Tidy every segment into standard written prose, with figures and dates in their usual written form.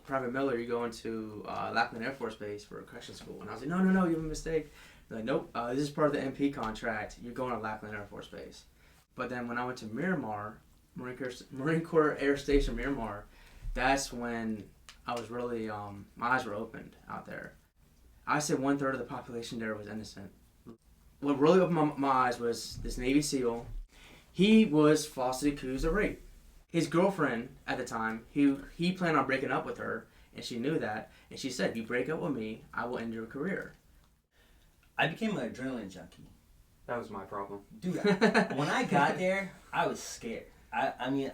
Private Miller, you're going to Lackland Air Force Base for a correction school. And I was like, no, you have a mistake. They're like, nope, this is part of the MP contract. You're going to Lackland Air Force Base. But then when I went to Miramar, Marine Corps Air Station Miramar, that's when I was really, my eyes were opened out there. I said 1/3 of the population there was innocent. What really opened my eyes was this Navy SEAL. He was falsely accused of rape. His girlfriend at the time, he planned on breaking up with her, and she knew that, and she said, "You break up with me, I will end your career." I became an adrenaline junkie. That was my problem. Dude, when I got there, I was scared. I mean,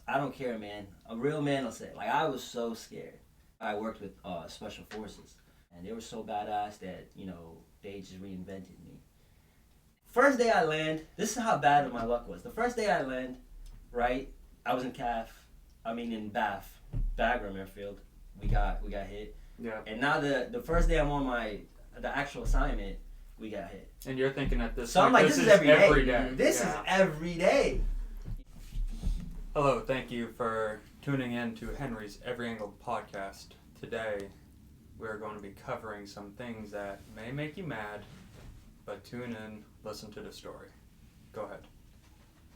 I don't care, man. A real man will say it. Like, I was so scared. I worked with Special Forces, and they were so badass that, you know, they just reinvented me. First day I land, this is how bad my luck was. The first day I land, right, I was in Bath, Bagram Airfield. We got hit. Yeah. And now the first day I'm on the actual assignment, we got hit. And you're thinking at this So I'm like, this is every day. This is every day. Hello, thank you for tuning in to Henry's Every Angle podcast. Today, we're going to be covering some things that may make you mad, but tune in, listen to the story. Go ahead.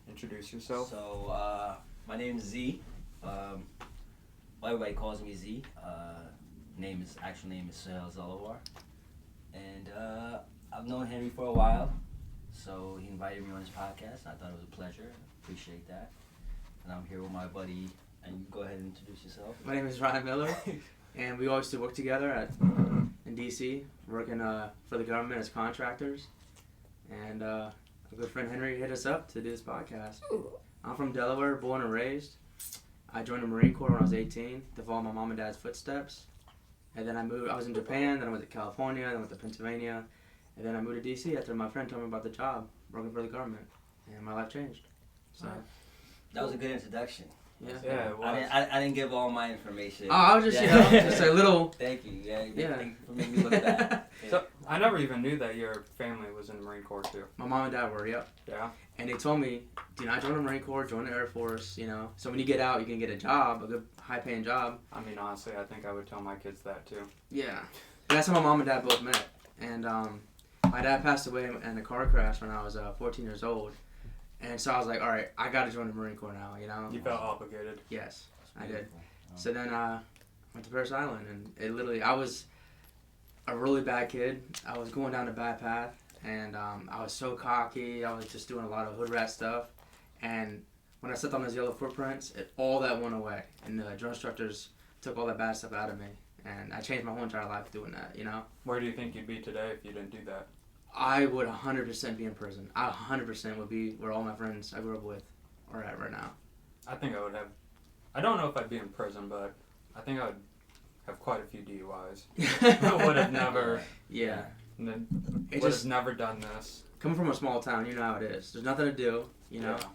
Introduce yourself. So, my name is Zee. Everybody calls me Zee. Actual name is Sahel Zalawar. And I've known Henry for a while, so he invited me on his podcast. I thought it was a pleasure. Appreciate that. And I'm here with my buddy, and you go ahead and introduce yourself. My name is Ryan Miller, and we always do work together in D.C., working for the government as contractors. And a good friend Henry hit us up to do this podcast. I'm from Delaware, born and raised. I joined the Marine Corps when I was 18 to follow my mom and dad's footsteps. And then I was in Japan, then I went to California, then I went to Pennsylvania, and then I moved to D.C. after my friend told me about the job, working for the government, and my life changed. So that was a good introduction. Yeah, it was. I didn't give all my information. Oh, I was just, just a little... Thank you. Thank you for making me look bad. Yeah. So, I never even knew that your family was in the Marine Corps, too. My mom and dad were, yep. Yeah? And they told me, do not join the Marine Corps, join the Air Force, you know. So when you get out, you can get a job, a good high-paying job. I mean, honestly, I think I would tell my kids that, too. Yeah. And that's how my mom and dad both met. And my dad passed away in a car crash when I was 14 years old. And so I was like, all right, I got to join the Marine Corps now, you know. You felt obligated? Yes, I did. So then I went to Paris Island, and it literally, I was a really bad kid. I was going down a bad path, and I was so cocky. I was just doing a lot of hood rat stuff. And when I stepped on those yellow footprints, all that went away. And the drill instructors took all that bad stuff out of me. And I changed my whole entire life doing that, you know. Where do you think you'd be today if you didn't do that? I would 100% be in prison. I 100% would be where all my friends I grew up with are at right now. I think I would have... I don't know if I'd be in prison, but I think I would have quite a few DUIs. I would have never... Yeah. Would have never done this. Coming from a small town, you know how it is. There's nothing to do, you know? Yeah.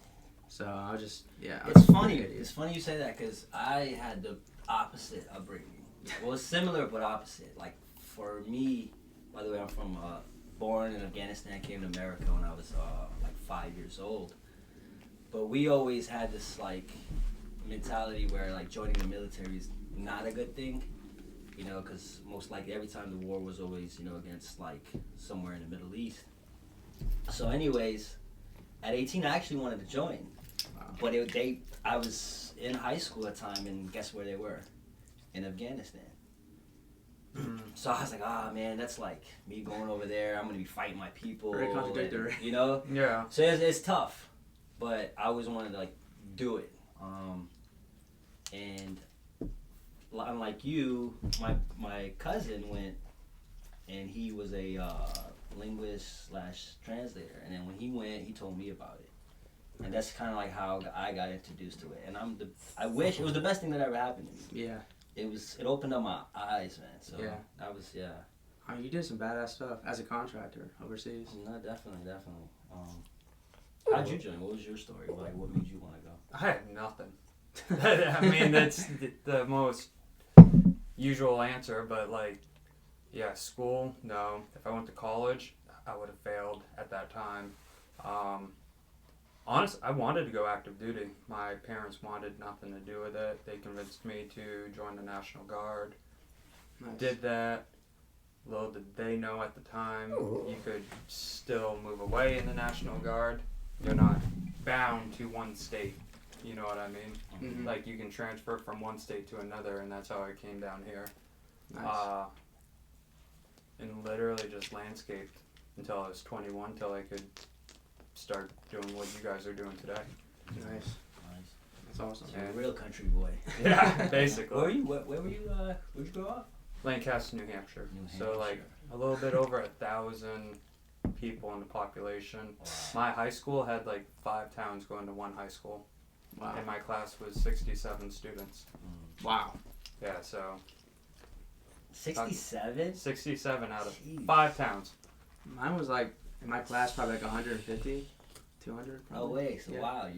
So I was just, It's funny. It's funny you say that because I had the opposite upbringing. Well, it's similar but opposite. Like, for me, by the way, I'm from... born in Afghanistan, came to America when I was like 5 years old. But we always had this like mentality where like joining the military is not a good thing, you know, because most likely every time the war was always, you know, against like somewhere in the Middle East. So anyways, at 18 I actually wanted to join, but I was in high school at the time, and guess where they were? In Afghanistan. So I was like, man, that's like me going over there. I'm going to be fighting my people. Very contradictory. You know? Yeah. So it's tough, but I always wanted to like do it. And unlike you, my cousin went, and he was a linguist / translator. And then when he went, he told me about it. And that's kind of like how I got introduced to it. And I wish it was the best thing that ever happened to me. Yeah. It opened up my eyes, man. So that was I mean, you did some badass stuff as a contractor overseas. No, definitely. How'd you join? What was your story? Like, what made you want to go? I had nothing. I mean, that's the most usual answer, but like, yeah, school, no. If I went to college, I would have failed at that time. Honestly, I wanted to go active duty. My parents wanted nothing to do with it. They convinced me to join the National Guard. Nice. Did that. Little did they know at the time, you could still move away in the National Guard. You're not bound to one state. You know what I mean? Mm-hmm. Like, you can transfer from one state to another, and that's how I came down here. Nice. And literally just landscaped until I was 21, till I could start doing what you guys are doing today. Nice. That's awesome. So you're a real country boy. Yeah, basically. Where were you? Where were you? Where'd you grow up? Lancaster, New Hampshire. New So like a little bit over 1,000 people in the population. Wow. My high school had like 5 towns going to one high school. Wow. And my class was 67 students. Wow. Yeah, so 67? 67 out of Jeez. 5 towns. Mine was like, in my class, probably like 150, 200. Probably. Oh wait, so Yeah. wow,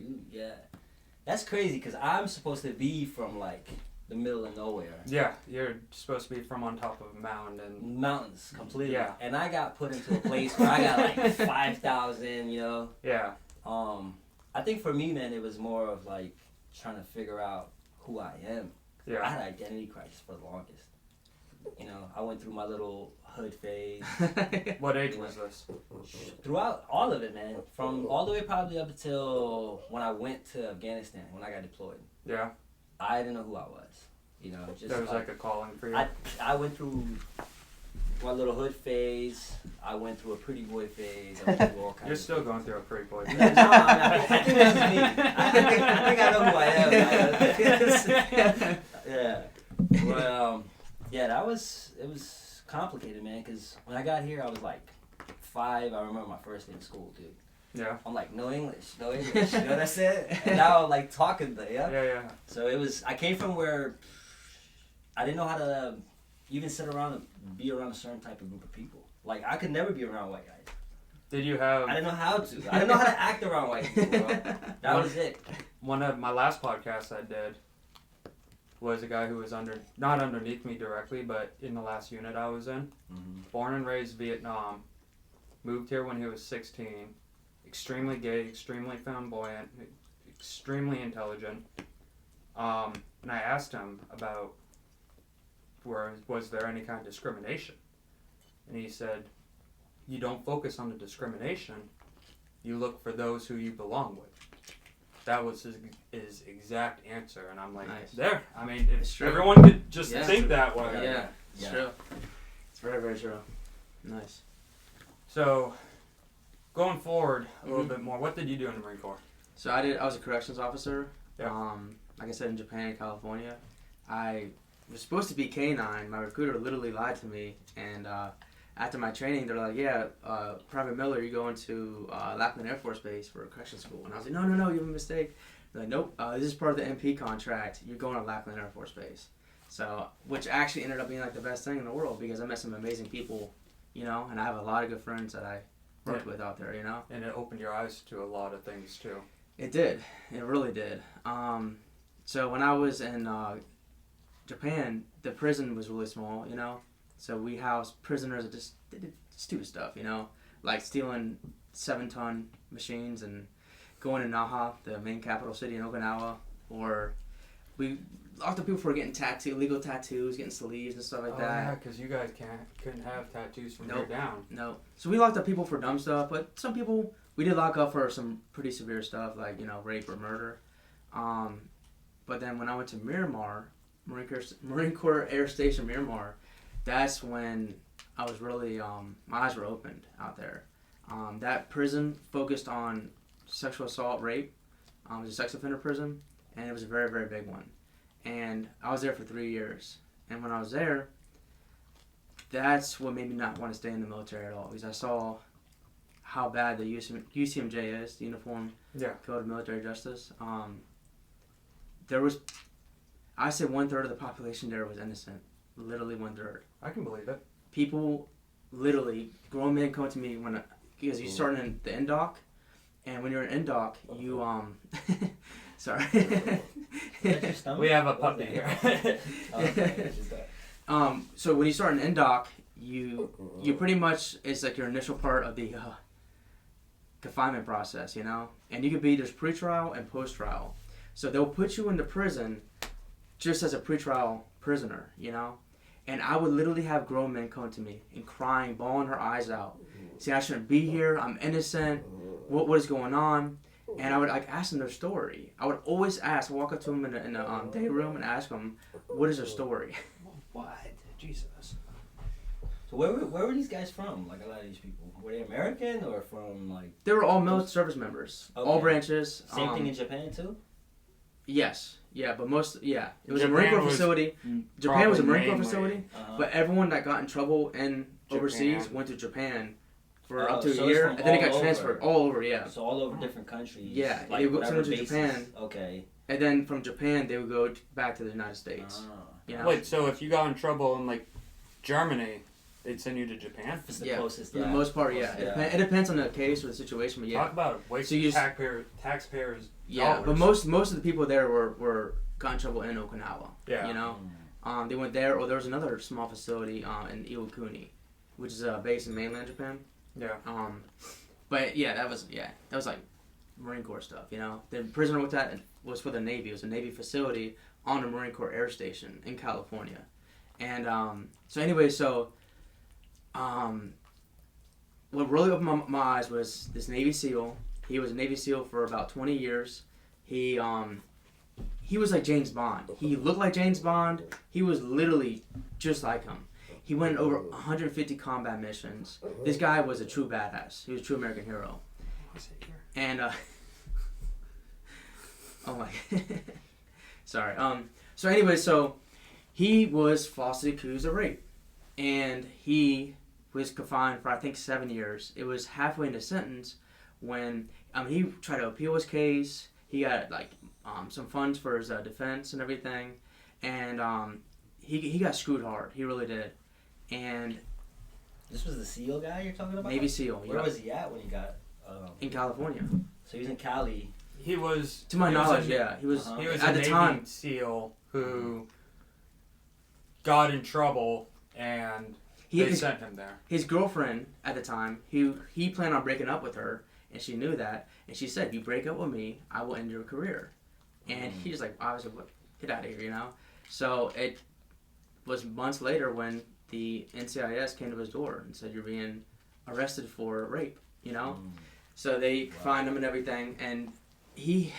that's crazy because I'm supposed to be from like the middle of nowhere. Yeah, you're supposed to be from on top of a mountain and Mountains completely. Yeah. And I got put into a place where I got like 5,000, you know. yeah. I think for me, man, it was more of like trying to figure out who I am. I Yeah. had identity crisis for the longest. You know, I went through my little hood phase. What age was this? Throughout all of it, man. From all the way probably up until when I went to Afghanistan, when I got deployed. Yeah. I didn't know who I was. You know, just There was like a calling for you. I went through my little hood phase. I went through a pretty boy phase. I went through all kinds You're of still things. going through a pretty boy. No, I think this is me. I think I know who I am. Yeah. Well, yeah, it was complicated, man, because when I got here, I was like 5. I remember my first day in school, dude. Yeah. I'm like, no English. You know what I said? And now I'm like talking there, yeah? Yeah. So I came from where I didn't know how to even sit around and be around a certain type of group of people. Like, I could never be around white guys. Did you have... I didn't know how to. I didn't know how to act around white people, bro. That was it. One of my last podcasts I did was a guy who was not underneath me directly, but in the last unit I was in. Mm-hmm. Born and raised Vietnam, moved here when he was 16, extremely gay, extremely flamboyant, extremely intelligent. And I asked him about was there any kind of discrimination? And he said, you don't focus on the discrimination, you look for those who you belong with. That was his exact answer, and I'm like, Nice. There. I mean, if It's true. everyone could just Yeah. think that way. Yeah, it's Yeah. true. It's very, very true. Nice. So, going forward a little Mhm. bit more, what did you do in the Marine Corps? So I was a corrections officer. Yeah. Like I said, in Japan and California. I was supposed to be K-9. My recruiter literally lied to me, and after my training, they're like, yeah, Private Miller, you're going to Lackland Air Force Base for a corrections school. And I was like, no, you have a mistake. They're like, nope, this is part of the MP contract. You're going to Lackland Air Force Base. So, which actually ended up being like the best thing in the world because I met some amazing people, you know, and I have a lot of good friends that I worked with out there, you know. And it opened your eyes to a lot of things, too. It did. It really did. So when I was in Japan, the prison was really small, you know. So we housed prisoners that just did stupid stuff, you know, like stealing 7-ton machines and going to Naha, the main capital city in Okinawa, or we locked up people for getting illegal tattoos, getting sleeves and stuff like that. Yeah, because you guys couldn't have tattoos from here down. No. So we locked up people for dumb stuff, but some people we did lock up for some pretty severe stuff, like, you know, rape or murder. But then when I went to Miramar, Marine Corps Air Station Miramar, that's when I was really, my eyes were opened out there. That prison focused on sexual assault, rape. It was a sex offender prison, and it was a very, very big one. And I was there for 3 years. And when I was there, that's what made me not want to stay in the military at all, because I saw how bad the UCMJ is, the Uniform Code of Military Justice. There was, I say 1/3 of the population there was innocent. Literally 1/3. I can believe it. People, literally, grown men come to me because you start in the NDOC, and when you're in NDOC, you sorry. We have a puppy here. So when you start in NDOC, you pretty much, it's like your initial part of the confinement process, you know? And you could be, there's pre-trial and post-trial. So they'll put you into prison just as a pre-trial prisoner, you know? And I would literally have grown men come to me and crying, bawling her eyes out. Saying, I shouldn't be here, I'm innocent, what is going on? And I would like ask them their story. I would always ask, walk up to them in the day room and ask them, what is their story? What? Jesus. So where were these guys from? Like a lot of these people, were they American or from like? They were all military service members, all branches. Same thing in Japan too. Yes, yeah, but it was Japan a Marine Corps was facility. Japan was a Marine Corps mainly- facility, Uh-huh. but everyone that got in trouble in overseas Japan. went to Japan for Oh, up to so a it's year, from and then it got all transferred over. all over. Yeah, So all over different countries. Yeah, like they would whatever send them to bases. Japan. Okay. and then from Japan they would go back to the United States. Ah. You know? Wait, so if you got in trouble in like Germany, they'd send you to Japan? It's the Yeah, closest. for the most part, yeah. It depends on the case or the situation, but yeah, Talk about a waste So you of s- taxpayers' yeah. dollars. But most of the people there were got in trouble in Okinawa. Yeah. You know, Mm. they went there, or there was another small facility in Iwakuni, which is based in mainland Japan. Yeah. But yeah, that was like Marine Corps stuff. You know, the prisoner with that was for the Navy. It was a Navy facility on a Marine Corps air station in California, and what really opened my eyes was this Navy SEAL. He was a Navy SEAL for about 20 years. He was like James Bond. He looked like James Bond. He was literally just like him. He went over 150 combat missions. This guy was a true badass. He was a true American hero. And oh my, sorry. So anyway, so he was falsely accused of rape, and he was confined for I think 7 years. It was halfway into sentence when he tried to appeal his case. He got like some funds for his defense and everything, and he got screwed hard. He really did. And This was the SEAL guy you're talking about? Navy SEAL. Where yeah, was he at when he got? in California. So he was in Cali. He was. To my he was knowledge, a- yeah, he was. Uh-huh. He was at a the Navy time. SEAL who got in trouble, and they His, sent him there. his girlfriend at the time, he planned on breaking up with her, and she knew that, and she said, "You break up with me, I will end your career." And he was like, "Obviously, get out of here," you know. So it was months later when the NCIS came to his door and said, "You're being arrested for rape," you know. So they fined him and everything, and he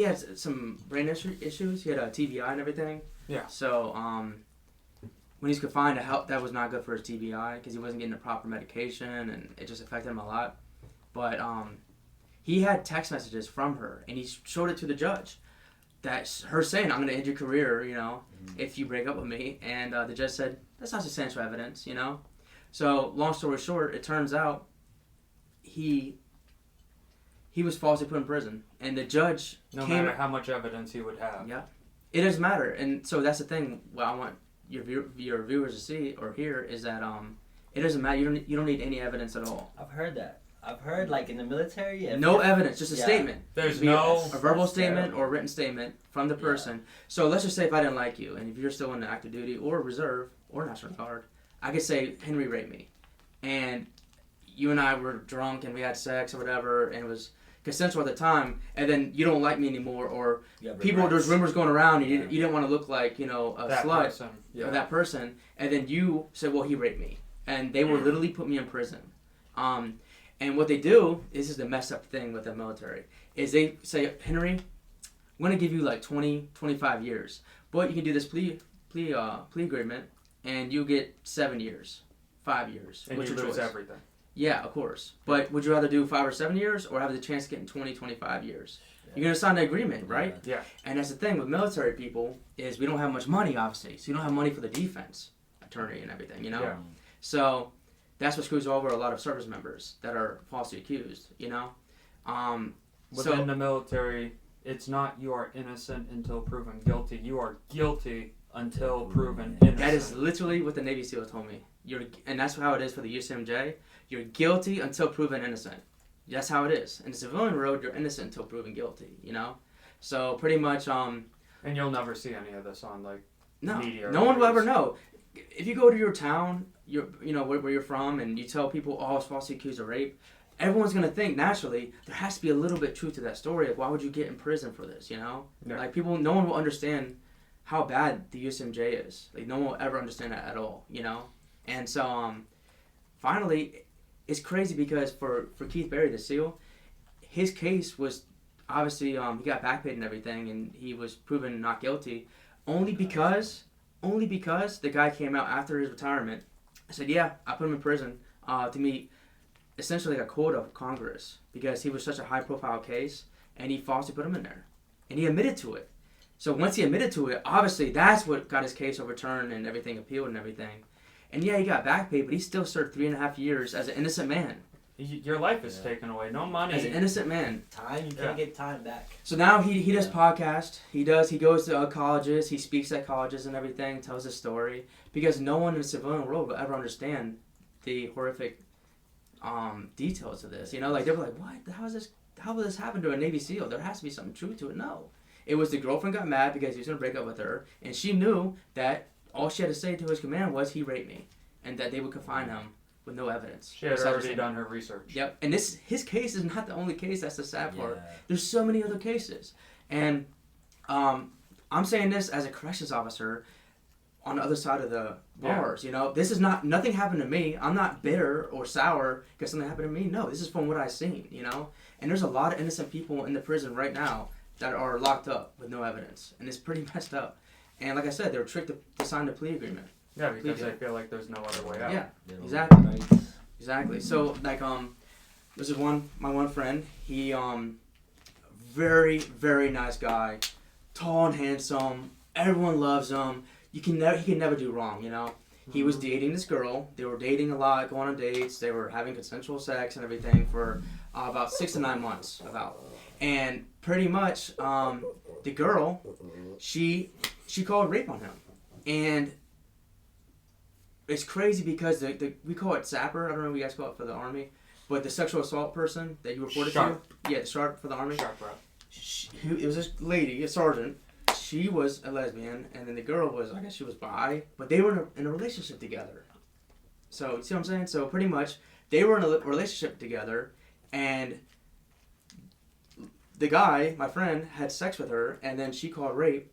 had some brain issues. He had a TBI and everything. Yeah. So when he's confined, that was not good for his TBI because he wasn't getting the proper medication, and it just affected him a lot. But he had text messages from her, and he showed it to the judge. That's her saying, "I'm going to end your career, you know, if you break up with me." And the judge said, "That's not substantial evidence, you know." So long story short, it turns out he was falsely put in prison, and the judge No came. matter how much evidence he would have. Yeah, it doesn't matter, and so that's the thing. What I want your viewers to see or hear is that it doesn't matter. You don't need any evidence at all. I've heard that. I've heard like in the military. No evidence, just a Yeah. statement. There's Be no. a verbal That's statement terrible. or a written statement from the person. So let's just say if I didn't like you, and if you're still in the active duty or reserve or National Guard, I could say Henry raped me, and you and I were drunk and we had sex or whatever, and it was consensual at the time, and then you don't like me anymore, or You have people, regrets. there's rumors going around, and Yeah. you didn't want to look like, you know, a that slut person. or that person, and then you said, well, he raped me, and they will literally put me in prison. And what they do, this is the messed up thing with the military, is they say, Henry, I'm going to give you like 20, 25 years, but you can do this plea agreement, and you get 7 years, 5 years. And What's you your lose choice? everything. Yeah, of course. But would you rather do 5 or 7 years, or have the chance to get in 20, 25 years? You're going to sign the agreement, right? Yeah. And that's the thing with military people, is we don't have much money, obviously. So you don't have money for the defense attorney and everything, you know? Yeah. So that's what screws over a lot of service members that are falsely accused, you know? Within the military, it's not you are innocent until proven guilty. You are guilty until proven innocent. That is literally what the Navy SEAL told me. And that's how it is for the UCMJ. You're guilty until proven innocent. That's how it is. In the civilian world, you're innocent until proven guilty, you know? So pretty much, And you'll never see any of this on like no, media. no one will ever know. If you go to your town, where you're from, and you tell people, "Oh, I was falsely accused of rape," everyone's gonna think naturally there has to be a little bit truth to that story. Like, why would you get in prison for this? You know, Yeah. like no one will understand how bad the USMJ is. Like, no one will ever understand that at all. You know, and so finally, it's crazy because for Keith Berry, the SEAL, his case was obviously he got back paid and everything, and he was proven not guilty, only because the guy came out after his retirement and said, yeah, I put him in prison to meet essentially a quota of Congress because he was such a high profile case, and he falsely put him in there, and he admitted to it. So once he admitted to it, obviously that's what got his case overturned and everything appealed and everything. And yeah, he got back paid, but he still served 3.5 years as an innocent man. Your life is taken away. No money. As an innocent man. Time, you can't get time back. So now he does podcasts. He goes to colleges. He speaks at colleges and everything. Tells his story because no one in the civilian world will ever understand the horrific details of this. You know, like they're like, what? How will this happen to a Navy SEAL? There has to be something true to it. No, it was the girlfriend got mad because he was gonna break up with her, and she knew that all she had to say to his command was he raped me, and that they would confine him with no evidence. She had already done her research. Yep, and his case is not the only case. That's the sad part. Yeah. There's so many other cases, and I'm saying this as a corrections officer on the other side of the bars. You know, this is nothing happened to me. I'm not bitter or sour because something happened to me. No, this is from what I've seen. You know, and there's a lot of innocent people in the prison right now that are locked up with no evidence, and it's pretty messed up. And like I said, they were tricked to sign the plea agreement. Yeah, because they feel like there's no other way out. Yeah, Little exactly. rights. Exactly. So like this is my one friend. He very very nice guy, tall and handsome. Everyone loves him. He can never do wrong. You know. He was dating this girl. They were dating a lot, going on dates. They were having consensual sex and everything for about 6 to 9 months. And pretty much the girl, she called rape on him, and it's crazy because we call it sapper. I don't know what you guys call it for the Army, but the sexual assault person that you reported to. Yeah, the sharp for the Army. Sharp rep. It was this lady, a sergeant. She was a lesbian, and then the girl was, I guess she was bi, but they were in a relationship together. So, you see what I'm saying? So, pretty much, they were in a relationship together, and the guy, my friend, had sex with her, and then she called rape.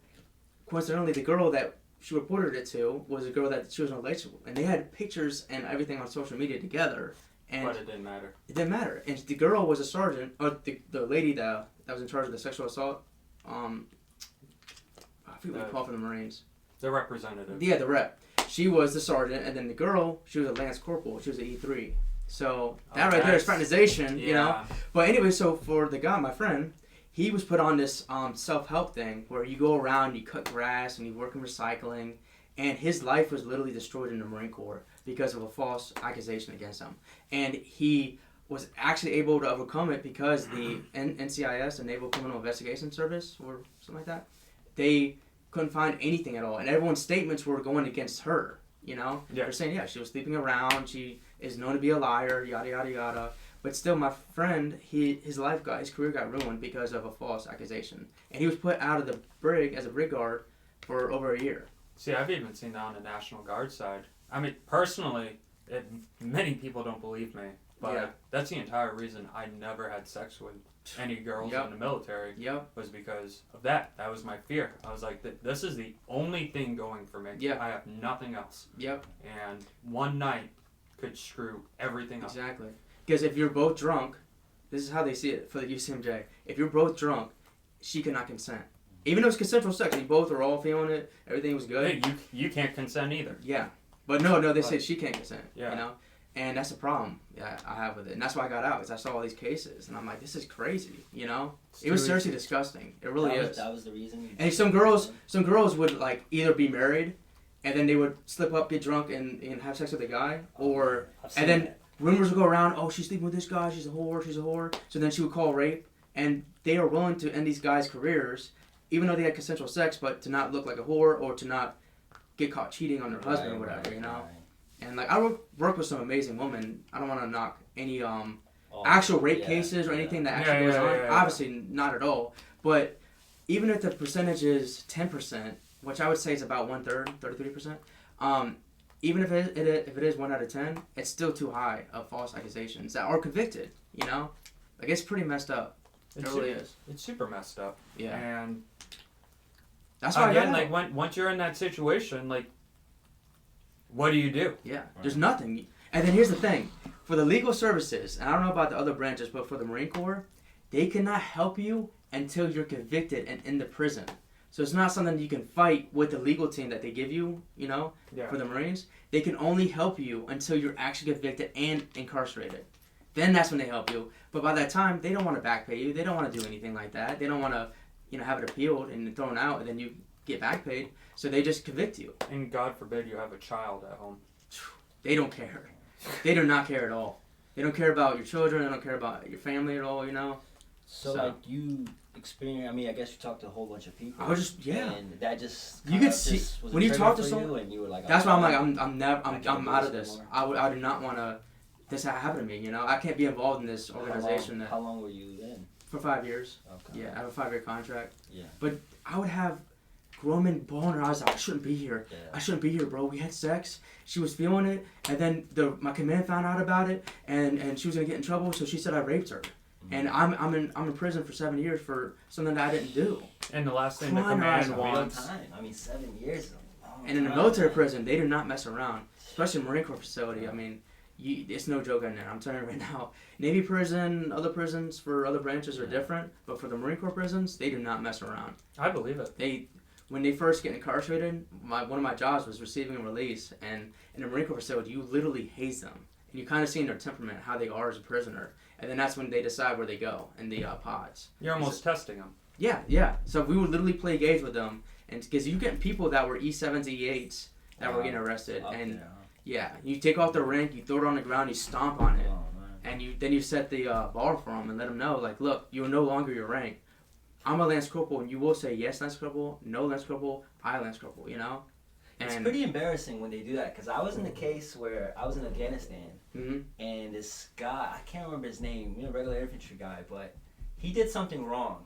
Coincidentally, the girl that she reported it to was a girl that she was in a relationship with, and they had pictures and everything on social media together. And But it didn't matter. It didn't matter. And the girl was a sergeant, or the lady that was in charge of the sexual assault. I forget what we call for the Marines. The representative. Yeah, the rep. She was the sergeant, and then the girl, she was a lance corporal. She was an E3. So that right there is fraternization, you know. But anyway, so for the guy, my friend, he was put on this self-help thing where you go around, you cut grass, and you work in recycling, and his life was literally destroyed in the Marine Corps because of a false accusation against him. And he was actually able to overcome it because the NCIS, the Naval Criminal Investigation Service, or something like that, they couldn't find anything at all. And everyone's statements were going against her, you know? Yeah. They're saying, yeah, she was sleeping around, she is known to be a liar, yada, yada, yada. But still, my friend, his career got ruined because of a false accusation. And he was put out of the brig as a brig guard for over a year. See, I've even seen that on the National Guard side. I mean, personally, many people don't believe me, but that's the entire reason I never had sex with any girls in the military. Was because of that. That was my fear. I was like, this is the only thing going for me. I have nothing else. And one night could screw everything up. Exactly. Because if you're both drunk, this is how they see it for the UCMJ. If you're both drunk, she cannot consent. Even though it's consensual sex, you both are all feeling it, everything was good. Hey, you can't consent either. Yeah. But no, they say she can't consent. You know? And that's the problem I have with it. And that's why I got out, because I saw all these cases. And I'm like, this is crazy, you know? It was seriously disgusting. It really is. That was the reason. And some girls would, like, either be married, and then they would slip up, get drunk, and have sex with a guy. Or, and then rumors would go around, oh, she's sleeping with this guy, she's a whore. So then she would call rape. And they are willing to end these guys' careers, even though they had consensual sex, but to not look like a whore or to not get caught cheating on their husband or whatever, you know? And, like, I work with some amazing women. I don't want to knock any actual rape cases or anything that actually goes on. Obviously, not at all. But even if the percentage is 10%, which I would say is about 1/3, 33%, even if it is 1 out of 10, it's still too high of false accusations that are convicted. You know, like it's pretty messed up. It really is. It's super messed up. Yeah. And that's why again, like once you're in that situation, like, what do you do? Yeah, Right. there's nothing. And then here's the thing: for the legal services, and I don't know about the other branches, but for the Marine Corps, they cannot help you until you're convicted and in the prison. So it's not something you can fight with the legal team that they give you, you know, for the Marines. They can only help you until you're actually convicted and incarcerated. Then that's when they help you. But by that time, they don't want to back pay you. They don't want to do anything like that. They don't want to, you know, have it appealed and thrown out and then you get back paid. So they just convict you. And God forbid you have a child at home. They don't care. They do not care at all. They don't care about your children. They don't care about your family at all, you know. So like you experience, I mean, I guess you talked to a whole bunch of people. I was just, And that just you could see when you talk to someone, and you were like, that's why I'm like, I'm out of this. Anymore. I do not want to. This happen to me, you know. I can't be involved in this organization. How long were you in? For 5 years. Okay. Yeah, I have a 5-year contract. Yeah. But I would have grown men bawling their eyes out. I shouldn't be here. Yeah. I shouldn't be here, bro. We had sex. She was feeling it, and then my command found out about it, and she was gonna get in trouble. So she said I raped her. And I'm in prison for 7 years for something that I didn't do. And the last thing the Crying command eyes wants. Time. I mean, 7 years. Is a long And in a time, military man. prison, they do not mess around, especially a Marine Corps facility. I mean, it's no joke in there. I'm telling you right now. Navy prison, other prisons for other branches are different, but for the Marine Corps prisons, they do not mess around. I believe it. When they first get incarcerated, one of my jobs was receiving a release, and in a Marine Corps facility, you literally haze them, and you kind of see in their temperament how they are as a prisoner, and then that's when they decide where they go in the pods. You're almost testing them. Yeah. So we would literally play games with them, and because you get people that were E7s, E8s that were getting arrested, and you take off their rank, you throw it on the ground, you stomp on it, and then you set the bar for them and let them know, like, look, you're no longer your rank. I'm a Lance Corporal, and you will say yes, Lance Corporal, no, Lance Corporal, I, Lance Corporal, you know? And it's pretty embarrassing when they do that, because I was in the case where I was in Afghanistan, and this guy, I can't remember his name, regular infantry guy, but he did something wrong.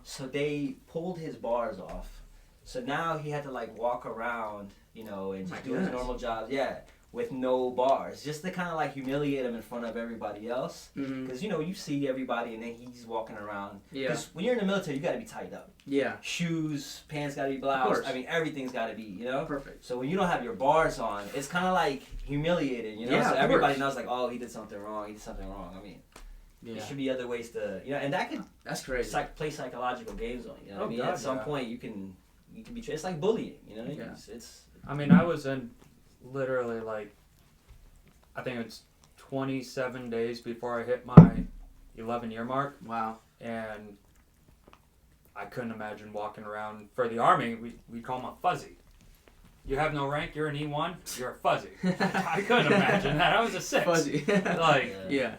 So they pulled his bars off. So now he had to, like, walk around, and just do his normal job. Yeah. With no bars, just to kind of like humiliate him in front of everybody else. Because you see everybody, and then he's walking around. Because when you're in the military, you got to be tied up. Yeah. Shoes, pants got to be bloused. I mean, everything's got to be, Perfect. So when you don't have your bars on, it's kind of like humiliating, Yeah, so everybody knows, like, oh, he did something wrong. He did something wrong. I mean, there should be other ways to, and that could that's crazy. Play psychological games on you. Know what I mean? God, At some point, you can be. It's like bullying. It's. I mean, I was in. Literally, like, I think it's 27 days before I hit my 11-year mark. Wow. And I couldn't imagine walking around. For the Army, we call them a fuzzy. You have no rank, you're an E1, you're a fuzzy. I couldn't imagine that. I was a 6. Fuzzy. Yeah.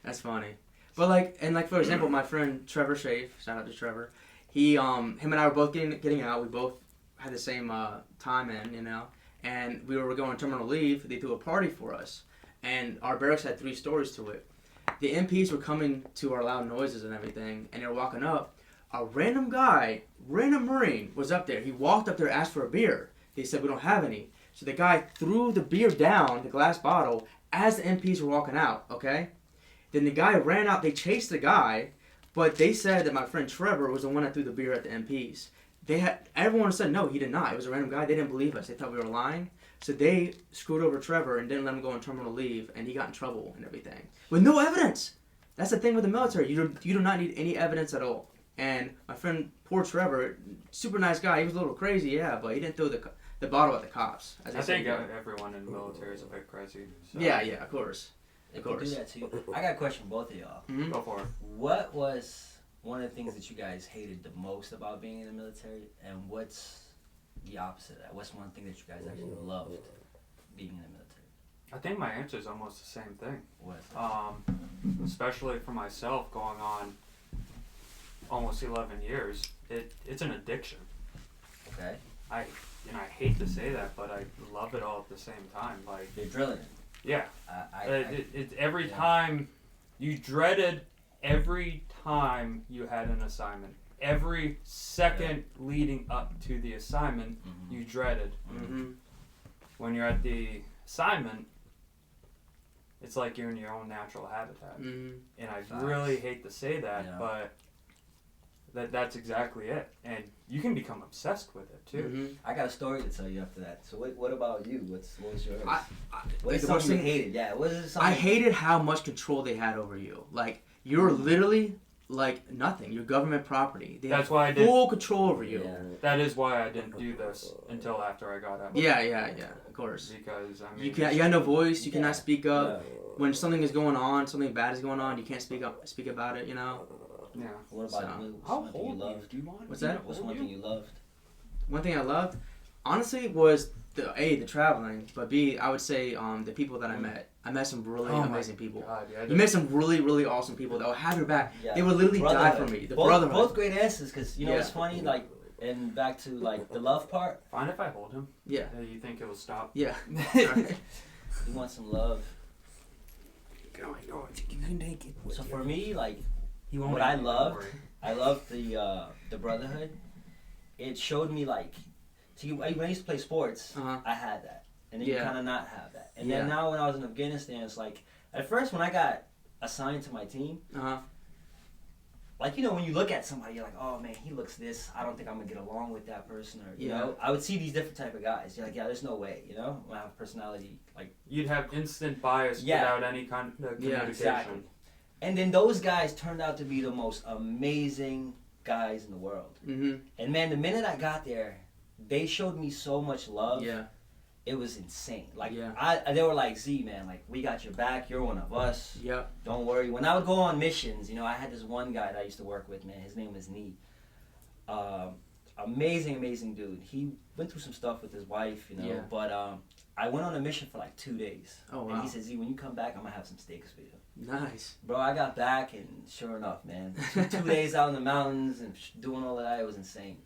That's funny. But, for example, my friend Trevor Schaaf, shout out to Trevor, him and I were both getting out. We both had the same time in, and we were going on terminal leave. They threw a party for us, and our barracks had 3 stories to it. The MPs were coming to our loud noises and everything, and they were walking up. A random Marine was up there. He walked up there, asked for a beer. They said, we don't have any. So the guy threw the beer down, the glass bottle, as the MPs were walking out, okay? Then the guy ran out. They chased the guy, but they said that my friend Trevor was the one that threw the beer at the MPs. Everyone said no, he did not. It was a random guy. They didn't believe us. They thought we were lying. So they screwed over Trevor and didn't let him go on terminal leave, and he got in trouble and everything with no evidence. That's the thing with the military. You do not need any evidence at all. And my friend, poor Trevor, super nice guy. He was a little crazy, yeah, but he didn't throw the bottle at the cops. I think everyone in the military is a bit crazy. So. Yeah, of course. Of course. Do that too. I got a question for both of y'all. Go for it. What was one of the things that you guys hated the most about being in the military, and what's the opposite of that? What's one thing that you guys actually loved being in the military? I think my answer is almost the same thing. What? Especially for myself, going on almost 11 years, it's an addiction. Okay. I hate to say that, but I love it all at the same time. Like, you're drilling it. Yeah. Every time you dreaded every time you had an assignment. Every second leading up to the assignment, you dreaded. when you're at the assignment, it's like you're in your own natural habitat. Mm-hmm. And I Facts. really hate to say that, Yeah. but that's exactly it. And you can become obsessed with it too. Mm-hmm. I got a story to tell you after that. So what about you? What was yours? Like What is the worst something you thing- hated? Yeah, what is something? I hated how much control they had over you. Like, you're literally like nothing. You're government property. They That's have why I did. full control over you. Yeah. That is why I didn't do this until after I got out. Yeah, of course. Because I mean, You got no voice. You Yeah. cannot speak up. Yeah. When something is going on, something bad is going on. You can't speak about it. You know. Yeah. What about So, you? What's How one thing you old loved? do you want? What's that? What's one thing you loved? One thing I loved, honestly, was the traveling, but B, I would say the people that I met. I met some really Oh my amazing people. God, yeah, You met some really, really awesome people that would have your back. Yeah. They would literally die Brotherhood. for me. The both, brotherhood. Both great answers, because you know Yeah. it's funny, like, and back to like the love part. Fine if I hold him. Yeah. You think it will stop? Yeah. You want some love. You can take it. So for me, like, He won't what make I me, don't loved, worry. I loved the brotherhood. It showed me like, see, when I used to play sports, Uh-huh. I had that, and then you Yeah. kind of not have that. And Yeah. then now when I was in Afghanistan, it's like at first when I got assigned to my team, Uh-huh. like, you know, when you look at somebody, you're like, oh man, he looks this. I don't think I'm gonna get along with that person, or you Yeah. know, I would see these different type of guys. You're like, yeah, there's no way, you know, I have a personality like. You'd have instant bias Yeah. without any kind of communication. Exactly. And then those guys turned out to be the most amazing guys in the world. Mm-hmm. And man, the minute I got there, they showed me so much love. Yeah. It was insane. Like, Yeah. they were like, Z, man, like, we got your back. You're one of us. Yep. Don't worry. When I would go on missions, you know, I had this one guy that I used to work with, man. His name was Nee. Amazing dude. He went through some stuff with his wife, you know. Yeah. But I went on a mission for like 2 days. Oh, And wow. he said, Z, when you come back, I'm going to have some steaks for you. Nice. Bro, I got back, and sure enough, man, 2 days out in the mountains and doing all of that, it was insane.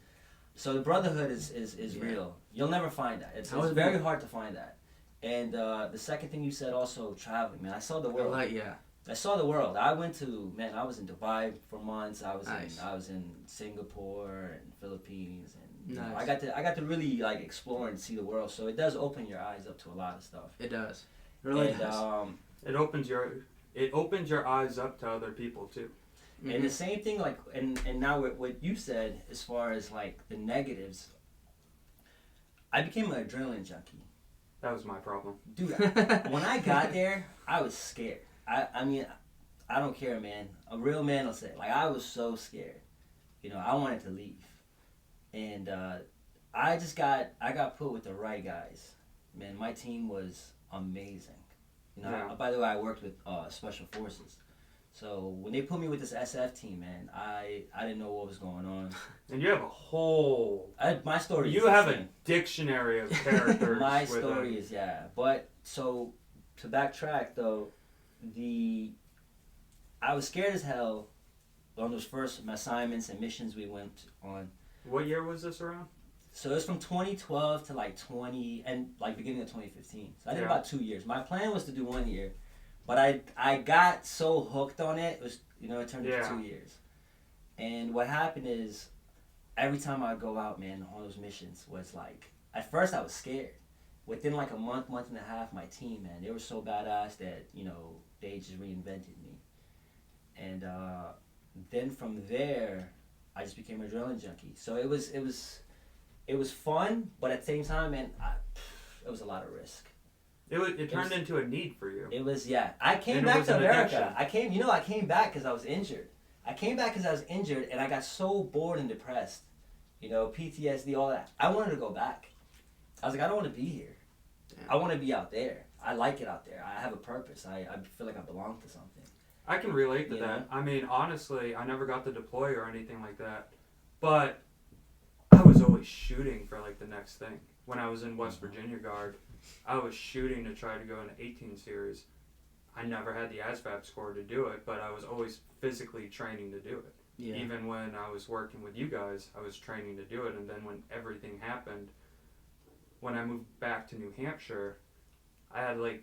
So the brotherhood is Yeah. real. You'll never find that. It's How is it very real? hard to find that. And the second thing you said, also traveling, man. I saw the world. Yeah. I saw the world. I went to, man, I was in Dubai for months. Nice. I was in Singapore and Philippines, and you know, Nice. I got to really like explore and see the world. So it does open your eyes up to a lot of stuff. It does. It really And does. It opens your eyes up to other people too. And the same thing, like, and now what you said as far as like the negatives, I became an adrenaline junkie. That was my problem. Dude, when I got there, I was scared. I mean, I don't care, man. A real man will say, like, I was so scared. You know, I wanted to leave. And I got put with the right guys. Man, my team was amazing. You know, Yeah. by the way, I worked with Special Forces. So when they put me with this SF team, man, I didn't know what was going on. And you have a whole. My story You is have insane. a dictionary of characters. My with story them. is, yeah. But so to backtrack though, I was scared as hell on those first assignments and missions we went on. What year was this around? So it was from 2012 to like beginning of 2015. So I did Yeah. about 2 years. My plan was to do 1 year, but I got so hooked on it. It was, you know, it turned into Yeah. 2 years. And what happened is, every time I would go out, man, on those missions was like, at first I was scared. Within like a month and a half, my team, man, they were so badass that, you know, they just reinvented me. And then from there, I just became an adrenaline junkie. So it was fun, but at the same time, man, it was a lot of risk. It turned into a need for you. It was, yeah. I came And it back was to an America. addiction. I came back because I was injured. And I got so bored and depressed. You know, PTSD, all that. I wanted to go back. I was like, I don't want to be here. Damn. I want to be out there. I like it out there. I have a purpose. I feel like I belong to something. I can relate to Yeah. that. I mean, honestly, I never got to deploy or anything like that. But I was always shooting for like the next thing. When I was in West Virginia Guard, I was shooting to try to go into 18 series. I never had the ASVAB score to do it, but I was always physically training to do it. Yeah. Even when I was working with you guys, I was training to do it. And then when everything happened, when I moved back to New Hampshire, I had like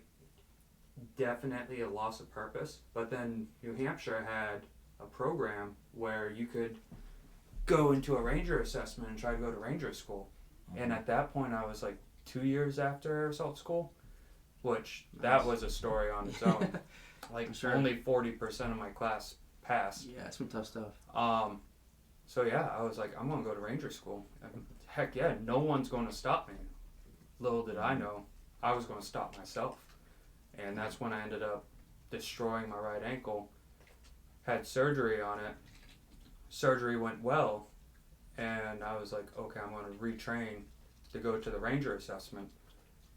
definitely a loss of purpose. But then New Hampshire had a program where you could go into a ranger assessment and try to go to ranger school. And at that point I was like, 2 years after air assault school, which that was a story on its own. Like only 40% of my class passed. Yeah, some tough stuff. So yeah, I was like, I'm gonna go to Ranger School. And heck yeah, no one's gonna stop me. Little did I know, I was gonna stop myself. And that's when I ended up destroying my right ankle. Had surgery on it. Surgery went well, and I was like, okay, I'm gonna retrain to go to the Ranger assessment.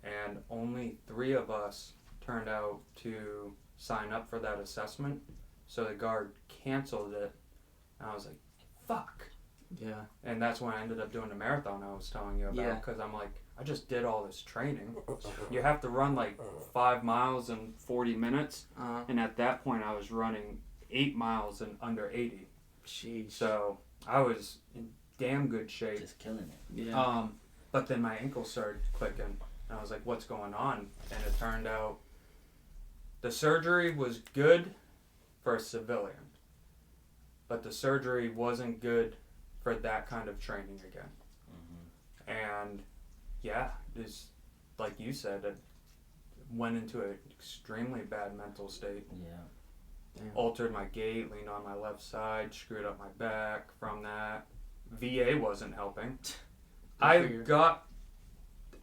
And only 3 of us turned out to sign up for that assessment. So the guard canceled it. And I was like, fuck. Yeah. And that's when I ended up doing the marathon I was telling you about. Because I'm like, I just did all this training. You have to run like 5 miles in 40 minutes. And at that point, I was running 8 miles in under 80. Jeez. So I was in damn good shape. Just killing it. Yeah. But then my ankle started clicking. And I was like, what's going on? And it turned out the surgery was good for a civilian. But the surgery wasn't good for that kind of training again. And yeah, just like you said, it went into an extremely bad mental state. Yeah. Damn. Altered my gait, leaned on my left side, screwed up my back from that. VA wasn't helping. I got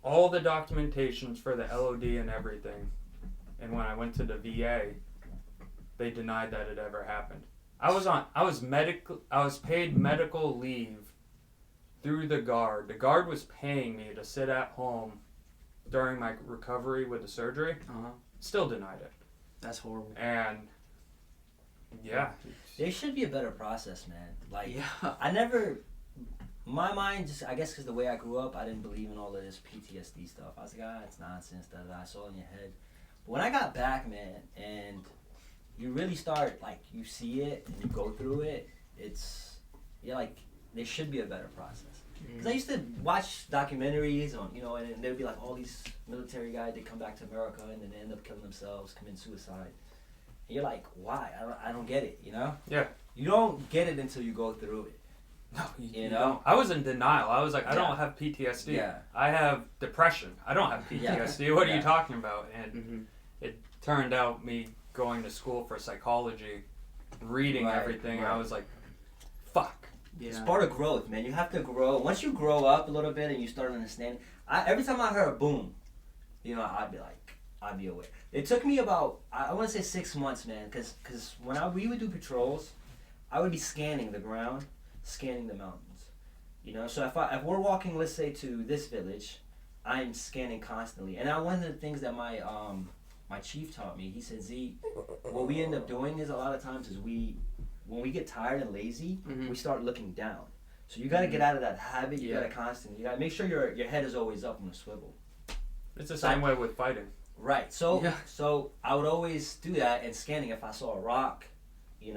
all the documentations for the LOD and everything. And when I went to the VA, they denied that it ever happened. I was paid medical leave through the guard. The guard was paying me to sit at home during my recovery with the surgery. Still denied it. That's horrible. And yeah. There should be a better process, man. Like, Yeah. I never, my mind just, I guess because the way I grew up, I didn't believe in all of this PTSD stuff. I was like, it's nonsense, it's all in your head. But when I got back, man, and you really start, like, you see it and you go through it, you're like, there should be a better process. Because I used to watch documentaries on, and there'd be like all these military guys, they come back to America and then they end up killing themselves, commit suicide. And you're like, why? I don't get it, Yeah. You don't get it until you go through it. No, you know? I was in denial. I was like, I don't have PTSD. Yeah. I have depression. I don't have PTSD. What are you talking about? And it turned out me going to school for psychology, reading everything, I was like, fuck. Yeah. It's part of growth, man. You have to grow. Once you grow up a little bit and you start understanding, every time I heard a boom, I'd be aware. It took me about, I want to say 6 months, man, because when we would do patrols, I would be scanning the ground, scanning the mountains. So if we're walking, let's say, to this village, I'm scanning constantly. And one of the things that my chief taught me, he said, Z, what we end up doing is a lot of times is when we get tired and lazy, we start looking down. So you got to get out of that habit. You got to constantly, you got to make sure your head is always up on a swivel. It's the same way with fighting. Right. So I would always do that and scanning if I saw a rock, and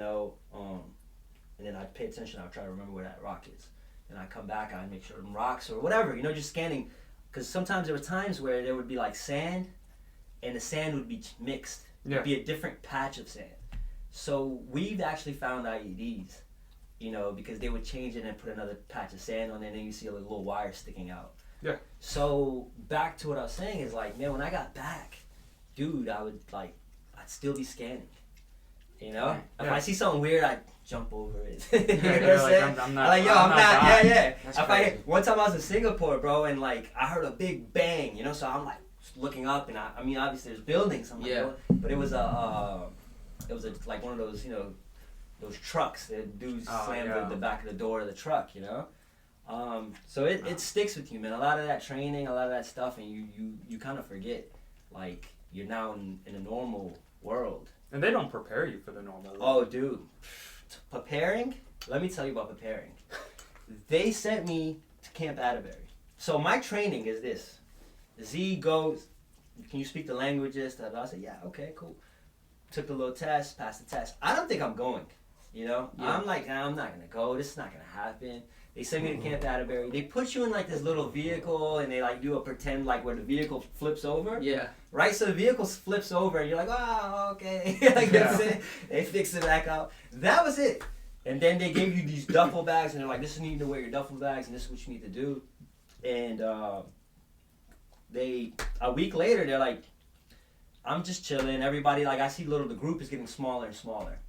then I'd pay attention. I'd try to remember where that rock is. And I'd come back, I'd make sure them rocks or whatever, just scanning. Because sometimes there were times where there would be like sand, and the sand would be mixed. It'd be a different patch of sand. So we've actually found IEDs, because they would change it and put another patch of sand on it, and then you see a little wire sticking out. Yeah. So back to what I was saying is like, man, when I got back, dude, I'd still be scanning. If I see something weird, I'd jump over it. You know what I'm saying? I'm not. Yeah. One time I was in Singapore, bro, and like I heard a big bang, so I'm like looking up, and I mean obviously there's buildings, I'm like, but it was like one of those, those trucks that do slam the back of the door of the truck, So it sticks with you, man. A lot of that training, a lot of that stuff, and you kind of forget, like you're now in a normal world. And they don't prepare you for the normal world. Oh, dude. Preparing? Let me tell you about preparing. They sent me to Camp Atterbury. So my training is this. Z goes, can you speak the languages? I said, yeah, okay, cool. Took the little test, passed the test. I don't think I'm going, I'm like, I'm not going to go. This is not going to happen. They send me to Camp Atterbury. They put you in like this little vehicle, and they like do a pretend like where the vehicle flips over. Yeah. Right? So the vehicle flips over, and you're like, oh, okay. They fix it back out. That was it. And then they gave you these duffel bags, and they're like, this is what you need to wear your duffel bags, and this is what you need to do. And a week later, they're like, I'm just chilling. Everybody, like, I see the group is getting smaller and smaller.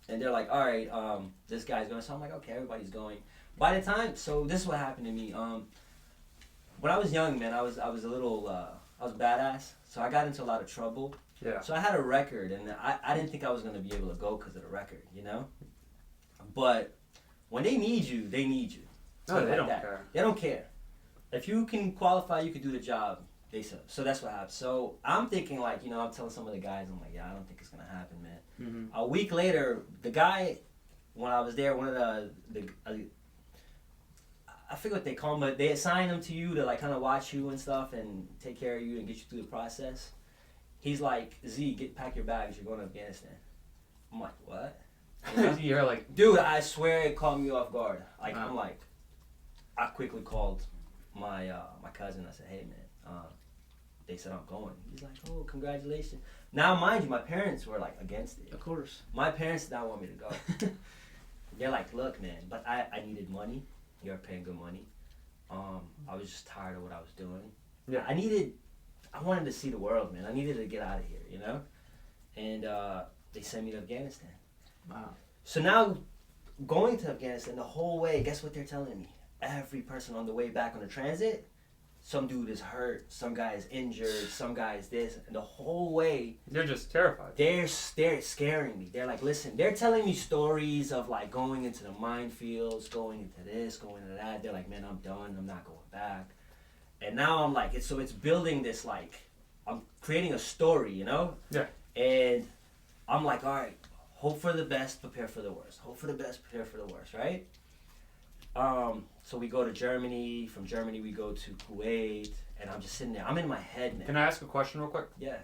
And they're like, all right, this guy's going. So I'm like, okay, everybody's going. By the time, so this is what happened to me. When I was young, man, I was a little, I was badass. So I got into a lot of trouble. Yeah. So I had a record, and I didn't think I was going to be able to go because of the record, you know? But when they need you, they need you. No, they don't care. They don't care. If you can qualify, you can do the job. They said. So that's what happened. So I'm thinking, like, you know, I'm telling some of the guys, I'm like, yeah, I don't think it's going to happen, man. Mm-hmm. A week later, the guy, when I was there, one of the I forget what they call them, but they assign them to you to, like, kind of watch you and stuff and take care of you and get you through the process. He's like, Z, pack your bags, you're going to Afghanistan. I'm like, what? You know? You're like, dude, I swear it caught me off guard. Like, I'm like, I quickly called my my cousin. I said, hey, man, they said I'm going. He's like, oh, congratulations. Now, mind you, my parents were, like, against it. Of course. My parents did not want me to go. They're like, look, man, but I needed money. You're paying good money. I was just tired of what I was doing. Yeah. I wanted to see the world, man. I needed to get out of here, you know? And they sent me to Afghanistan. Wow. So now, going to Afghanistan, the whole way, guess what they're telling me? Every person on the way back on the transit, some dude is hurt, some guy is injured, some guy is this, and the whole way... You're just terrified. They're scaring me. They're like, listen, they're telling me stories of, like, going into the minefields, going into this, going into that. They're like, man, I'm done. I'm not going back. And now I'm like, it's building this, like, I'm creating a story, you know? Yeah. And I'm like, all right, hope for the best, prepare for the worst. Hope for the best, prepare for the worst, right? So we go to Germany. From Germany, we go to Kuwait. And I'm just sitting there. I'm in my head, man. Can I ask a question real quick? Yeah.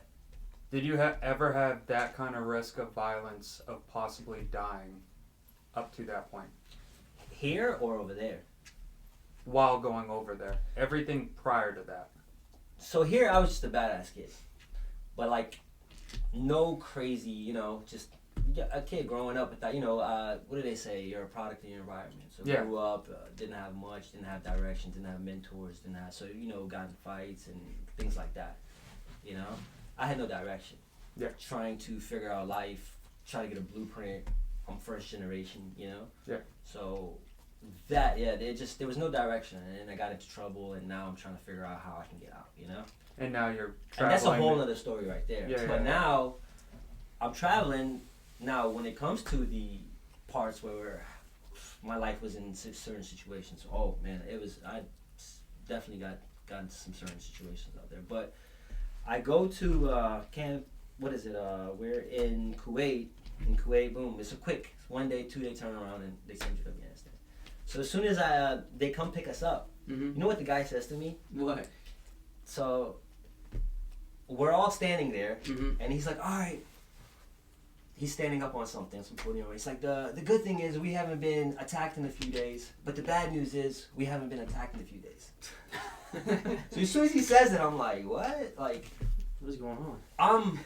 Did you ever have that kind of risk of violence of possibly dying up to that point? Here or over there? While going over there. Everything prior to that. So here, I was just a badass kid. But, like, no crazy, you know, just a kid growing up with that, you know, what do they say? You're a product of your environment. So Yeah. grew up, didn't have much, didn't have direction, didn't have mentors, so, you know, got in fights and things like that, you know? I had no direction. Yeah. Trying to figure out life, trying to get a blueprint. I'm first generation, you know? Yeah. So that, yeah, there was no direction, and then I got into trouble, and now I'm trying to figure out how I can get out, you know? And now you're traveling. And that's a whole other story right there. Yeah, but yeah. now, I'm traveling. Now, when it comes to the parts where my life was in certain situations, oh man, I definitely got into some certain situations out there. But I go to camp, what is it? We're in Kuwait. In Kuwait, boom, it's a quick 1 day, 2 day turnaround, and they send you to Afghanistan. So as soon as they come pick us up, Mm-hmm. you know what the guy says to me? What? So we're all standing there, Mm-hmm. and he's like, all right. He's standing up on something, some podium. He's like, the good thing is we haven't been attacked in a few days, but the bad news is we haven't been attacked in a few days. So as soon as he says it, I'm like, what? Like, what is going on?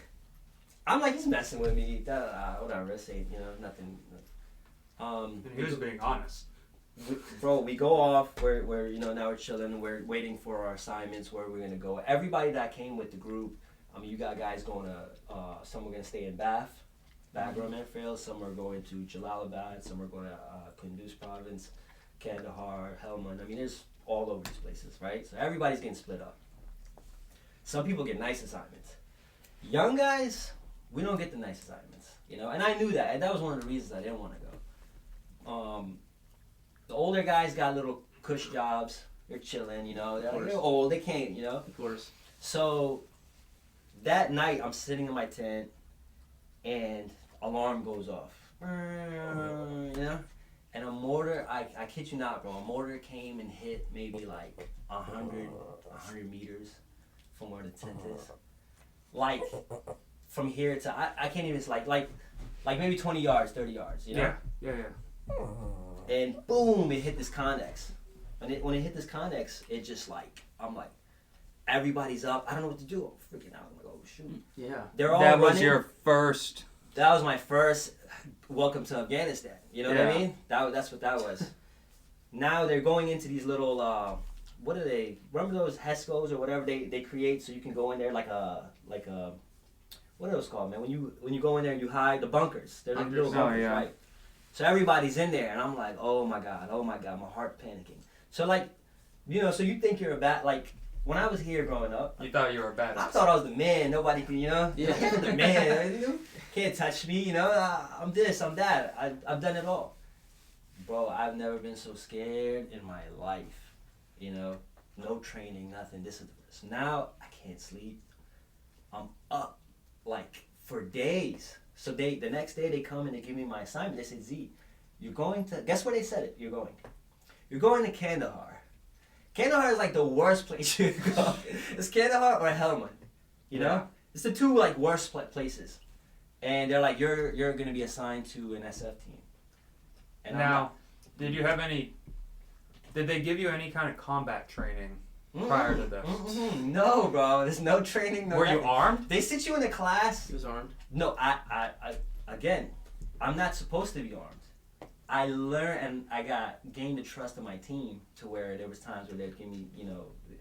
I'm like, he's messing with me. Whatever, it's ain't, you know, nothing. And he was being honest. We go off. We're you know, now we're chilling. We're waiting for our assignments, where we're gonna go. Everybody that came with the group, I mean, you got guys going to. Some are gonna stay in Bagram Airfield. Some are going to Jalalabad. Some are going to Kunduz Province, Kandahar, Helmand. I mean, there's all over these places, right? So everybody's getting split up. Some people get nice assignments. Young guys, we don't get the nice assignments, you know. And I knew that, and that was one of the reasons I didn't want to go. The older guys got little cush jobs. They're chilling, you know. They're old. They can't, you know. Of course. So that night, I'm sitting in my tent, and alarm goes off. You know? And a mortar, I kid you not, bro, a mortar came and hit maybe like 100 meters from where the tent is. Like, from here to, I can't even, like maybe 20 yards, 30 yards, you know? Yeah. And boom, it hit this connex. When it hit this connex, it just like, I'm like, everybody's up. I don't know what to do. I'm freaking out. I'm like, oh shoot. Yeah. They're all That was running. your first. That was my first welcome to Afghanistan. You know what I Yeah. mean? That's what that was. Now they're going into these little what are they? Remember those HESCOs or whatever they create so you can go in there like a what are those called, man? When you go in there and you hide the bunkers. They're like little bunkers, yeah. right? So everybody's in there, and I'm like, oh my god, my heart panicking. So like, so you think you're a bad, like, when I was here growing up, You thought you were badass. I thought I was the man. Nobody can, Yeah. I'm the man. Can't touch me, I'm this, I'm that. I've done it all. Bro, I've never been so scared in my life. No training, nothing. This. Now I can't sleep. I'm up like for days. So the next day they come and they give me my assignment. They said, Z, you're going to, guess where they said it? You're going to Kandahar. Kandahar is like the worst place you could go. It's Kandahar or Helmand. Yeah. It's the two like worst places. And they're like, you're gonna be assigned to an SF team. And now, did they give you any kind of combat training prior to this? No, bro. There's no training. No Were you nothing. armed? They sit you in a class. He was armed. No, I again, I'm not supposed to be armed. I learned and I gained the trust of my team to where there was times where they'd give me,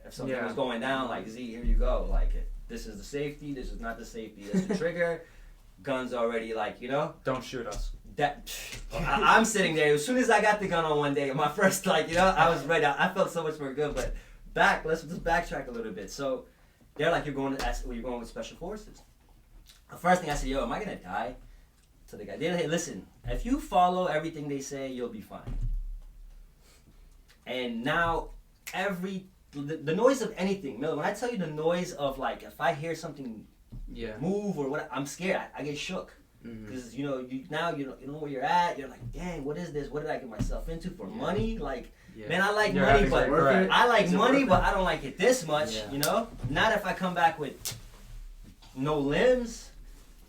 if something was going down, like, Z, here you go. Like, this is the safety, this is not the safety, that's the trigger. Gun's already, like, Don't shoot us. I'm sitting there. As soon as I got the gun on one day, my first, I was ready. I felt so much more good. But let's just backtrack a little bit. So they're like, you're going with Special Forces. The first thing I said, am I going to die? So the guy, hey, listen, if you follow everything they say, you'll be fine. And now, the noise of anything, Miller, when I tell you the noise of, like, if I hear something move or what, I'm scared. I get shook. Because, you don't know where you're at. You're like, dang, what is this? What did I get myself into for money? Like, man, I like money, but I like money, but I don't like it this much, Not if I come back with no limbs.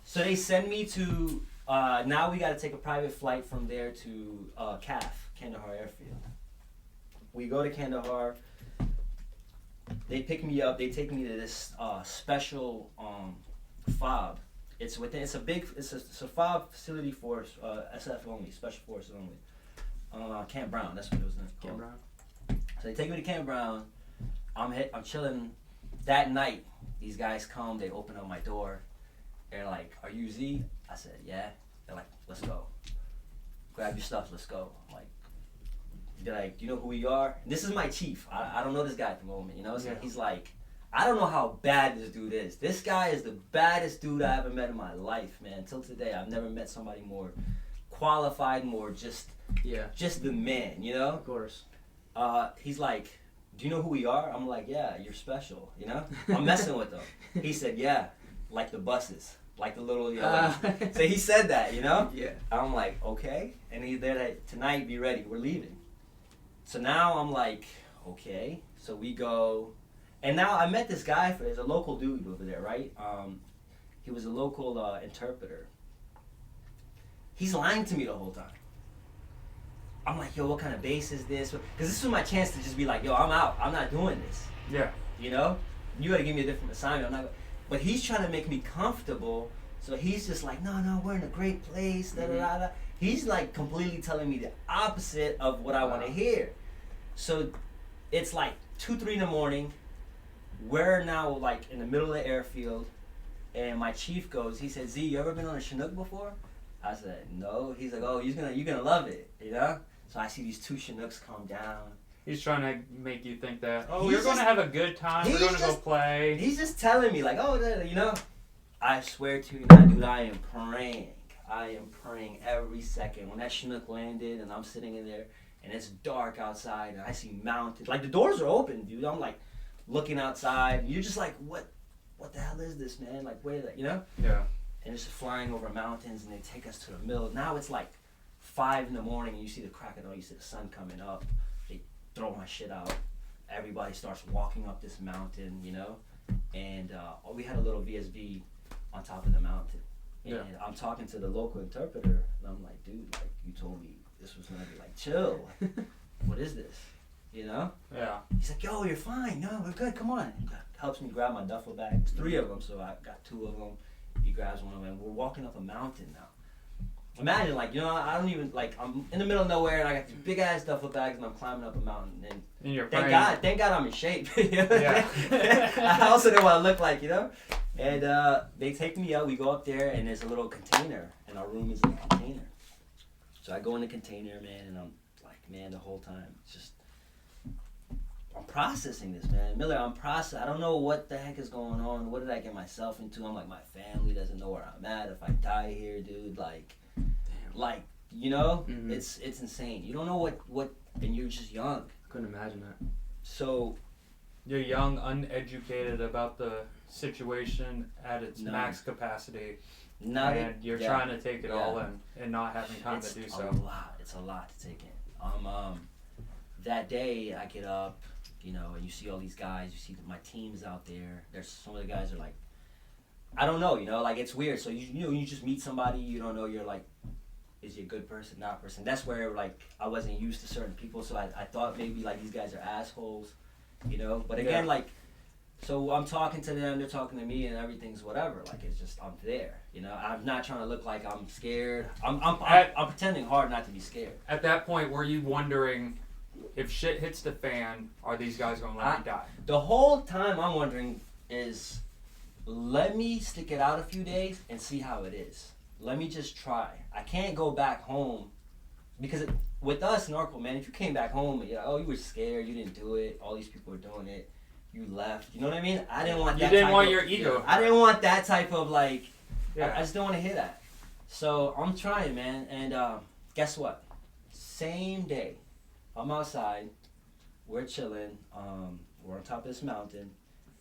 So they send me to, now we got to take a private flight from there to Kandahar Airfield. We go to Kandahar. They pick me up. They take me to this special FOB. It's a FOB facility for SF only, Special Forces only. Camp Brown, that's what it was called. Camp Brown. So they take me to Camp Brown. I'm chilling. That night, these guys come. They open up my door. They're like, "Are you Z?" I said, "Yeah." They're like, "Let's go. Grab your stuff. Let's go." I'm like, they're like, "Do you know who we are?" And this is my chief. I don't know this guy at the moment. So he's like, I don't know how bad this dude is. This guy is the baddest dude I ever met in my life, man. Until today, I've never met somebody more qualified, more just the man, Of course. He's like, "Do you know who we are?" I'm like, "Yeah, you're special, I'm messing with them. He said, "Yeah, like the buses, like the little, So he said that, Yeah. I'm like, okay. And he's there like, tonight, be ready, we're leaving. So now I'm like, okay. So we go. And now I met this guy, there's a local dude over there, right? He was a local interpreter. He's lying to me the whole time. I'm like, yo, what kind of base is this? Because this was my chance to just be like, yo, I'm out. I'm not doing this. Yeah. You gotta give me a different assignment. But he's trying to make me comfortable. So he's just like, no, we're in a great place. Da, da, da, da. He's like completely telling me the opposite of what I want to hear. So it's like 2-3 in the morning. We're now like in the middle of the airfield, and my chief goes, he said, "Z, you ever been on a Chinook before?" I said, "No." He's like, "Oh, you're gonna love it, So I see these 2 Chinooks come down. He's trying to make you think that, you're going to have a good time, we're going to go play. He's just telling me like, I swear to you, dude, I am praying. I am praying every second. When that Chinook landed and I'm sitting in there and it's dark outside and I see mountains, like the doors are open, dude. I'm like, looking outside, you're just like, what the hell is this, man? Like, where, Yeah. And it's just flying over mountains, and they take us to the middle. Now it's like 5 in the morning, and you see the crack of dawn, you see the sun coming up. They throw my shit out. Everybody starts walking up this mountain, And we had a little VSB on top of the mountain. And I'm talking to the local interpreter, and I'm like, dude, like, you told me this was gonna be like, chill. What is this? Yeah. He's like, yo, you're fine. No, we're good. Come on. He helps me grab my duffel bag. There's 3 of them, so I got 2 of them. He grabs one of them. We're walking up a mountain now. imagine, like, you know, I don't even, like, I'm in the middle of nowhere and I got these big ass duffel bags and I'm climbing up a mountain. And you're thank praying. God I'm in shape. You know? Yeah. I also know what I look like, you know? And they take me out, we go up there and there's a little container and our room is in a container. So I go in the container, man, and I'm like, man, the whole time, it's just, I'm processing this, man. Miller, I don't know what the heck is going on. What did I get myself into? I'm like, my family doesn't know where I'm at. If I die here, dude, like, you know, it's insane. You don't know what, and you're just young. Couldn't imagine that. So You're young, uneducated about the situation at its max capacity, and you're trying to take it all in and not having time to do so. It's a lot to take in. That day I get up, you know, and you see all these guys. You see my team's out there. There's some of the guys are like, I don't know, you know, like it's weird. So you just meet somebody you don't know. You're like, is he a good person, not person? That's where like I wasn't used to certain people, so I thought maybe like these guys are assholes, you know. But again, like, so I'm talking to them, they're talking to me, and everything's whatever. Like it's just I'm there, you know. I'm not trying to look like I'm scared. I'm pretending hard not to be scared. At that point, were you wondering, if shit hits the fan, are these guys gonna let me die? The whole time I'm wondering is, let me stick it out a few days and see how it is. Let me just try. I can't go back home because with us in Norco, man, if you came back home and you were scared, you didn't do it, all these people were doing it, you left. You know what I mean? I didn't want that. You didn't want your ego. I didn't want that type of like. I just don't want to hear that. So I'm trying, man, and guess what? Same day, I'm outside, we're chilling, we're on top of this mountain.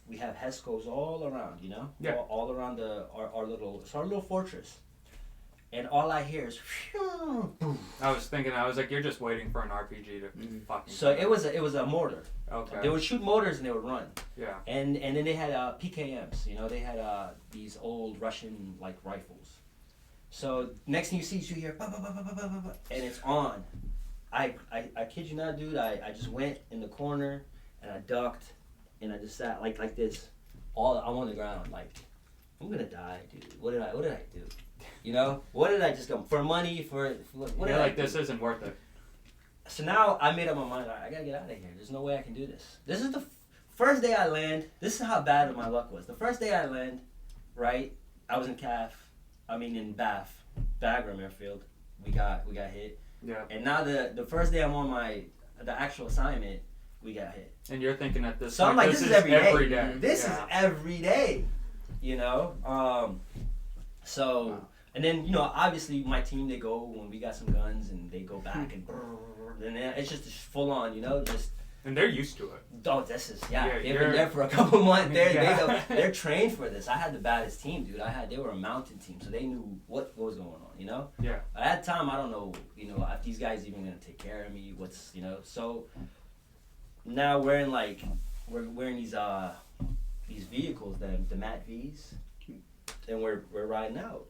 We have Hescos all around, you know? Yeah. All around our little fortress. And all I hear is phew, boom. I was like, you're just waiting for an RPG to fucking. So it was a mortar. Okay. They would shoot mortars and they would run. Yeah. And then they had PKMs, you know, they had these old Russian like rifles. So next thing you see, you hear bah, bah, bah, bah, bah, bah, bah, bah, and it's on. I kid you not, dude. I just went in the corner and I ducked and I just sat like this. I'm on the ground like I'm gonna die, dude. What did I do? You know, what did I just go for money for what? You're like, this isn't worth it. So now I made up my mind. I gotta get out of here. There's no way I can do this. This is the first day I land. This is how bad my luck was. The first day I land, right? I was in in Bagram Airfield. We got hit. Yeah. And now the first day I'm on the actual assignment, we got hit. And you're thinking at this So point, I'm like, this is every day. This is Yeah. every day. You know? So, Wow. and then, you know, obviously my team, they go when we got some guns and they go back and then it's just full on, you know, just. And they're used to it. Oh, this is, Yeah, they've been there for a couple months. Yeah. They're trained for this. I had the baddest team, dude. They were a mountain team, so they knew what was going on, you know? Yeah. At that time, I don't know, you know, if these guys even gonna take care of me, you know? So now we're in these vehicles, the Mat Vs, and we're riding out.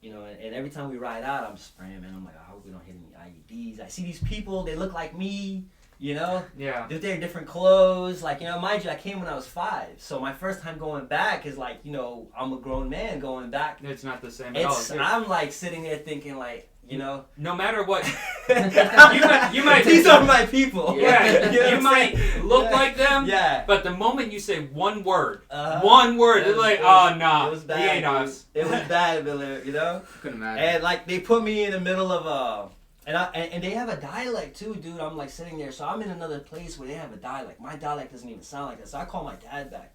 You know, and every time we ride out, I'm just praying, man. I'm like, I hope we don't hit any IEDs. I see these people, they look like me, you know? Yeah. They're different clothes. Like, you know, mind you, I came when I was 5. So my first time going back is like, you know, I'm a grown man going back. It's not the same at all. I'm like sitting there thinking like, you know. No matter what, you might. These are my people. Yeah. You know You might look like them. Yeah. But the moment you say one word, It it's was- like, it was- oh nah, it was bad, he ain't dude. us. It was bad, Miller, you know? Couldn't imagine. And like they put me in the middle of and they have a dialect too, dude. I'm like sitting there, so I'm in another place where they have a dialect. My dialect doesn't even sound like that. So I call my dad back.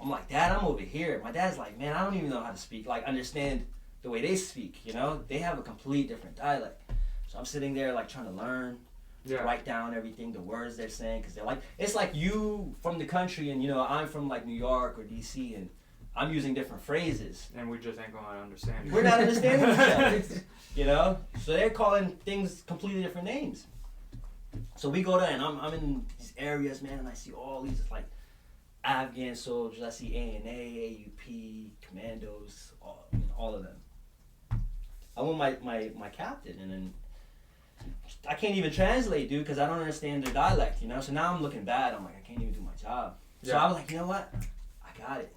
I'm like, Dad, I'm over here. My dad's like, man, I don't even know how to speak, like understand the way they speak, you know? They have a complete different dialect. So I'm sitting there like trying to learn, write down everything, the words they're saying, because they're like, it's like you from the country and, you know, I'm from like New York or DC and I'm using different phrases. And we just ain't gonna understand you. We're not understanding each other, you know? So they're calling things completely different names. So we go there and I'm in these areas, man, and I see all these like Afghan soldiers. I see ANA, AUP, commandos, all of them. I'm with my captain, and then I can't even translate, dude, because I don't understand their dialect, you know? So now I'm looking bad. I'm like, I can't even do my job. So I was like, you know what? I got it.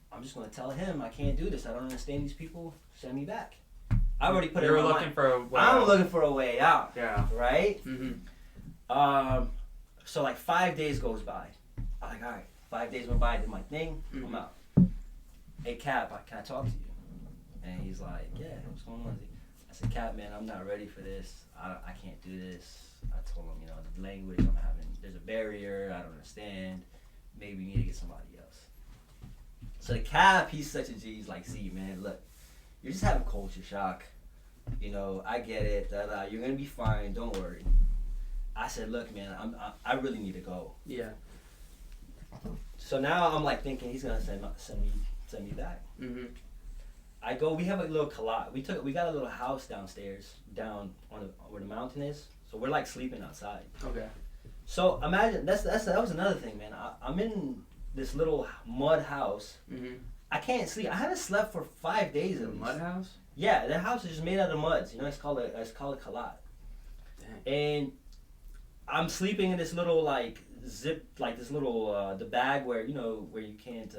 I'm just going to tell him I can't do this. I don't understand these people. Send me back. I already put it in You're my looking mind. for a way I'm out. looking for a way out. Yeah. Right? Mm-hmm. So like 5 days goes by. I'm like, all right, 5 days went by, I did my thing, I'm Mhm. out. Hey Cap, can I talk to you? And he's like, yeah, what's going on? I said, Cap, man, I'm not ready for this. I can't do this. I told him, the language I'm having, there's a barrier, I don't understand. Maybe we need to get somebody else. So the Cap, he's such a G. He's like, see, man, look, you're just having culture shock. I get it. You're gonna be fine. Don't worry. I said, look, man, I really need to go. Yeah. So now I'm like thinking he's gonna send me back. Mm-hmm. I go. We have a little collage. We got a little house downstairs, down on where the mountain is. So we're like sleeping outside. Okay. So imagine that was another thing, man. I'm in this little mud house. Mm-hmm. I can't sleep. I haven't slept for 5 days The at least. mud house? Yeah, the house is just made out of muds. It's called a collage. Dang. And I'm sleeping in this little this little the bag where where you can't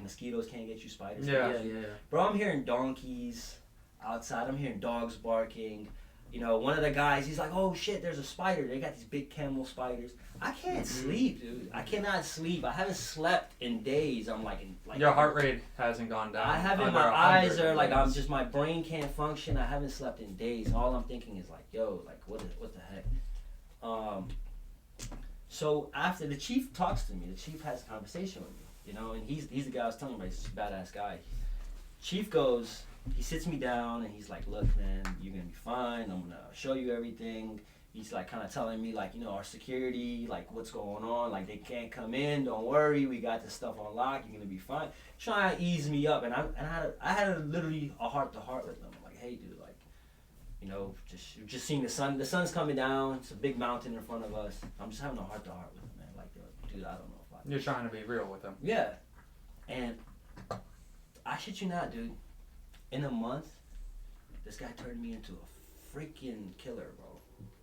mosquitoes can't get you, spiders. Yeah. Yeah. Bro, I'm hearing donkeys outside. I'm hearing dogs barking. One of the guys, he's like, oh shit, there's a spider. They got these big camel spiders. I can't sleep, dude. I cannot sleep. I haven't slept in days. I'm like Your heart rate hasn't gone down. I haven't. under My 100 eyes are days. my brain can't function. I haven't slept in days. All I'm thinking is like, yo, what the heck? So after the chief talks to me, the chief has a conversation with me, and he's the guy I was telling you about. He's a badass guy. Chief goes, he sits me down and he's like, look, man, you're gonna be fine. I'm gonna show you everything. He's like kind of telling me like, our security, like what's going on, like they can't come in. Don't worry, we got this stuff on lock. You're gonna be fine. Trying to ease me up, and I had literally a heart to heart with them. I'm like, hey, dude, like, just seeing the sun. The sun's coming down. It's a big mountain in front of us. I'm just having a heart to heart with them, man. Like, dude, I don't know if I. You're trying to be real with them. Yeah, and I shit you not, dude. In a month, this guy turned me into a freaking killer, bro.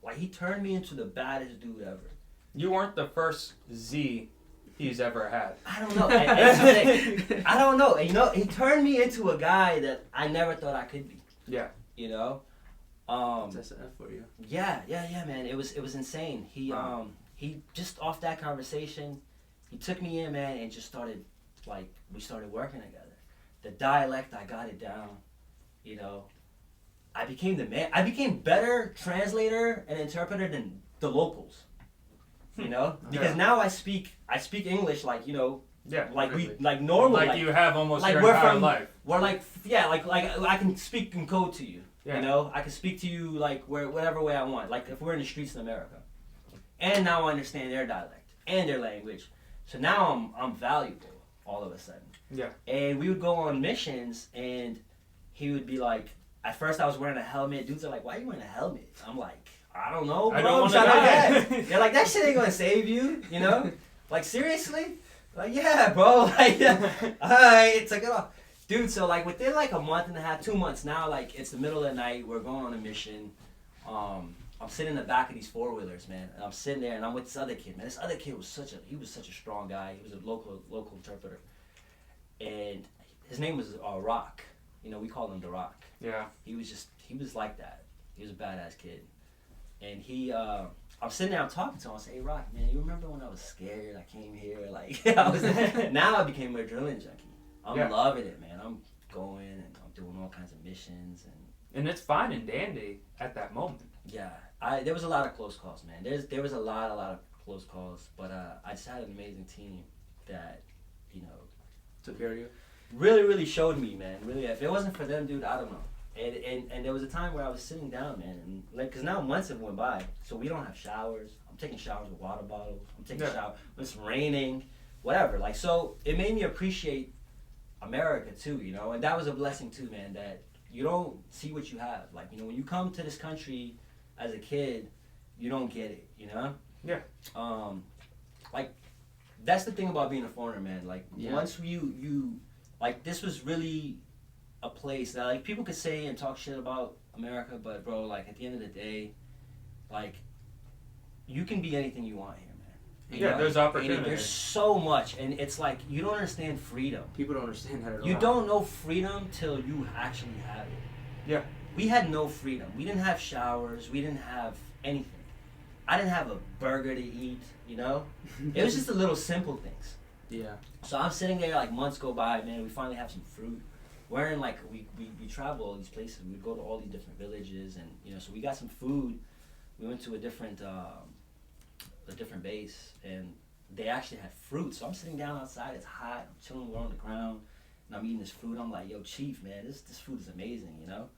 Like, he turned me into the baddest dude ever. You weren't the first Z he's ever had. I don't know. And I don't know. And, he turned me into a guy that I never thought I could be. Yeah. That's an F for you. Yeah, man. It was insane. He just off that conversation, he took me in, man, and just started, we started working together. The dialect, I got it down, I became the man. I became better translator and interpreter than the locals, because now I speak English Yeah. like normal. Like you have almost like your we're entire from, life. We're like I can speak in code to you. Yeah. I can speak to you whatever way I want. Like if we're in the streets in America, and now I understand their dialect and their language. So now I'm valuable all of a sudden. Yeah. And we would go on missions, and he would be like, at first I was wearing a helmet. Dudes are like, why are you wearing a helmet? I'm like, I don't know, bro. I don't I'm wanna trying die. to die. They're like, that shit ain't gonna save you, Like, seriously? Like, yeah, bro. Like, alright, took it off. Dude, so within a month and a half, 2 months now, it's the middle of the night, we're going on a mission. I'm sitting in the back of these 4-wheelers, man, and I'm sitting there and I'm with this other kid, man. This other kid was such a strong guy. He was a local interpreter. And his name was Rock. We called him the Rock. Yeah. He was like that. He was a badass kid. And I'm sitting there, I'm talking to him. I say, hey, Rock, man, you remember when I was scared? I came here, now I became an adrenaline junkie. I'm loving it, man. I'm going and I'm doing all kinds of missions. And it's fine and dandy at that moment. Yeah. There was a lot of close calls, man. There was a lot of close calls. But I just had an amazing team that, Took care of you. really, really showed me, man. Really, if it wasn't for them, dude, I don't know. And there was a time where I was sitting down, man, and because now months have went by, so we don't have showers. I'm taking showers with water bottles. I'm taking showers when it's raining, whatever. So it made me appreciate America too, and that was a blessing too, man. That you don't see what you have. When you come to this country as a kid, you don't get it, Yeah. That's the thing about being a foreigner, man. Yeah. Once you this was really a place that people could say and talk shit about America, but bro, at the end of the day, you can be anything you want here, man. Yeah, there's opportunity. And there's so much, and it's you don't understand freedom. People don't understand that at all. You don't know freedom till you actually have it. Yeah. we had no freedom. We didn't have showers. We didn't have anything. I didn't have a burger to eat, you know? It was just the little simple things. Yeah. So I'm sitting there, like, months go by, man, we finally have some fruit. We're in, like, we travel all these places. We'd go to all these different villages, and, you know, so we got some food. We went to a different base, and they actually had fruit. So I'm sitting down outside, it's hot, I'm chilling, we're on the ground, and I'm eating this fruit. I'm like, yo, Chief, man, this food is amazing, you know?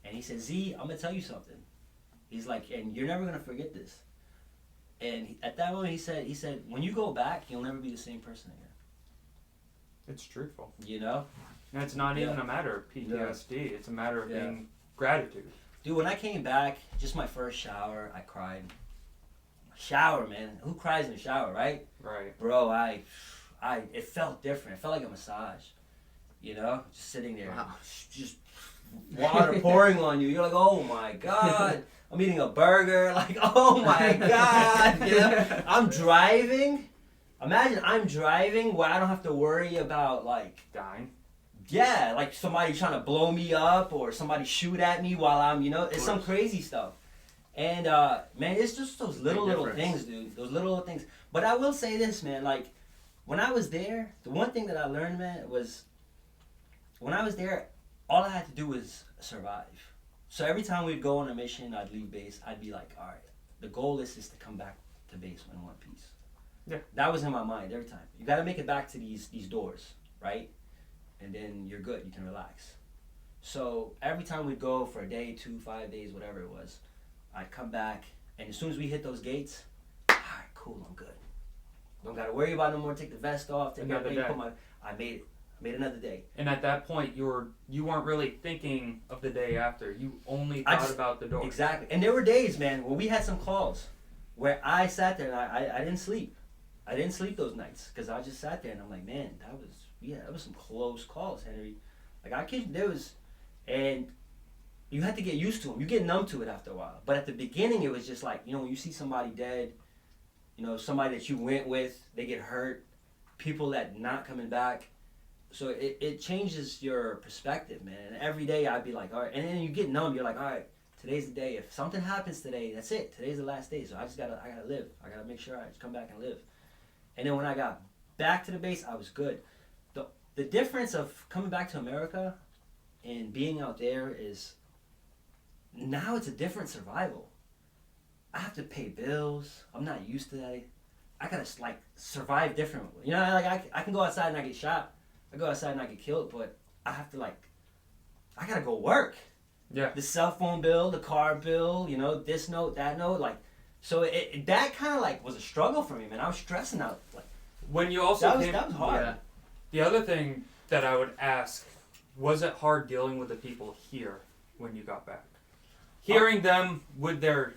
And he said, Z, I'm gonna tell you something. He's like, and you're never gonna forget this. And at that moment, he said, when you go back, you'll never be the same person again. It's truthful. You know? And it's not even a matter of PTSD. It's a matter of being gratitude. Dude, when I came back, just my first shower, I cried. Shower, man. Who cries in the shower, right? Right. Bro, it felt different. It felt like a massage. You know? Just sitting there. Wow. Just water pouring on you. You're like, oh my God. I'm eating a burger. Like, oh my God. You know? I'm driving. Imagine I'm driving where I don't have to worry about, like, Dying. yeah, like somebody trying to blow me up or somebody shoot at me while I'm, you know, it's some crazy stuff. And, man, it's just those little things, dude. Those little things. But I will say this, man, like, when I was there, the one thing that I learned, man, was when I was there, all I had to do was survive. So every time we'd go on a mission, I'd leave base, I'd be like, all right, the goal is to come back to base in one piece. Yeah. That was in my mind every time. You got to make it back to these doors, right? And then you're good. You can relax. So every time we'd go for a day, 2, 5 days, whatever it was, I'd come back, and as soon as we hit those gates, all right, cool, I'm good. Don't got to worry about no more. Take the vest off. Take Another everything. day. I made it. I made another day. And at that point, you weren't really thinking of the day after. You only thought about the door. Exactly. And there were days, man, where we had some calls where I sat there and I didn't sleep. I didn't sleep those nights because I just sat there and I'm like, man, that was some close calls, Henry. Like, I kid you, there was, and you had to get used to them. You get numb to it after a while. But at the beginning, it was just like, you know, when you see somebody dead, you know, somebody that you went with, they get hurt, people that not coming back. So it changes your perspective, man. And every day I'd be like, all right, and then you get numb. You're like, all right, today's the day. If something happens today, that's it. Today's the last day. So I gotta live. I gotta make sure I just come back and live. And then when I got back to the base, I was good. The difference of coming back to America and being out there is now it's a different survival. I have to pay bills. I'm not used to that. I gotta like survive differently. You know, like I can go outside and I get shot. I go outside and I get killed, but I have to I gotta go work. Yeah. The cell phone bill, the car bill, you know, this note, that note, like. So that kind of like was a struggle for me, man. I was stressing out. Like, when you also that was hard. Yeah. The other thing that I would ask, was it hard dealing with the people here when you got back? Hearing them with their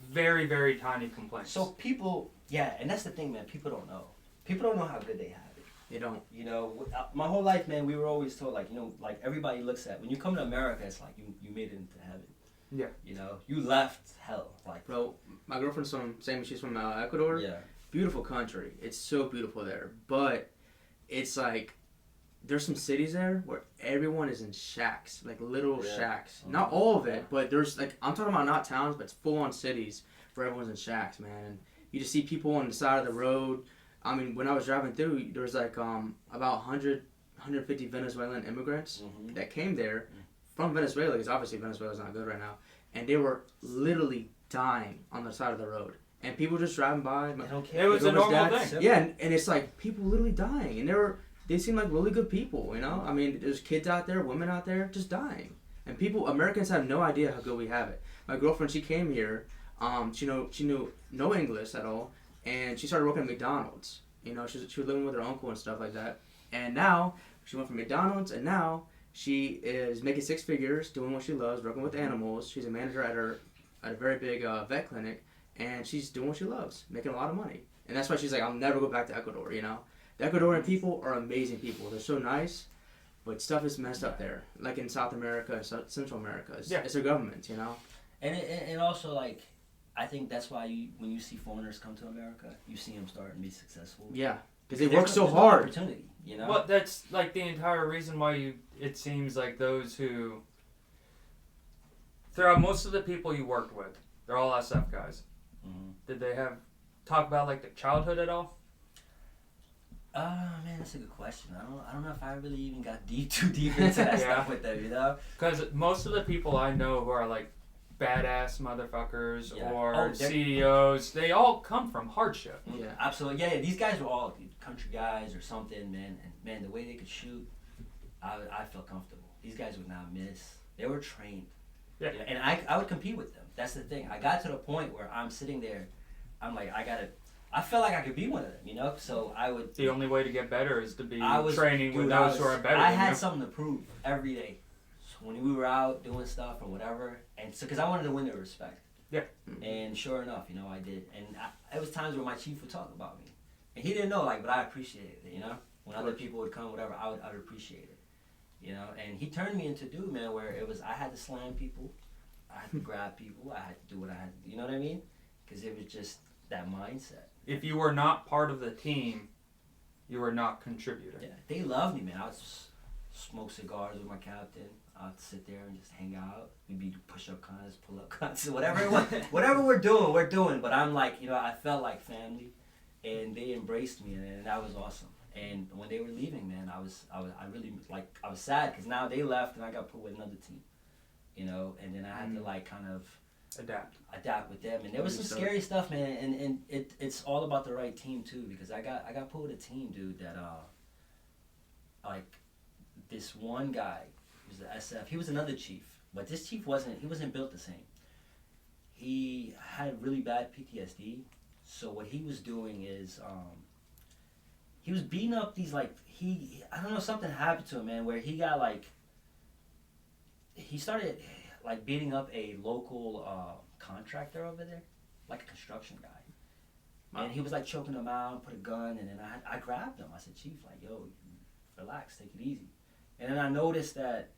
very, very tiny complaints. So people, yeah, and that's the thing, man. People don't know. People don't know how good they have it. They don't. You know, my whole life, man, we were always told, like, you know, like everybody looks at, when you come to America, it's like you made it into heaven. Yeah. You know, you left hell. Like, Bro, my girlfriend's she's from Ecuador. yeah. Beautiful country. It's so beautiful there. But it's like, there's some cities there where everyone is in shacks, like literal shacks. Not all of it, but there's like, I'm talking about not towns, but it's full on cities where everyone's in shacks, man. And you just see people on the side of the road. I mean, when I was driving through, there was like about 150 Venezuelan immigrants that came there from Venezuela, because obviously Venezuela's not good right now. And they were literally dying on the side of the road. And people just driving by. They don't care. It was a normal thing. Yeah, and it's like people literally dying. And they seem like really good people, you know? I mean, there's kids out there, women out there, just dying. And Americans have no idea how good we have it. My girlfriend, she came here, she knew no English at all, and she started working at McDonald's. You know, she was living with her uncle and stuff like that. And now, she went from McDonald's, and now she is making 6 figures, doing what she loves, working with animals. She's a manager at a very big vet clinic, and she's doing what she loves, making a lot of money. And that's why she's like, I'll never go back to Ecuador, you know? The Ecuadorian people are amazing people. They're so nice, but stuff is messed up there. Like in South America and Central America. It's their government, you know? And also, like, I think that's why when you see foreigners come to America, you see them start and be successful. Yeah, because they work so hard. Opportunity, you know? Well, that's like the entire reason why it seems like those who throughout most of the people you worked with, they're all SF guys. Mm-hmm. Did they talk about like the childhood at all? Man, that's a good question. I don't know if I really even got too deep into that stuff with them, you know? Because most of the people I know who are like badass motherfuckers or CEOs, they all come from hardship. Yeah, absolutely. Yeah, these guys were all country guys or something, man. And man, the way they could shoot, I felt comfortable. These guys would not miss. They were trained. Yeah. And I would compete with them. That's the thing. I got to the point where I'm sitting there, I'm like, I felt like I could be one of them, you know? So I would... The only way to get better is to be training with those who are better I than had you. Something to prove every day. So when we were out doing stuff or whatever, and so because I wanted to win their respect. Yeah. And sure enough, you know, I did. And it was times where my chief would talk about me. And he didn't know, like, but I appreciated it, you know? When other people would come, whatever, I would appreciate it, you know? And he turned me into dude, man, where it was, I had to slam people. I had to grab people. I had to do what I had to do. You know what I mean? Because it was just that mindset. If you were not part of the team, you were not contributing. Yeah, they loved me, man. I would smoke cigars with my captain. I'd sit there and just hang out. We'd be push-up contests, pull-up contests, whatever it was. Whatever we're doing. But I'm like, you know, I felt like family, and they embraced me, and that was awesome. And when they were leaving, man, I was sad because now they left, and I got put with another team, you know. And then I had to like kind of adapt with them, and there was some scary stuff, man. And it's all about the right team too, because I got put with a team, dude, that like this one guy was the SF. He was another chief, but this chief wasn't built the same. He had really bad PTSD, so what he was doing is he was beating up these I don't know, something happened to him, man, where he got he started like beating up a local contractor over there, like a construction guy. Wow. And he was like choking him out, put a gun, and then I grabbed him. I said, Chief, like, yo, relax, take it easy. And then I noticed that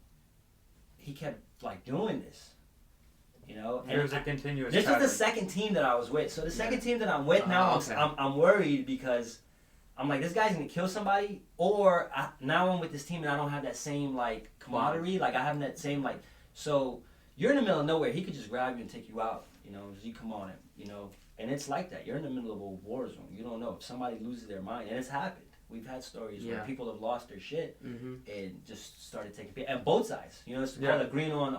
he kept like doing this, you know. There was a continuous This pattern. was the second team that I was with. So the second team that I'm with now, I'm worried because I'm like, this guy's gonna kill somebody, or now I'm with this team and I don't have that same like camaraderie, like I have that same like. So you're in the middle of nowhere. He could just grab you and take you out, you know. You come on him, you know. And it's like that. You're in the middle of a war zone. You don't know if somebody loses their mind, and it's happened. We've had stories where people have lost their shit and just started taking and both sides. You know, it's called a green on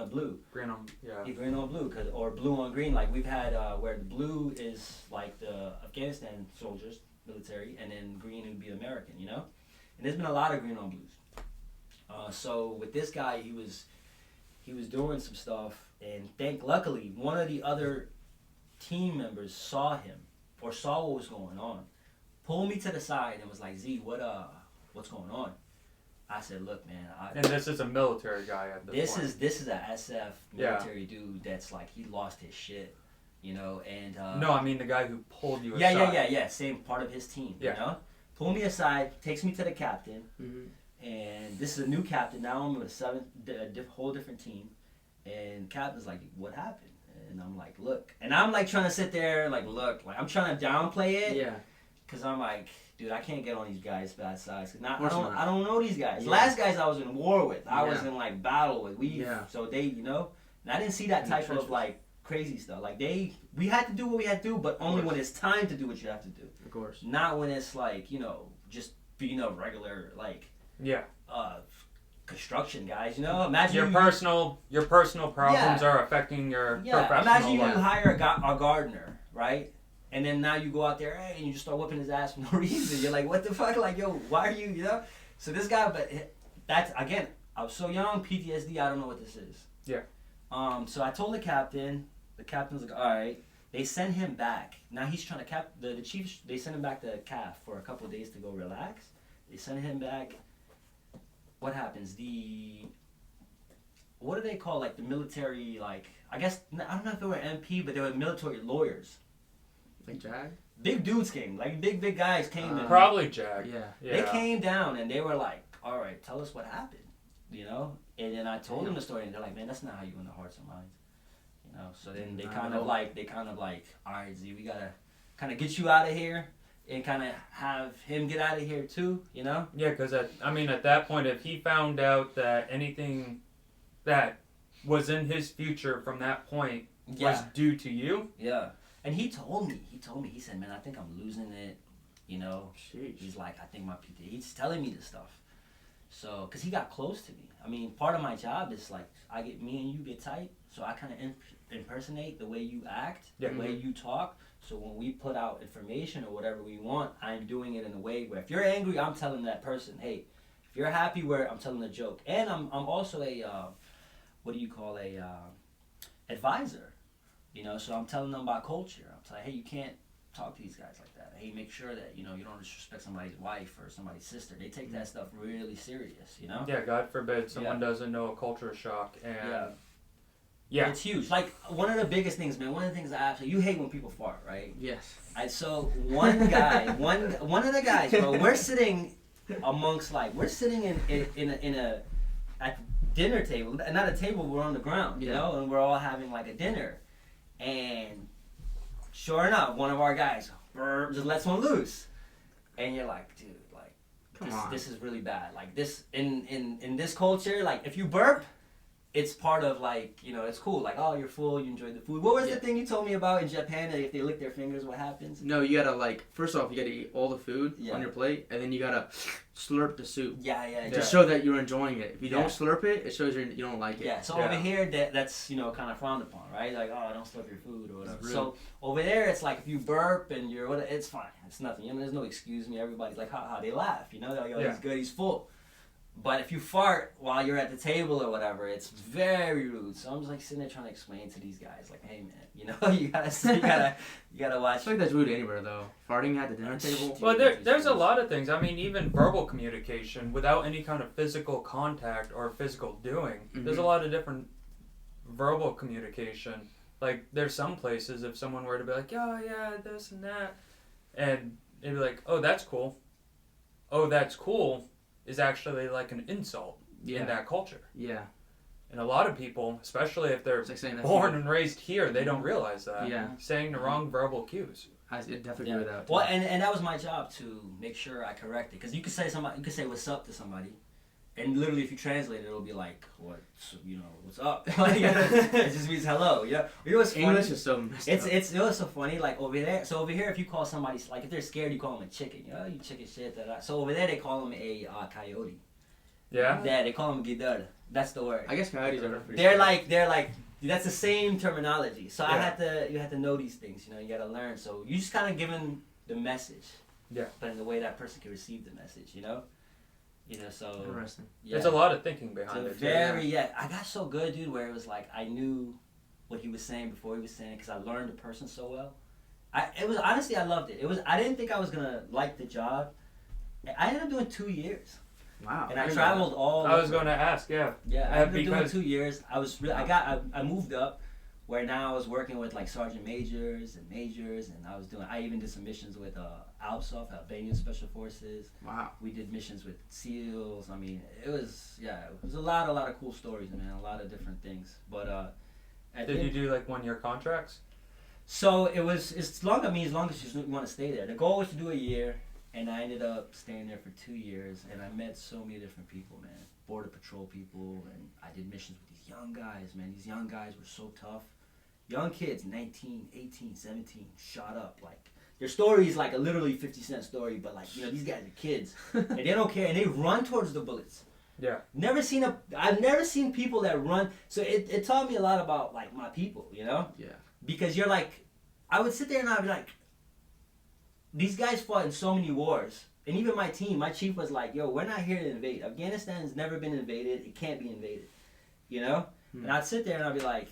blue. Green on green on blue, or blue on green. Like we've had where the blue is like the Afghanistan soldiers, military, and then green would be American. You know, and there's been a lot of green on blues. So with this guy, he was doing some stuff, and luckily one of the other team members saw him or saw what was going on. Pulled me to the side and was like, Z, what's going on? I said, look, man. And this is a military guy at this point. This is a SF military dude that's like, he lost his shit, you know, and... no, I mean the guy who pulled you aside. Yeah, same part of his team, you know? Pulled me aside, takes me to the captain, and this is a new captain. Now I'm with a whole different team, and captain's like, what happened? And I'm like, look. And I'm like trying to sit there, like, look, like I'm trying to downplay it. Yeah. Cause I'm like, dude, I can't get on these guys' bad sides. Cause I don't know these guys. Yeah. Last guys I was in war with, I was in like battle with. So they, you know, and I didn't see that type of like crazy stuff. Like we had to do what we had to do, but only when it's time to do what you have to do. Of course. Not when it's like, you know, just being a regular like. Construction guys, you know. Imagine your personal problems are affecting your professional Imagine life. you hire a gardener, right? And then now you go out there, and you just start whipping his ass for no reason. You're like, what the fuck? Like, yo, why are you know? So this guy, but that's, again, I was so young, PTSD, I don't know what this is. Yeah. So I told the captain. The captain's like, all right. They send him back. Now he's trying to the chief, they send him back to CAF for a couple of days to go relax. They send him back. What happens? What do they call, like, the military, like, I guess, I don't know if they were MP, but they were military lawyers. Like JAG? Big dudes came, like big guys came. Probably JAG. Yeah. They came down and they were like, all right, tell us what happened, you know? And then I told them the story and they're like, man, that's not how you win the hearts and minds, you know? So then they kind of like, all right, Z, we gotta kind of get you out of here and kind of have him get out of here too, you know? Yeah, because at that point, if he found out that anything that was in his future from that point was Yeah. due to you. Yeah. And he told me, he said, man, I think I'm losing it. You know, Sheesh. he's like, I think my PT, he's telling me this stuff. So, because he got close to me. I mean, part of my job is like, me and you get tight. So I kind of impersonate the way you act, Yeah. the way you talk. So when we put out information or whatever we want, I'm doing it in a way where if you're angry, I'm telling that person, hey, if you're happy, I'm telling a joke. And I'm also a, advisor. You know, so I'm telling them about culture. I'm telling, hey, you can't talk to these guys like that. Hey, make sure that, you know, you don't disrespect somebody's wife or somebody's sister. They take that stuff really serious, you know? Yeah, God forbid someone doesn't know a culture shock, and yeah. It's huge. Like, one of the biggest things, man, one of the things you hate when people fart, right? Yes. So one guy, one of the guys, bro, we're sitting in a at dinner table, not a table, we're on the ground, you know, and we're all having like a dinner. And sure enough, one of our guys just lets one loose. And you're like, dude, like, this is really bad. Like, this, in this culture, like, if you burp, it's part of, like, you know, it's cool. Like, oh, you're full, you enjoyed the food. What was the thing you told me about in Japan, that if they lick their fingers, what happens? No, you gotta, like, first off, you gotta eat all the food on your plate, and then you gotta slurp the soup. Yeah. To show that you're enjoying it. If you don't slurp it, it shows you don't like it. Yeah, so over here, that's, you know, kind of frowned upon, right? Like, oh, don't slurp your food or whatever. Really? So over there, it's like, if you burp and it's fine. It's nothing. You know, there's no excuse me. Everybody's like, ha, they laugh. You know, like, oh, he's good, he's full. But if you fart while you're at the table or whatever, it's very rude. So I'm just like sitting there trying to explain to these guys, like, hey man, you know, you gotta watch. I feel like that's rude anywhere though. Farting at the dinner table. Well, there's a lot of things. I mean, even verbal communication without any kind of physical contact or physical doing. There's a lot of different verbal communication. Like, there's some places, if someone were to be like, oh yeah, this and that, and they'd be like, oh, that's cool. Oh, that's cool is actually like an insult in that culture. Yeah. And a lot of people, especially if they're like born and raised here, they don't realize that. Yeah. Saying the wrong verbal cues. I definitely agree with that. Well, and that was my job, to make sure I correct it. Because you could say what's up to somebody, and literally if you translate it, it'll be like, what's up? It just means hello. You know what's funny? English is so messed up. It's you know what's so funny? Like over there, if you call somebody, like if they're scared, you call them a chicken. You know, you chicken shit. So over there they call them a coyote. Yeah. Yeah, they call them gidar. That's the word. I guess coyotes are pretty. They're like that's the same terminology. So you had to know these things. You know, you got to learn. So you just kind of giving the message. Yeah. But in the way that person can receive the message. You know. So Interesting. yeah. There's a lot of thinking behind it. I got so good, dude, where it was like I knew what he was saying before he was saying it, because I learned the person so well. I loved it. I didn't think I was gonna like the job. I ended up doing 2 years. Wow. And I traveled all. I was going to ask, yeah. Yeah, I ended up doing 2 years. I moved up, where now I was working with like sergeant majors, and I even did some missions with ALPSOF, Albanian Special Forces. Wow. We did missions with SEALs. I mean, it was a lot of cool stories, man, a lot of different things. But did you do like 1 year contracts? So as long as you want to stay there. The goal was to do a year, and I ended up staying there for 2 years, and I met so many different people, man. Border Patrol people, and I did missions with these young guys, man. These young guys were so tough. Young kids, 19, 18, 17, shot up. Like, their story is like a literally 50 Cent story, but like, you know, these guys are kids, and they don't care, and they run towards the bullets. Yeah. I've never seen people that run. So it taught me a lot about like my people, you know? Yeah. Because you're like, I would sit there and I'd be like, these guys fought in so many wars. And even my chief was like, yo, we're not here to invade. Afghanistan has never been invaded. It can't be invaded. You know? And I'd sit there and I'd be like,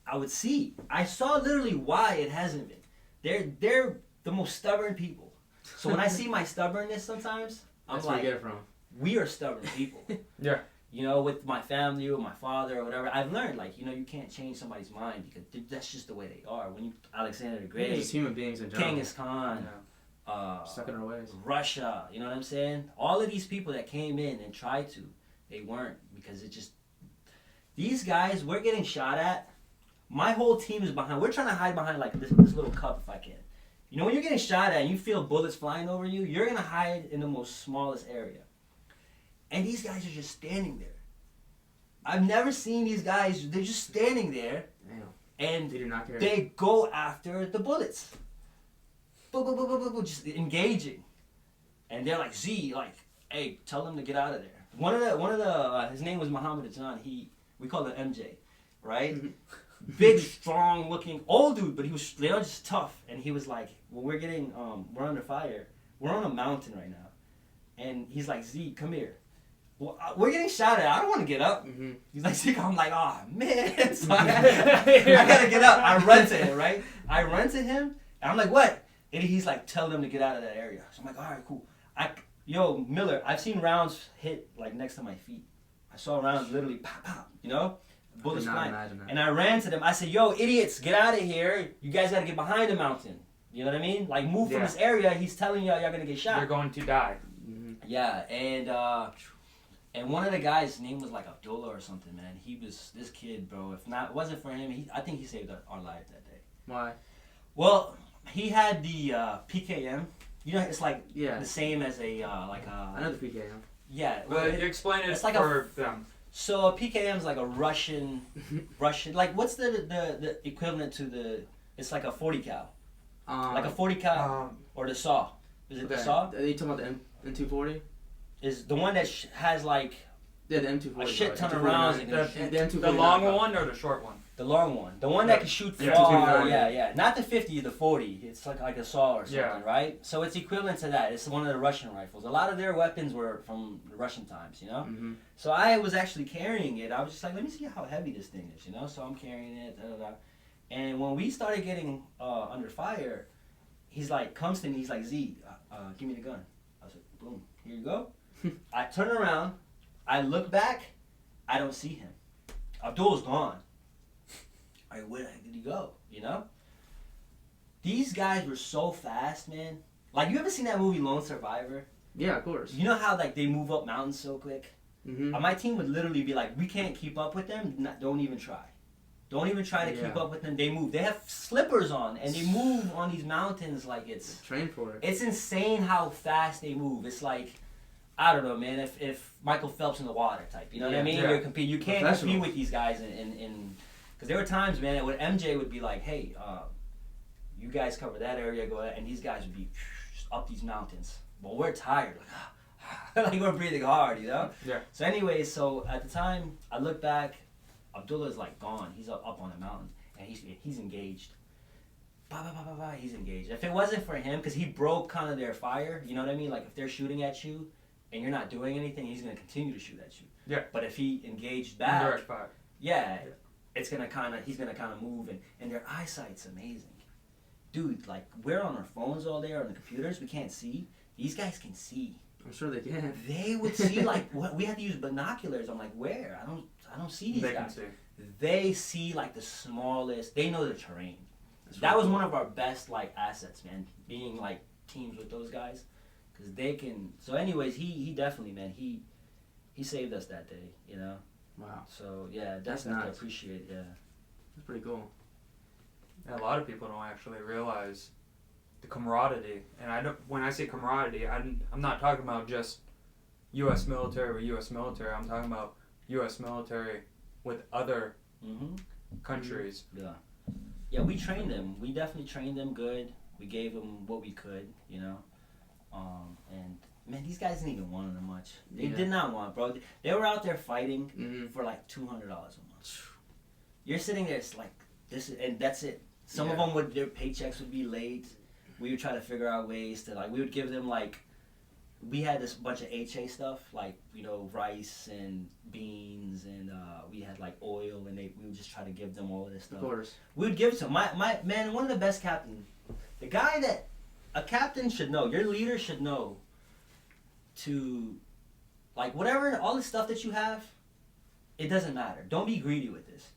I saw literally why it hasn't been. They're the most stubborn people. So when I see my stubbornness sometimes, I'm That's like, where you get it from. We are stubborn people. Yeah. You know, with my family or my father or whatever, I've learned, like, you know, you can't change somebody's mind, because that's just the way they are. When Alexander the Great, Just human beings in general. Genghis Khan, stuck in our ways. Russia, you know what I'm saying? All of these people that came in and tried to, they weren't, because these guys, we're getting shot at. My whole team is behind. We're trying to hide behind like this little cup if I can. You know, when you're getting shot at and you feel bullets flying over you, you're going to hide in the most smallest area. And these guys are just standing there. I've never seen these guys. They're just standing there, Damn. and They do not care. they go after the bullets. Boom, boom, boom, boom, boom, boom, just engaging. And they're like, Z, like, hey, tell them to get out of there. One of the his name was Muhammad Ajan. We called him MJ, right? Big, strong looking, old dude, but they were just tough. And he was like, well, we're under fire. We're on a mountain right now. And he's like, Z, come here. Well, we're getting shot at. I don't want to get up. Mm-hmm. He's like, Z, I'm like, oh man. So I gotta get up. I run to him, right? I run to him, and I'm like, what? And he's like, tell them to get out of that area. So I'm like, all right, cool. Yo, Miller, I've seen rounds hit like next to my feet. I saw rounds literally pop, pop, you know? Bullets flying. And I ran to them. I said, yo, idiots, get out of here. You guys got to get behind the mountain. You know what I mean? Like, move from this area. He's telling y'all going to get shot. You're going to die. Mm-hmm. Yeah, and one of the guys, his name was like Abdullah or something, man. He was this kid, bro. If not, it wasn't for him, I think he saved our life that day. Why? Well, he had the PKM. You know, it's like Yeah. the same as a I know the PKM. Yeah. Well, you explain it it's like for them. So a PKM is like a Russian. Like what's the equivalent to the? It's like a 40 cal. Like a 40 cal or the saw. Is it the saw? Are you talking about the M240? Is the one that has like Yeah, the M240. a shit ton of M249. rounds. The M249. The long one or the short one? The long one. The one that can shoot Yeah, far. 229. Yeah. Not the 50, the 40. It's like a saw or something, Yeah. right? So it's equivalent to that. It's one of the Russian rifles. A lot of their weapons were from the Russian times, you know? Mm-hmm. So I was actually carrying it. I was just like, let me see how heavy this thing is, you know? So I'm carrying it, da, da, da. And when we started getting under fire, he's like, comes to me, he's like, Z, give me the gun. I was like, boom, here you go. I turn around, I look back, I don't see him. Abdul's gone. All right, where the heck did he go? You know? These guys were so fast, man. Like, you ever seen that movie Lone Survivor? Yeah, of course. You know how, like, they move up mountains so quick? Mm-hmm. My team would literally be like, we can't keep up with them. Don't even try. Don't even try to keep up with them. They move. They have slippers on, and they move on these mountains like it's... Train for it. It's insane how fast they move. It's like, I don't know, man, if Michael Phelps in the water type. You know what I mean? Yeah. You can't compete with these guys in because there were times, man, when MJ would be like, hey, you guys cover that area, go ahead, and these guys would be just up these mountains. Well, we're tired. Like, like we're breathing hard, you know? Yeah. So anyways, so at the time, I look back, Abdullah's like gone. He's up on the mountain, and he's engaged. He's engaged. If it wasn't for him, because he broke kind of their fire, you know what I mean? Like, if they're shooting at you, and you're not doing anything, he's going to continue to shoot at you. Yeah. But if he engaged back, Indirect fire. yeah, he's gonna kind of move, and their eyesight's amazing, dude. Like, we're on our phones all day or on the computers, we can't see. These guys can see. I'm sure they can. They would see like what we had to use binoculars. I'm like, where? I don't see these They guys. can see. They see like the smallest. They know the terrain. That was one of our best like assets, man. Being like teams with those guys, because they can. So, anyways, he definitely, man, he saved us that day, you know. Wow. So yeah, That's definitely nice. appreciate it. Yeah. That's pretty cool. A lot of people don't actually realize the camaraderie, and when I say camaraderie, I'm not talking about just U.S. military with U.S. military. I'm talking about U.S. military with other countries. Yeah. Yeah, we trained them. We definitely trained them good. We gave them what we could, you know. And man, these guys didn't even want it much. They did not want, bro. They were out there fighting for like $200 a month. You're sitting there, it's like this, and that's it. Some of them their paychecks would be late. We would try to figure out ways to we would give them like, we had this bunch of HA stuff, like, you know, rice and beans, and we had like oil, and we would just try to give them all of this stuff. Of course. We would give it to my man, one of the best captains, the guy that a captain should know, your leader should know to, like, whatever, all the stuff that you have, it doesn't matter. Don't be greedy with this.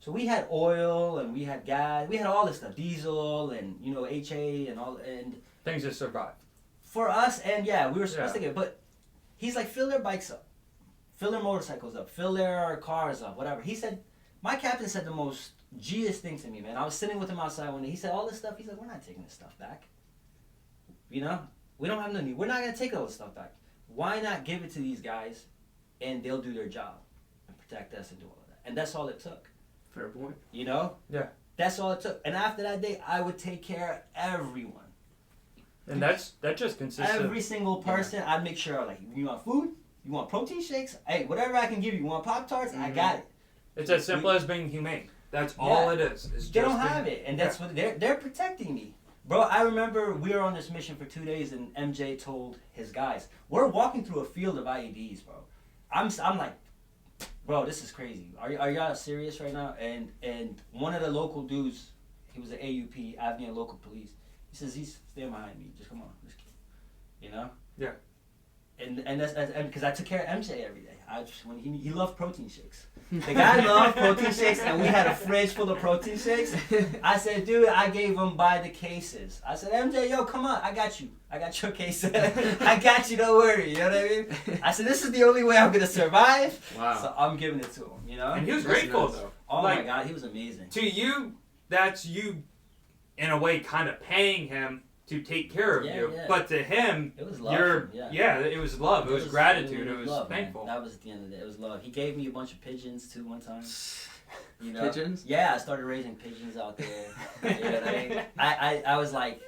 So we had oil, and we had gas, we had all this stuff, diesel, and, you know, HA, and all, and Things that survive. for us, and we were supposed to get, but he's like, fill their bikes up, fill their motorcycles up, fill their cars up, whatever. He said, my captain said the most G-est thing to me, man. I was sitting with him outside one day. He said, all this stuff, he's like, we're not taking this stuff back. You know? We don't have no need. We're not going to take all this stuff back. Why not give it to these guys, and they'll do their job and protect us and do all of that. And that's all it took. Fair point. You know? Yeah. That's all it took. And after that day, I would take care of everyone. And that just consists Every of single person, I'd make sure, like, you want food? You want protein shakes? Hey, whatever I can give you. You want Pop-Tarts? I got it. it's as simple as being humane. That's all it is. They don't have it, and that's what they're protecting me. Bro, I remember we were on this mission for 2 days, and MJ told his guys, we're walking through a field of IEDs, bro. I'm like, bro, this is crazy. Are y'all serious right now? And one of the local dudes, he was an AUP, Afghan local police. He says, he's staying behind me. Just come on. You know? Yeah. And that's because I took care of MJ every day. When he loved protein shakes. The guy loved protein shakes, and we had a fridge full of protein shakes. I said, dude, I gave him by the cases. I said, MJ, yo, come on, I got you. I got your case. I got you, don't worry. You know what I mean? I said, this is the only way I'm gonna survive. Wow. So I'm giving it to him. You know? And he was That's grateful nuts. though. Oh Like, my God, he was amazing. to you, that's you, in a way, kind of paying him to take care of you. Yeah. But to him, It was love. you're it was love. It was gratitude. It was love, man. thankful. That was at the end of the day. It was love. He gave me a bunch of pigeons too one time. You know? Pigeons? Yeah, I started raising pigeons out there. You know what I mean? I was like,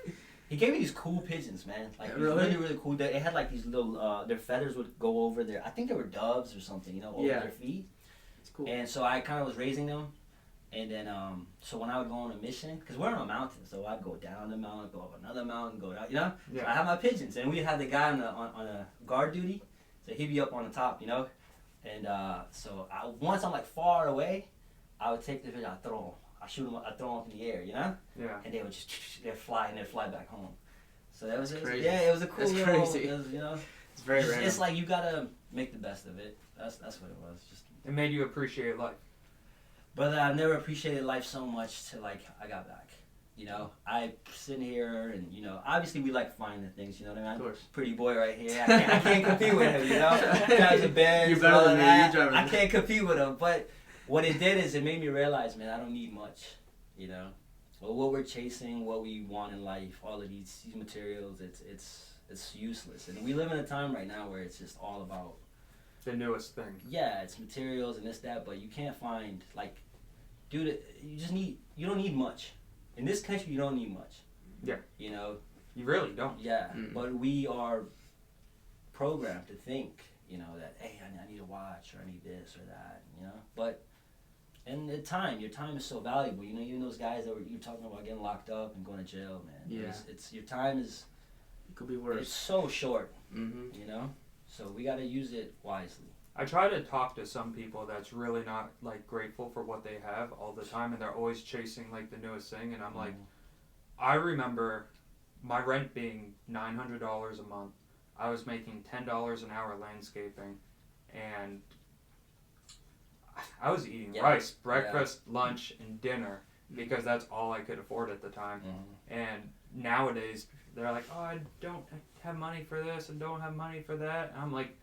he gave me these cool pigeons, man. Like these Really? really, really cool. They had like these little, their feathers would go over their, I think they were doves or something, you know, over their feet. It's cool. And so I kind of was raising them. And then, so when I would go on a mission, because we're on a mountain, so I'd go down the mountain, go up another mountain, go down, you know? Yeah. So I had my pigeons, and we'd have the guy on a guard duty, so he'd be up on the top, you know? And so once I'm like far away, I would take the pigeon, I'd throw them. I shoot them, I throw them up in the air, you know? Yeah. And they would just, they'd fly back home. So that was it. Crazy. Yeah, it was a cool That's little, crazy. it was, you know? It's very random. It's like you gotta make the best of it. That's what it was. Just. It made you appreciate life. Brother, I've never appreciated life so much till like I got back. You know, I sit here and, you know, obviously we like finding things, you know what I mean? Of course. Pretty boy right here. I can't compete with him, you know? Drives a Benz, You're better all than me, that. you drive a I can't compete with him. But what it did is it made me realize, man, I don't need much, you know? Well, what we're chasing, what we want in life, all of these materials, it's useless. And we live in a time right now where it's just all about, The newest thing. yeah, it's materials and this, that, but you can't find, like, dude, you don't need much. In this country, you don't need much. Yeah. You know? You really don't. Yeah. Mm. But we are programmed to think, you know, that, hey, I need a watch, or I need this or that, you know? But, and your time is so valuable. You know, even those guys that you're talking about getting locked up and going to jail, man. Yeah. It's your time is, It could be it's worse. so short, Mm-hmm. you know? So we got to use it wisely. I try to talk to some people that's really not like grateful for what they have all the time, and they're always chasing like the newest thing. And I'm like, I remember my rent being $900 a month. I was making $10 an hour landscaping, and I was eating rice, breakfast, lunch, and dinner because that's all I could afford at the time. And nowadays they're like, oh, I don't have money for this and don't have money for that. And I'm like,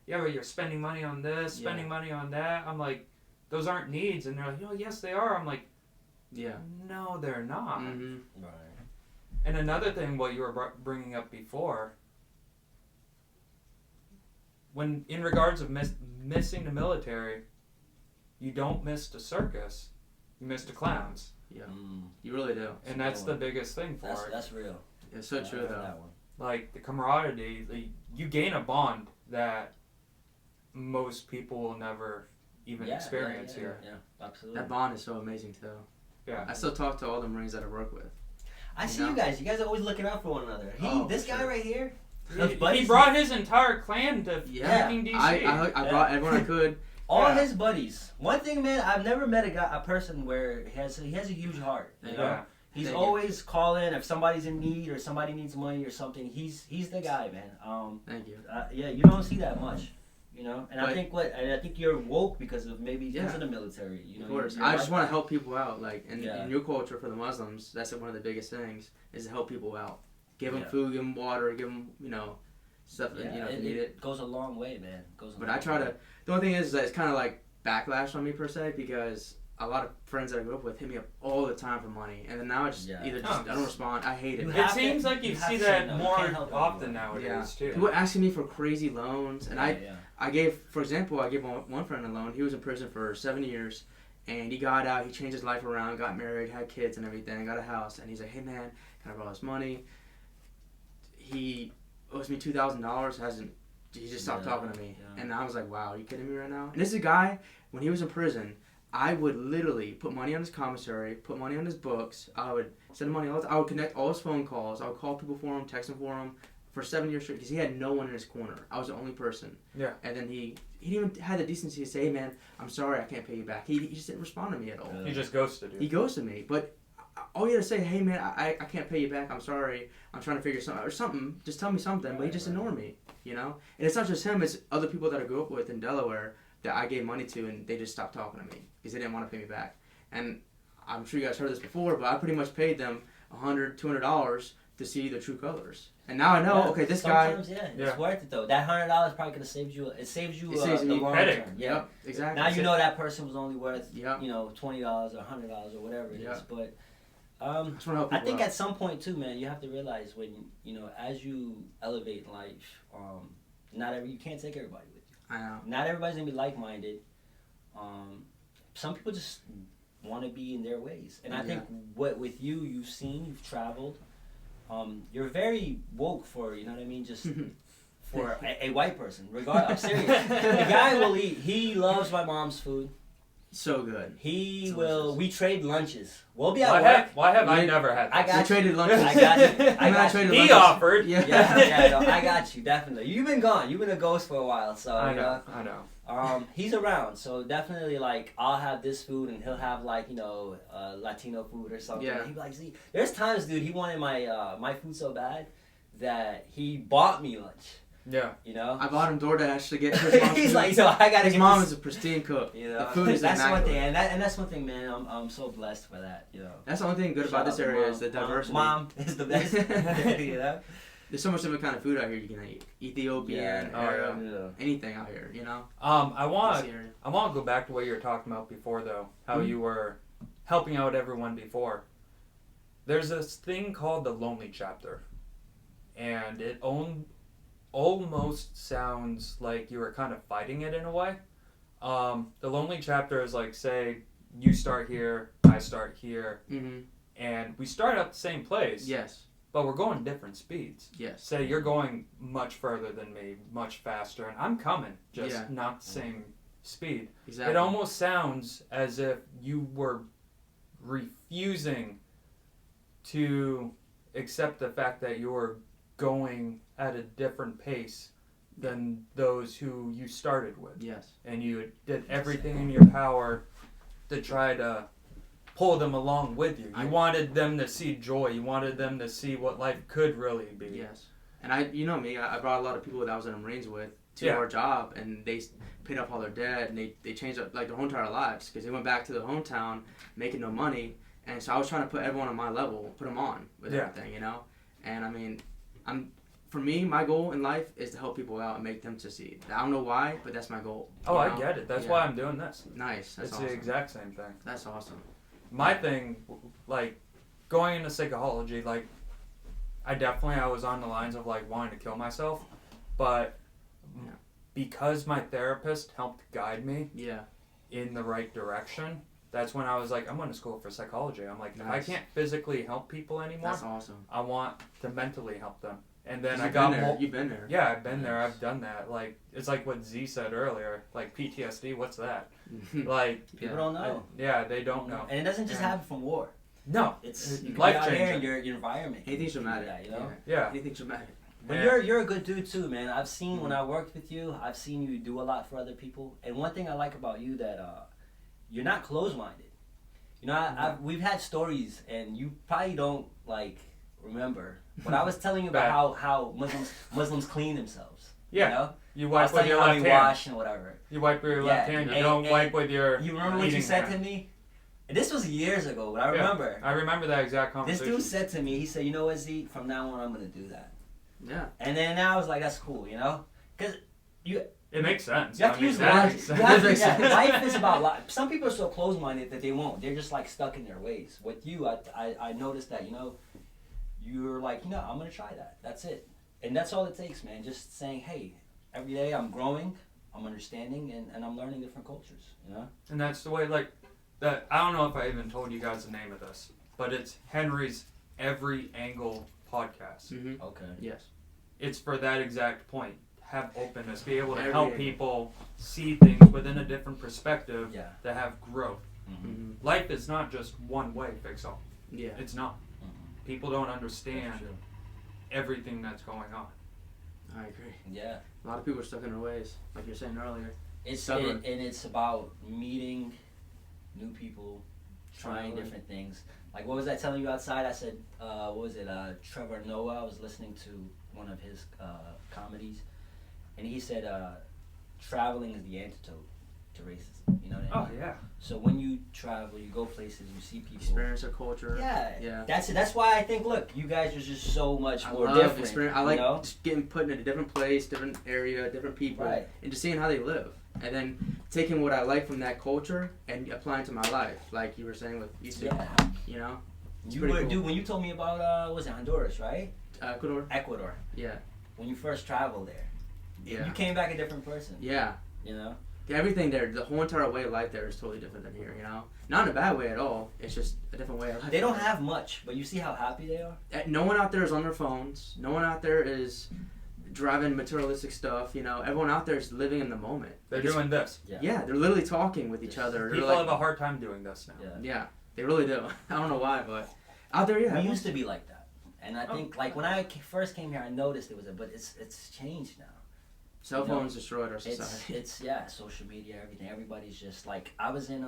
yeah, but you're spending money on this, spending money on that. I'm like, those aren't needs. And they're like, oh, yes, they are. I'm like, Yeah. no, they're not. Mm-hmm. Right. And another thing, what you were bringing up before, when in regards of missing the military, you don't miss the circus, you miss the clowns. Yeah. Mm. You really do. And that's the biggest thing for it. That's real. It's so Yeah, I true heard though. that one. Like the camaraderie, you gain a bond that most people will never even experience here. Yeah, absolutely. That bond is so amazing too. Yeah. I still talk to all the Marines that I work with. I see you guys. You guys are always looking out for one another. This for guy sure. right here. He brought his entire clan to Yeah. freaking DC. I brought everyone I could. All his buddies. One thing, man, I've never met a person where he has a huge heart. You know? Yeah. He's Thank you. always calling if somebody's in need or somebody needs money or something. He's the guy, man. Thank you. Yeah, you don't see that much, you know. And But- I think you're woke because of the military. You know, Of course. you're I just like want to that. help people out. Like in Yeah. your culture for the Muslims, that's one of the biggest things is to help people out. Give them Yeah. food, give them water, give them stuff that Yeah, if they need it. it goes a long way, man. But I try to. The only thing is that it's kind of like backlash on me per se because a lot of friends that I grew up with hit me up all the time for money, and then now I just either just I don't respond. I hate it. It seems like you see that more often nowadays too. People asking me for crazy loans, and I gave, for example, I gave one friend a loan. He was in prison for 7 years, and he got out. He changed his life around, got married, had kids and everything, got a house, and he's like, "Hey man, can I borrow this money?" He owes me $2,000. He just stopped talking to me, and I was like, "Wow, are you kidding me right now?" And this is a guy, when he was in prison, I would literally put money on his commissary, put money on his books. I would send him money all the time. I would connect all his phone calls. I would call people for him, text him for him for 7 years straight because he had no one in his corner. I was the only person. Yeah. And then he didn't even have the decency to say, "Hey man, I'm sorry, I can't pay you back." He just didn't respond to me at all. He just ghosted you. He ghosted me. But all you had to say, "Hey man, I can't pay you back. I'm sorry. I'm trying to figure something out," or something. Just tell me something. But he just ignored me. You know. And it's not just him. It's other people that I grew up with in Delaware that I gave money to, and they just stopped talking to me because they didn't want to pay me back. And I'm sure you guys heard this before, but I pretty much paid them $100, $200 to see the true colors. And now I know, okay, this guy. Sometimes, it's worth it though. That $100 probably could have saved you. It saves you saves the me long headache. term. Yep, exactly. Now you know that person was only worth Yep. $20 or $100 or whatever it is. But I just wanna help I people think out. at some point too, man, you have to realize when as you elevate in life, you can't take everybody with you. I know. Not everybody's gonna be like-minded. Some people just want to be in their ways, and I think with you've seen, you've traveled. You're very woke for, you know what I mean, just for a white person. Regardless, I'm serious. The guy will eat. He loves my mom's food. So good. He Delicious. will. We trade lunches. We'll be at work. Why have I never had that? I got We you. traded lunches. I got you. I got you. He offered. Yeah, no, I got you, definitely. You've been gone. You've been a ghost for a while, so I know. he's around, so definitely like I'll have this food and he'll have like Latino food or something. Yeah. He'd be like, "See, there's times, dude, he wanted my food so bad that he bought me lunch." Yeah. You know. I bought him DoorDash to get his mom's He's food. like, "So I gotta his get mom this." is a pristine cook. You know, the food is that's one thing, immaculate. and that's one thing, man. I'm so blessed for that. You know. That's the only thing good about this area is the diversity. Mom is the best. You know. There's so much different kind of food out here you can eat. Ethiopian, Arab, anything out here, you know? I want to go back to what you were talking about before, though. How you were helping out everyone before. There's this thing called the Lonely Chapter. And it almost sounds like you were kind of fighting it in a way. The Lonely Chapter is like, say, you start here, I start here. Mm-hmm. And we start at the same place. Yes. But we're going different speeds. Yes. Say you're going much further than me, much faster, and I'm coming, just not the same speed. Exactly. It almost sounds as if you were refusing to accept the fact that you're going at a different pace than those who you started with. Yes. And you did everything in your power to try to pull them along with you. You wanted them to see joy. You wanted them to see what life could really be. Yes. And you know me, I brought a lot of people that I was in the Marines with to our job, and they paid up all their debt, and they changed up like their whole entire lives because they went back to their hometown making no money. And so I was trying to put everyone on my level, put them on with everything, you know? And I mean, for me, my goal in life is to help people out and make them succeed. I don't know why, but that's my goal. Oh, I get it. That's why I'm doing this. Nice. That's it's awesome. the exact same thing. That's awesome. My thing, like, going into psychology, like, I was on the lines of, like, wanting to kill myself, but because my therapist helped guide me in the right direction, that's when I was like, I'm going to school for psychology. I'm like, if I can't physically help people anymore, that's awesome. I want to mentally help them. And then You've been there. Yeah, I've been there. I've done that. Like, it's like what Zee said earlier. Like, PTSD, what's that? Like, people don't know. They don't know. And it doesn't just happen from war. No, it's life out here in changing. your environment. Anything traumatic, you know. Yeah. Anything traumatic. But you're a good dude too, man. I've seen when I worked with you, I've seen you do a lot for other people. And one thing I like about you that you're not closed-minded. You know, we've had stories, and you probably don't like remember. But I was telling you about how Muslims clean themselves. Yeah. You know? You wipe with your left hand. Wash and whatever. You wipe with your left hand. You don't wipe with your. You remember what you said to me? And this was years ago, but I remember. I remember that exact conversation. This dude said to me, he said, "You know what, Z? From now on, I'm gonna do that." Yeah. And then I was like, "That's cool," you know, because It makes sense. You have to use that logic. Life is about life. Some people are so close-minded that they won't. They're just like stuck in their ways. With you, I noticed that, you're like, I'm going to try that. That's it. And that's all it takes, man. Just saying, hey, every day I'm growing, I'm understanding, and I'm learning different cultures, And that's the way, like, that. I don't know if I even told you guys the name of this, but it's Henry's Every Angle podcast. Mm-hmm. Okay. Yes. It's for that exact point. Have openness, be able to Every help angle. people see things within a different perspective Yeah. to have growth. Mm-hmm. Mm-hmm. Life is not just one way fix all. Yeah. It's not. Mm-hmm. People don't understand That's true. everything that's going on. I agree. Yeah. A lot of people are stuck in their ways, like you were saying earlier. And it's about meeting new people, trying different things. Like, what was I telling you outside? I said, what was it? Trevor Noah. I was listening to one of his comedies, and he said, traveling is the antidote to racism. You know what I mean? Oh yeah. So when you travel, you go places, you see people. Experience their culture. Yeah. Yeah. That's it. That's why I think, look, you guys are just so much I more love different. experience. I like you know? just getting put in a different place, different area, different people, Right. and just seeing how they live, and then taking what I like from that culture and applying to my life, like you were saying with you two. Yeah. You know, You pretty were, cool. dude, when you told me about, was it Honduras, right? Ecuador. Ecuador. Yeah. When you first traveled there, Yeah. you came back a different person. Yeah. You know? Everything there, the whole entire way of life there is totally different than here. You know, not in a bad way at all. It's just a different way of life. They don't have much, but you see how happy they are? No one out there is on their phones. No one out there is driving materialistic stuff. You know, everyone out there is living in the moment. They're Like, it's- doing this. Yeah, they're literally talking with each other. They're People like, have a hard time doing this now. Yeah. yeah, they really do. I don't know why, but out there, yeah. We everyone's- used to be like that. And I think, like, when I first came here, I noticed it was but it's changed now. Cell you know, phones destroyed our society. It's social media, everything. Everybody's just, like, I was in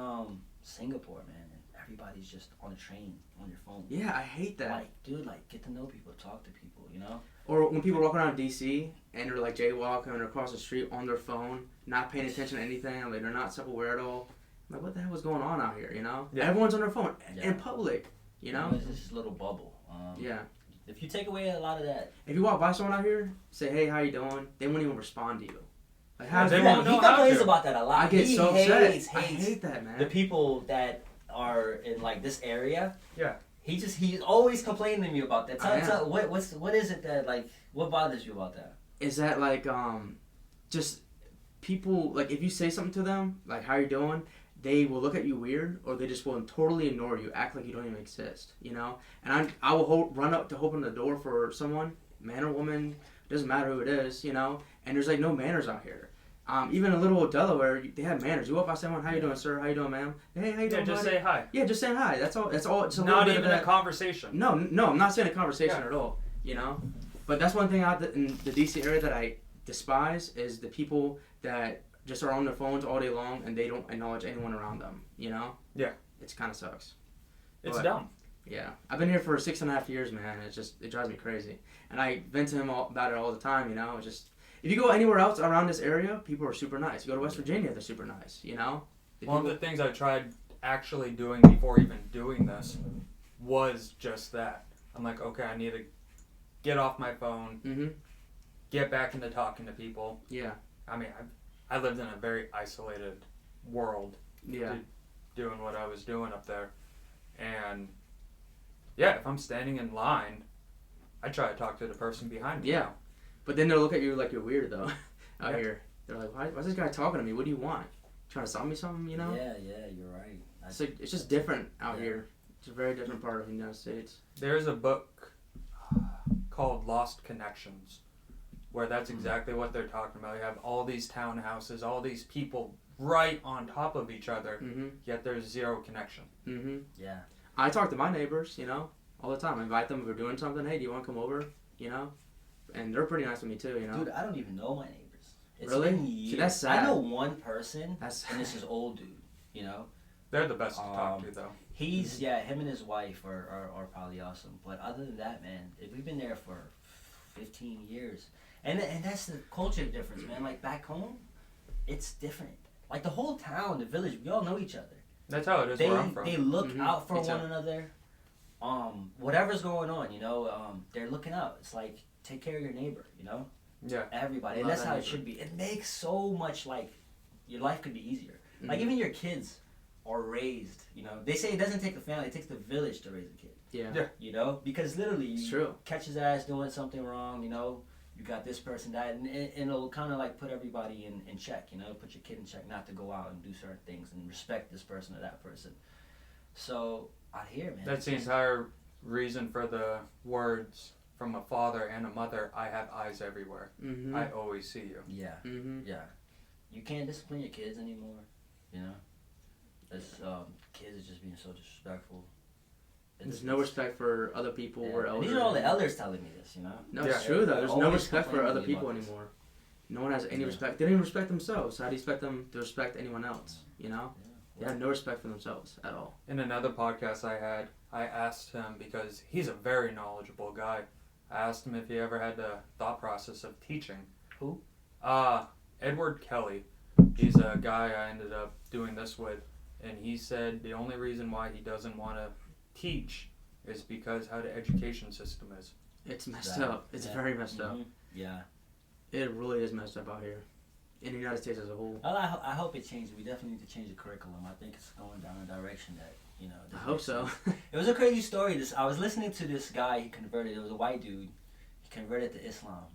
Singapore, man, and everybody's just on a train, on your phone. Yeah, I hate that. Like, dude, like, get to know people, talk to people, you know? Or when people walk around DC and they're like jaywalking or across the street on their phone, not paying attention to anything, like they're not self-aware at all. I'm like, what the hell is going on out here? You know, Yeah. everyone's on their phone Yeah. in public. You know, It's this little bubble. yeah. If you take away a lot of that, If you walk by someone out here, say, hey, how you doing? They won't even respond to you. Like, Yeah, how's they it won't going? know he how complains to. about that a lot. I get he so hates, upset. I hate that, man. the people that are in, like, this area. Yeah. He's always complaining to me about that. I am. Tell, what is it that, like, what bothers you about that? Is that like just people, like, if you say something to them, like, how you doing, they will look at you weird, or they just will totally ignore you, act like you don't even exist, you know? And I will run up to open the door for someone, man or woman, doesn't matter who it is, you know? And there's, like, no manners out here. Even a little Delaware, they have manners. You walk by someone, how you doing, sir? How you doing, ma'am? Hey, how you Yeah, doing, just buddy? say hi. Yeah, just saying hi. That's all. It's a little Not bit even of a conversation. No, I'm not saying a conversation Yeah. at all, you know? But that's one thing in the DC area that I despise is the people that just are on their phones all day long and they don't acknowledge anyone around them, you know? Yeah. It kind of sucks. It's But, dumb. Yeah. I've been here for 6.5 years, man. It drives me crazy. And I vent to him about it all the time, you know? It's just, if you go anywhere else around this area, people are super nice. You go to West Virginia, they're super nice, you know? One of the things I tried actually doing before even doing this was just that. I'm like, okay, I need to get off my phone, Mm-hmm. get back into talking to people. Yeah. I mean, I lived in a very isolated world Yeah. doing what I was doing up there. And yeah, if I'm standing in line, I try to talk to the person behind me. Yeah. But then they'll look at you like you're weird, though, out Yeah. here. They're like, why's this guy talking to me? What do you want? Trying to sell me something, you know? Yeah, you're right. It's just different out Yeah. here. It's a very different part of the United States. There's a book called Lost Connections where that's exactly what they're talking about. You have all these townhouses, all these people right on top of each other, Mm-hmm. yet there's zero connection. Mm-hmm. Yeah. I talk to my neighbors, you know, all the time. I invite them if we're doing something. Hey, do you want to come over? You know? And they're pretty nice with me, too, you know? Dude, I don't even know my neighbors. It's Really? been See, years. that's sad. I know one person, That's and this is old dude, you know? They're the best to talk to, though. He's, him and his wife are probably awesome. But other than that, man, we've been there for 15 years. And that's the culture difference, man. Like, back home, it's different. Like, the whole town, the village, we all know each other. That's how it is where I'm from. They look Mhm. out for Me too. one another. Whatever's going on, you know, they're looking out. It's like, take care of your neighbor, you know? Yeah. everybody, and Love that's that how it neighbor. should be. It makes so much like your life could be easier. Like Mhm. even your kids are raised. You know, they say it doesn't take a family; it takes the village to raise a kid. Yeah. Yeah. You know, because literally, It's you true. catch his ass doing something wrong. You know, you got this person that, and it'll kind of like put everybody in check. You know, put your kid in check not to go out and do certain things and respect this person or that person. So out here, man, That's the entire reason for the words from a father and a mother. I have eyes everywhere. Mhm. I always see you. Yeah, Mhm. yeah. You can't discipline your kids anymore. You know, it's kids are just being so disrespectful. There's no respect for other people Yeah. or And elders. these are all the elders telling me this. You know. No, Yeah. it's true though. There's no Always respect for complaining other to me people about this. anymore. No one has any Yeah. respect. They don't even respect themselves. So how do you expect them to respect anyone else? You know? Yeah. They have no respect for themselves at all. In another podcast I had, I asked him, because he's a very knowledgeable guy, I asked him if he ever had the thought process of teaching. Who? Edward Kelly. He's a guy I ended up doing this with, and he said the only reason why he doesn't want to teach is because how the education system is. It's messed That- up. It's yeah. very messed up. Mhm. Yeah. It really is messed up out here. In the United States as a whole. Well, I hope it changes. We definitely need to change the curriculum. I think it's going down a direction that, you know. I doesn't hope make so. sense. It was a crazy story. I was listening to this guy. He converted. It was a white dude. He converted to Islam.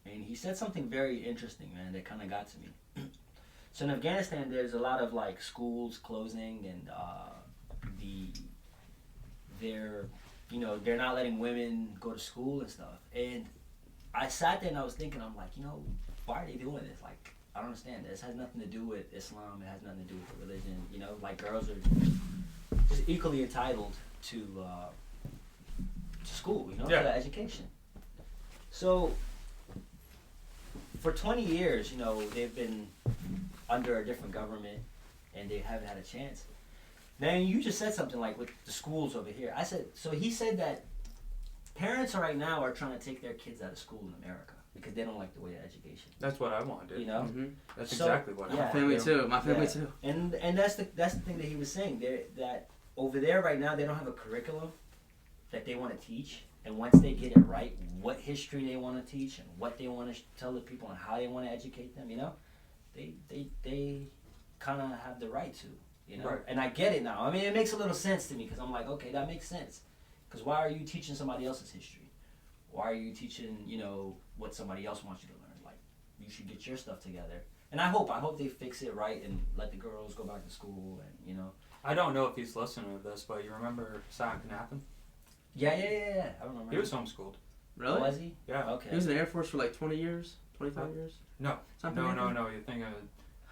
And he said something very interesting, man. That kind of got to me. So in Afghanistan, there's a lot of like schools closing, and they're not letting women go to school and stuff. And I sat there and I was thinking, I'm like, why are they doing this? Like, I don't understand. This has nothing to do with Islam. It has nothing to do with the religion. You know, like girls are just equally entitled to school. You know, Yeah. to education. So for 20 years, they've been under a different government, and they haven't had a chance. Then you just said something like with the schools over here. He said that parents right now are trying to take their kids out of school in America because they don't like the way of education. That's what I want, dude. You know, Mhm. That's So- exactly what I yeah. My want. family to do. too. My family Yeah. too. and that's the thing that he was saying. That over there right now they don't have a curriculum that they want to teach, and once they get it right, what history they want to teach and what they want to tell the people and how they want to educate them, they kind of have the right to, Right. And I get it now. I mean, it makes a little sense to me because I'm like, okay, that makes sense. Because why are you teaching somebody else's history? Why are you teaching, what somebody else wants you to learn? Like, you should get your stuff together. And I hope they fix it right and let the girls go back to school and, I don't know if he's listening to this, but you remember Sam Knappen? Yeah. I remember. He was homeschooled. Really? Was he? Yeah. Okay. He was in the Air Force for like 20 years, 25 years. No. Something No, like no, that? no. You're thinking of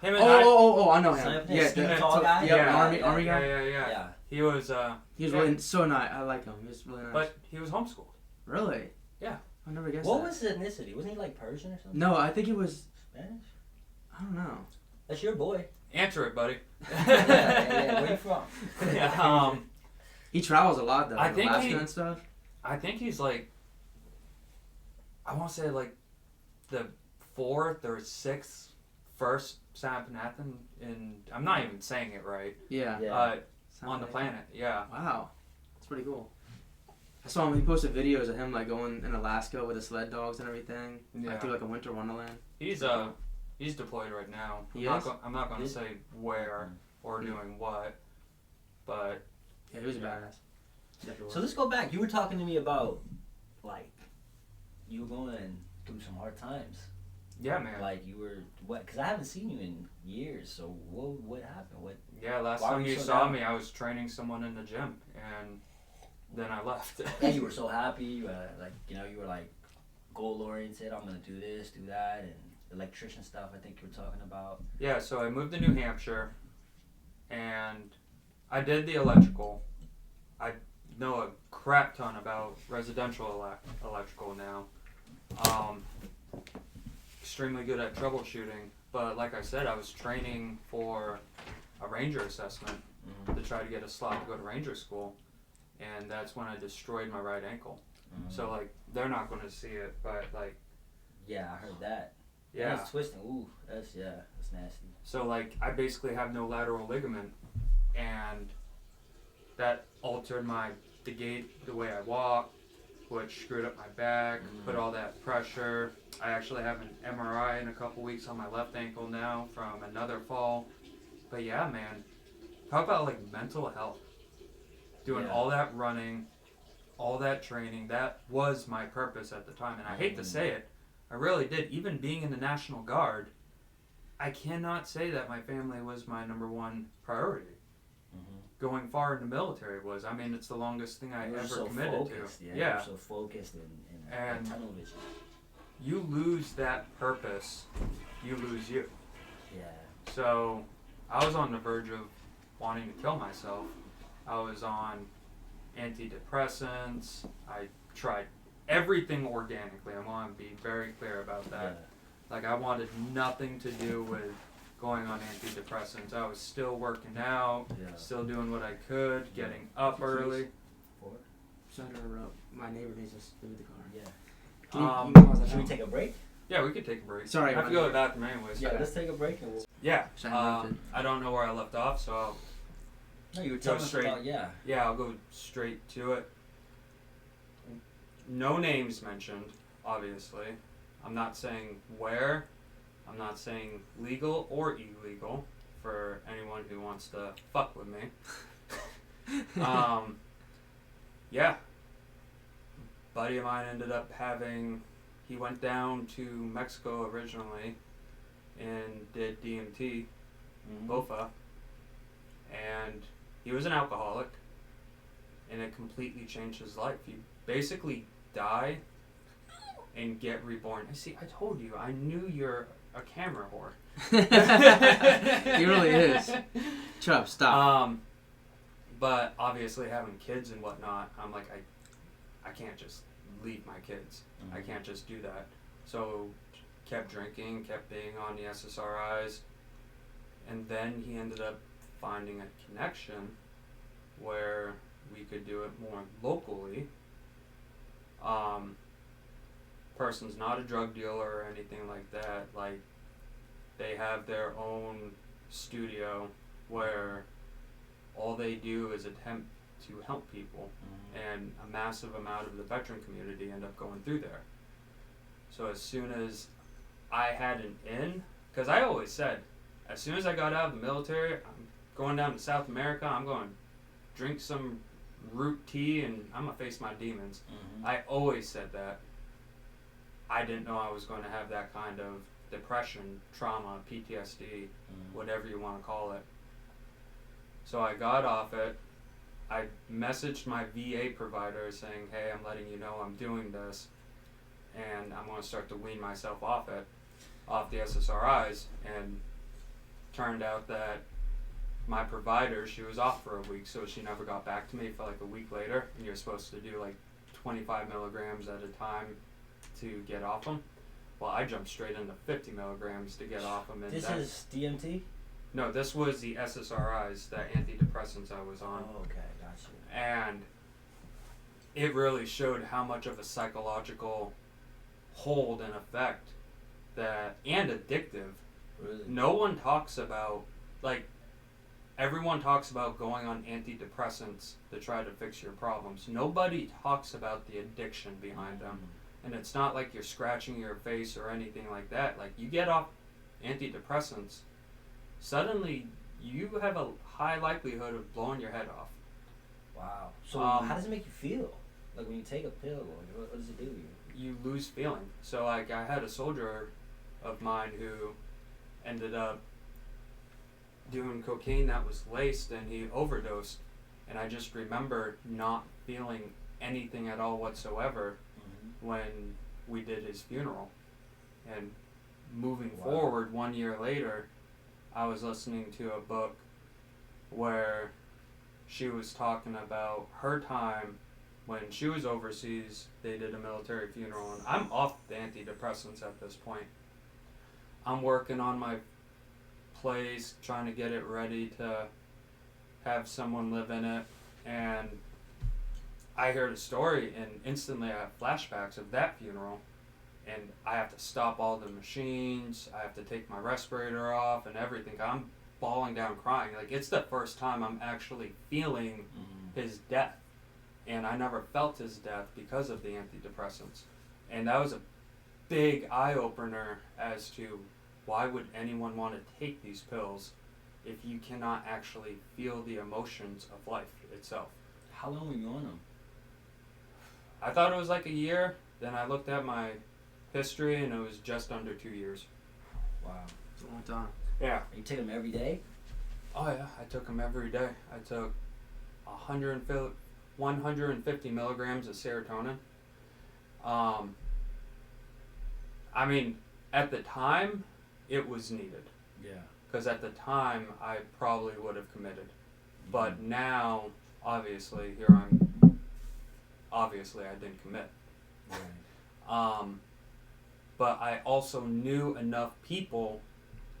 him and Oh, I know him. Simon, Yeah, skinny, the tall guy? Yeah, Yeah, army guy. Yeah. He was, He was Yeah. really so nice. I like him. He was really nice. but he was homeschooled. Really? Yeah. I never guessed What that. was his ethnicity? Wasn't he like Persian or something? No, I think he was. Spanish? I don't know. That's your boy. Answer it, buddy. yeah. Where you from? Yeah, He travels a lot though. I in think Alaska he- and stuff. I think he's like, I want to say like the 4th or 6th first Sam Knappen in, I'm not even saying it right, Yeah. Yeah. Sounds on the like- planet. Yeah. Wow, that's pretty cool. I saw him. He posted videos of him like going in Alaska with the sled dogs and everything. Yeah. Like through like a winter wonderland. He's deployed right now. He I'm is? not going to Is- say where or Mm. doing what, but Yeah, he was a Yeah. badass. Definitely So was. let's go back. You were talking to me about, like, you were going through some hard times. yeah, man. Like, you were, because I haven't seen you in years, so what happened? Yeah, last Why were time you you so saw down? me, I was training someone in the gym, and then I left. And you were so happy, you were like goal-oriented, I'm going to do this, do that, and electrician stuff I think you were talking about. Yeah, so I moved to New Hampshire, and I did the electrical. I know a crap ton about residential electrical now. Extremely good at troubleshooting, but like I said, I was training for a ranger assessment to try to get a slot to go to ranger school, and that's when I destroyed my right ankle. So like, they're not going to see it, but like, Yeah, I heard that. yeah. That's twisting. Ooh, that's nasty. So like, I basically have no lateral ligament, and that altered the gait, the way I walk, which screwed up my back, put all that pressure. I actually have an MRI in a couple weeks on my left ankle now from another fall. But yeah, man, talk about like mental health. Doing all that running, all that training, that was my purpose at the time. And I hate to say it, I really did. Even being in the National Guard, I cannot say that my family was my number one priority. Going far in the military was. I mean, it's the longest thing I ever committed to. Yeah. So focused and tunnel vision. You lose that purpose, you lose you. Yeah. So I was on the verge of wanting to kill myself. I was on antidepressants. I tried everything organically. I want to be very clear about that. Yeah. Like, I wanted nothing to do with going on antidepressants. I was still working out, still doing what I could, getting up early. Sorry to interrupt. My neighbor needs us to leave the car. Yeah. Should we take a break? Yeah, we could take a break. Sorry, I have to go to the bathroom anyways. Yeah, let's take a break and we'll... Yeah. I don't know where I left off, so I'll... No, you were telling us about, Yeah, I'll go straight to it. No names mentioned, obviously. I'm not saying where. I'm not saying legal or illegal for anyone who wants to fuck with me. Yeah. Buddy of mine ended up he went down to Mexico originally and did DMT, BOFA, and he was an alcoholic, and it completely changed his life. You basically die and get reborn. See, I told you, I knew you're a camera whore. He really is. Chubb, stop. But obviously having kids and whatnot, I'm like, I can't just leave my kids. I can't just do that. So kept drinking, kept being on the SSRIs, and then he ended up finding a connection where we could do it more locally. Person's not a drug dealer or anything like that. Like, they have their own studio where all they do is attempt to help people, and a massive amount of the veteran community end up going through there. So as soon as I had an in, because I always said, as soon as I got out of the military, I'm going down to South America, I'm going to drink some root tea and I'm going to face my demons. I always said that. I didn't know I was going to have that kind of depression, trauma, PTSD, whatever you want to call it. So I got off it. I messaged my VA provider saying, hey, I'm letting you know I'm doing this, and I'm going to start to wean myself off the SSRIs. And turned out that my provider, she was off for a week, so she never got back to me for like a week later, and you're supposed to do like 25 milligrams at a time to get off them. Well, I jumped straight into 50 milligrams to get off them. And this is DMT? No, this was the SSRIs, the antidepressants I was on. Oh, okay, gotcha. And it really showed how much of a psychological hold and effect and addictive. Really? No one talks about, like, everyone talks about going on antidepressants to try to fix your problems. Nobody talks about the addiction behind them. And it's not like you're scratching your face or anything like that. Like, you get off antidepressants, suddenly you have a high likelihood of blowing your head off. Wow. So how does it make you feel? Like, when you take a pill, what does it do to you? You lose feeling. So, like, I had a soldier of mine who ended up doing cocaine that was laced, and he overdosed. And I just remember not feeling anything at all whatsoever when we did his funeral. And moving forward 1 year later, I was listening to a book where she was talking about her time when she was overseas. They did a military funeral, and I'm off the antidepressants at this point. I'm working on my place, trying to get it ready to have someone live in it, and I heard a story, and instantly I have flashbacks of that funeral, and I have to stop all the machines, I have to take my respirator off and everything. I'm bawling down crying. Like, it's the first time I'm actually feeling his death. and I never felt his death because of the antidepressants. And that was a big eye-opener as to why would anyone want to take these pills if you cannot actually feel the emotions of life itself. How long were you on them? I thought it was like a year, then I looked at my history and it was just under 2 years. Wow. It's a long time. Yeah. You take them every day? Oh yeah, I took them every day. I took 150 milligrams of serotonin. I mean, at the time, it was needed. Yeah. Because at the time, I probably would have committed. But now, obviously, obviously I didn't commit. Right. But I also knew enough people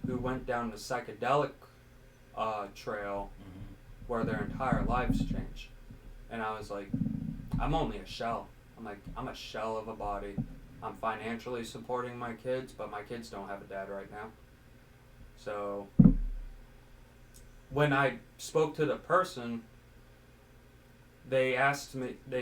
who went down the psychedelic trail where their entire lives changed. And I was like, I'm only a shell. I'm a shell of a body. I'm financially supporting my kids, but my kids don't have a dad right now. So when I spoke to the person, they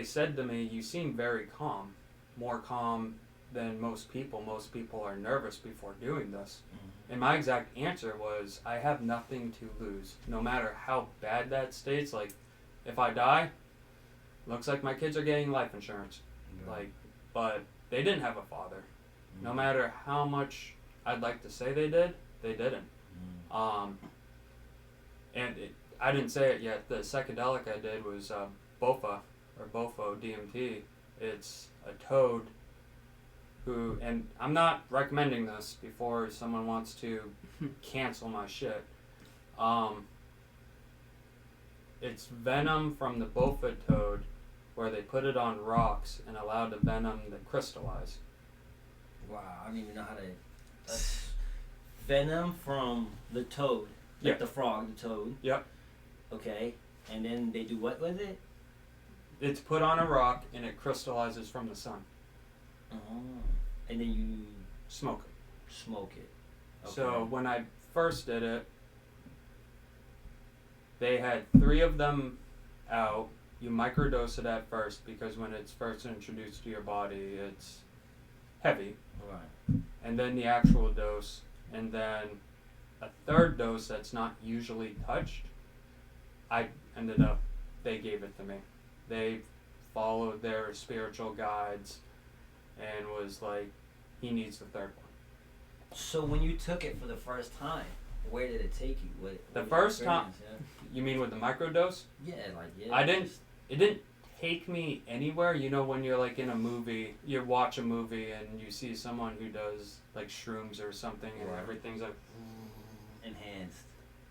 said to me, you seem very calm, more calm than most people. Most people are nervous before doing this. And my exact answer was, I have nothing to lose. No matter how bad that state's, like, if I die, looks like my kids are getting life insurance. Right. But they didn't have a father. No matter how much I'd like to say they did, they didn't. I didn't say it yet. The psychedelic I did was Bofo DMT. It's a toad who, and I'm not recommending this before someone wants to cancel my shit. It's venom from the Bofo toad where they put it on rocks and allow the venom to crystallize. Wow, I don't even know how to... That's venom from the toad. Like Yeah. the frog, the toad. Yep. Okay, and then they do what with it? It's put on a rock and it crystallizes from the sun. Oh. And then you Smoke it. smoke it. Okay. So when I first did it, they had 3 of them out. You microdose it at first because when it's first introduced to your body, it's heavy. Right. And then the actual dose, and then a 3rd dose that's not usually touched. They gave it to me. They followed their spiritual guides and was like, he needs the 3rd one. So when you took it for the first time, where did it take you? What The was your first time- experience? You mean with the microdose? Yeah, yeah. It didn't take me anywhere. You know, when you're like in a movie, you watch a movie and you see someone who does like shrooms or something and Right. everything's like, Enhanced.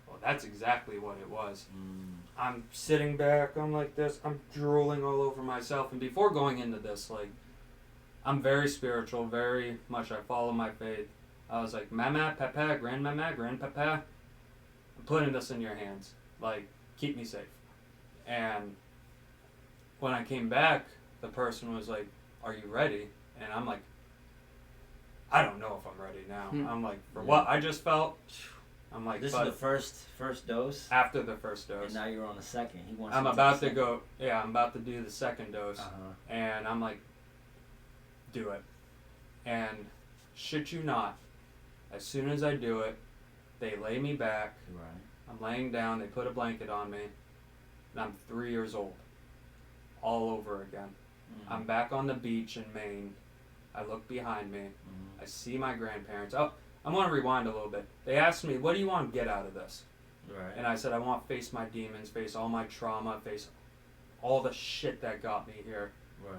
well, that's exactly what it was. Mm. I'm sitting back, I'm like this, I'm drooling all over myself. And before going into this, like, I'm very spiritual, very much I follow my faith. I was like, Mama, Papa, Grandpapa, I'm putting this in your hands. Like, keep me safe. And when I came back, the person was like, are you ready? And I'm like, I don't know if I'm ready now. I'm like, for what I just felt, I'm like, This but is the first dose, after the first dose. and now you're on the second. He wants. I'm you about take to the go, I'm about to do the 2nd dose. second. And I'm like, do it. And shit you not, as soon as I do it, they lay me back. Right. I'm laying down, they put a blanket on me, and I'm 3 years old. All over again. I'm back on the beach in Maine. I look behind me. I see my grandparents. Oh, I want to rewind a little bit. They asked me, what do you want to get out of this? Right. And I said, I want to face my demons, face all my trauma, face all the shit that got me here. Right.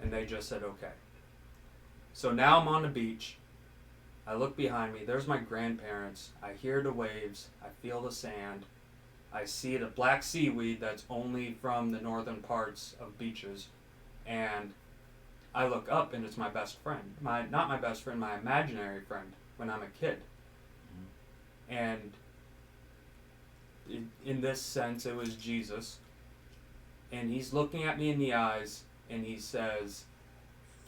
And they just said, okay. So now I'm on the beach. I look behind me. There's my grandparents. I hear the waves. I feel the sand. I see the black seaweed that's only from the northern parts of beaches. And I look up and it's my best friend. Not my best friend, my imaginary friend when I'm a kid. And in this sense, it was Jesus. And he's looking at me in the eyes and he says,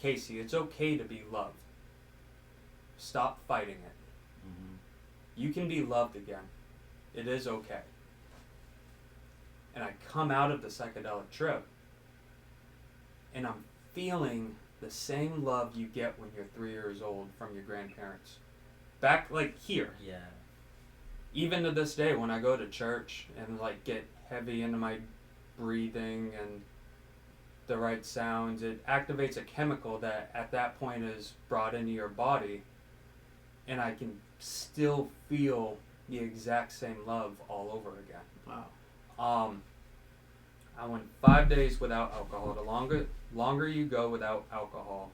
Casey, it's okay to be loved. Stop fighting it. You can be loved again. It is okay. And I come out of the psychedelic trip, and I'm feeling the same love you get when you're 3 years old from your grandparents. Back, like, here. Yeah. Even to this day, when I go to church and, like, get heavy into my breathing and the right sounds, it activates a chemical that at that point is brought into your body, and I can still feel the exact same love all over again. Wow. I went 5 days without alcohol. The longer you go without alcohol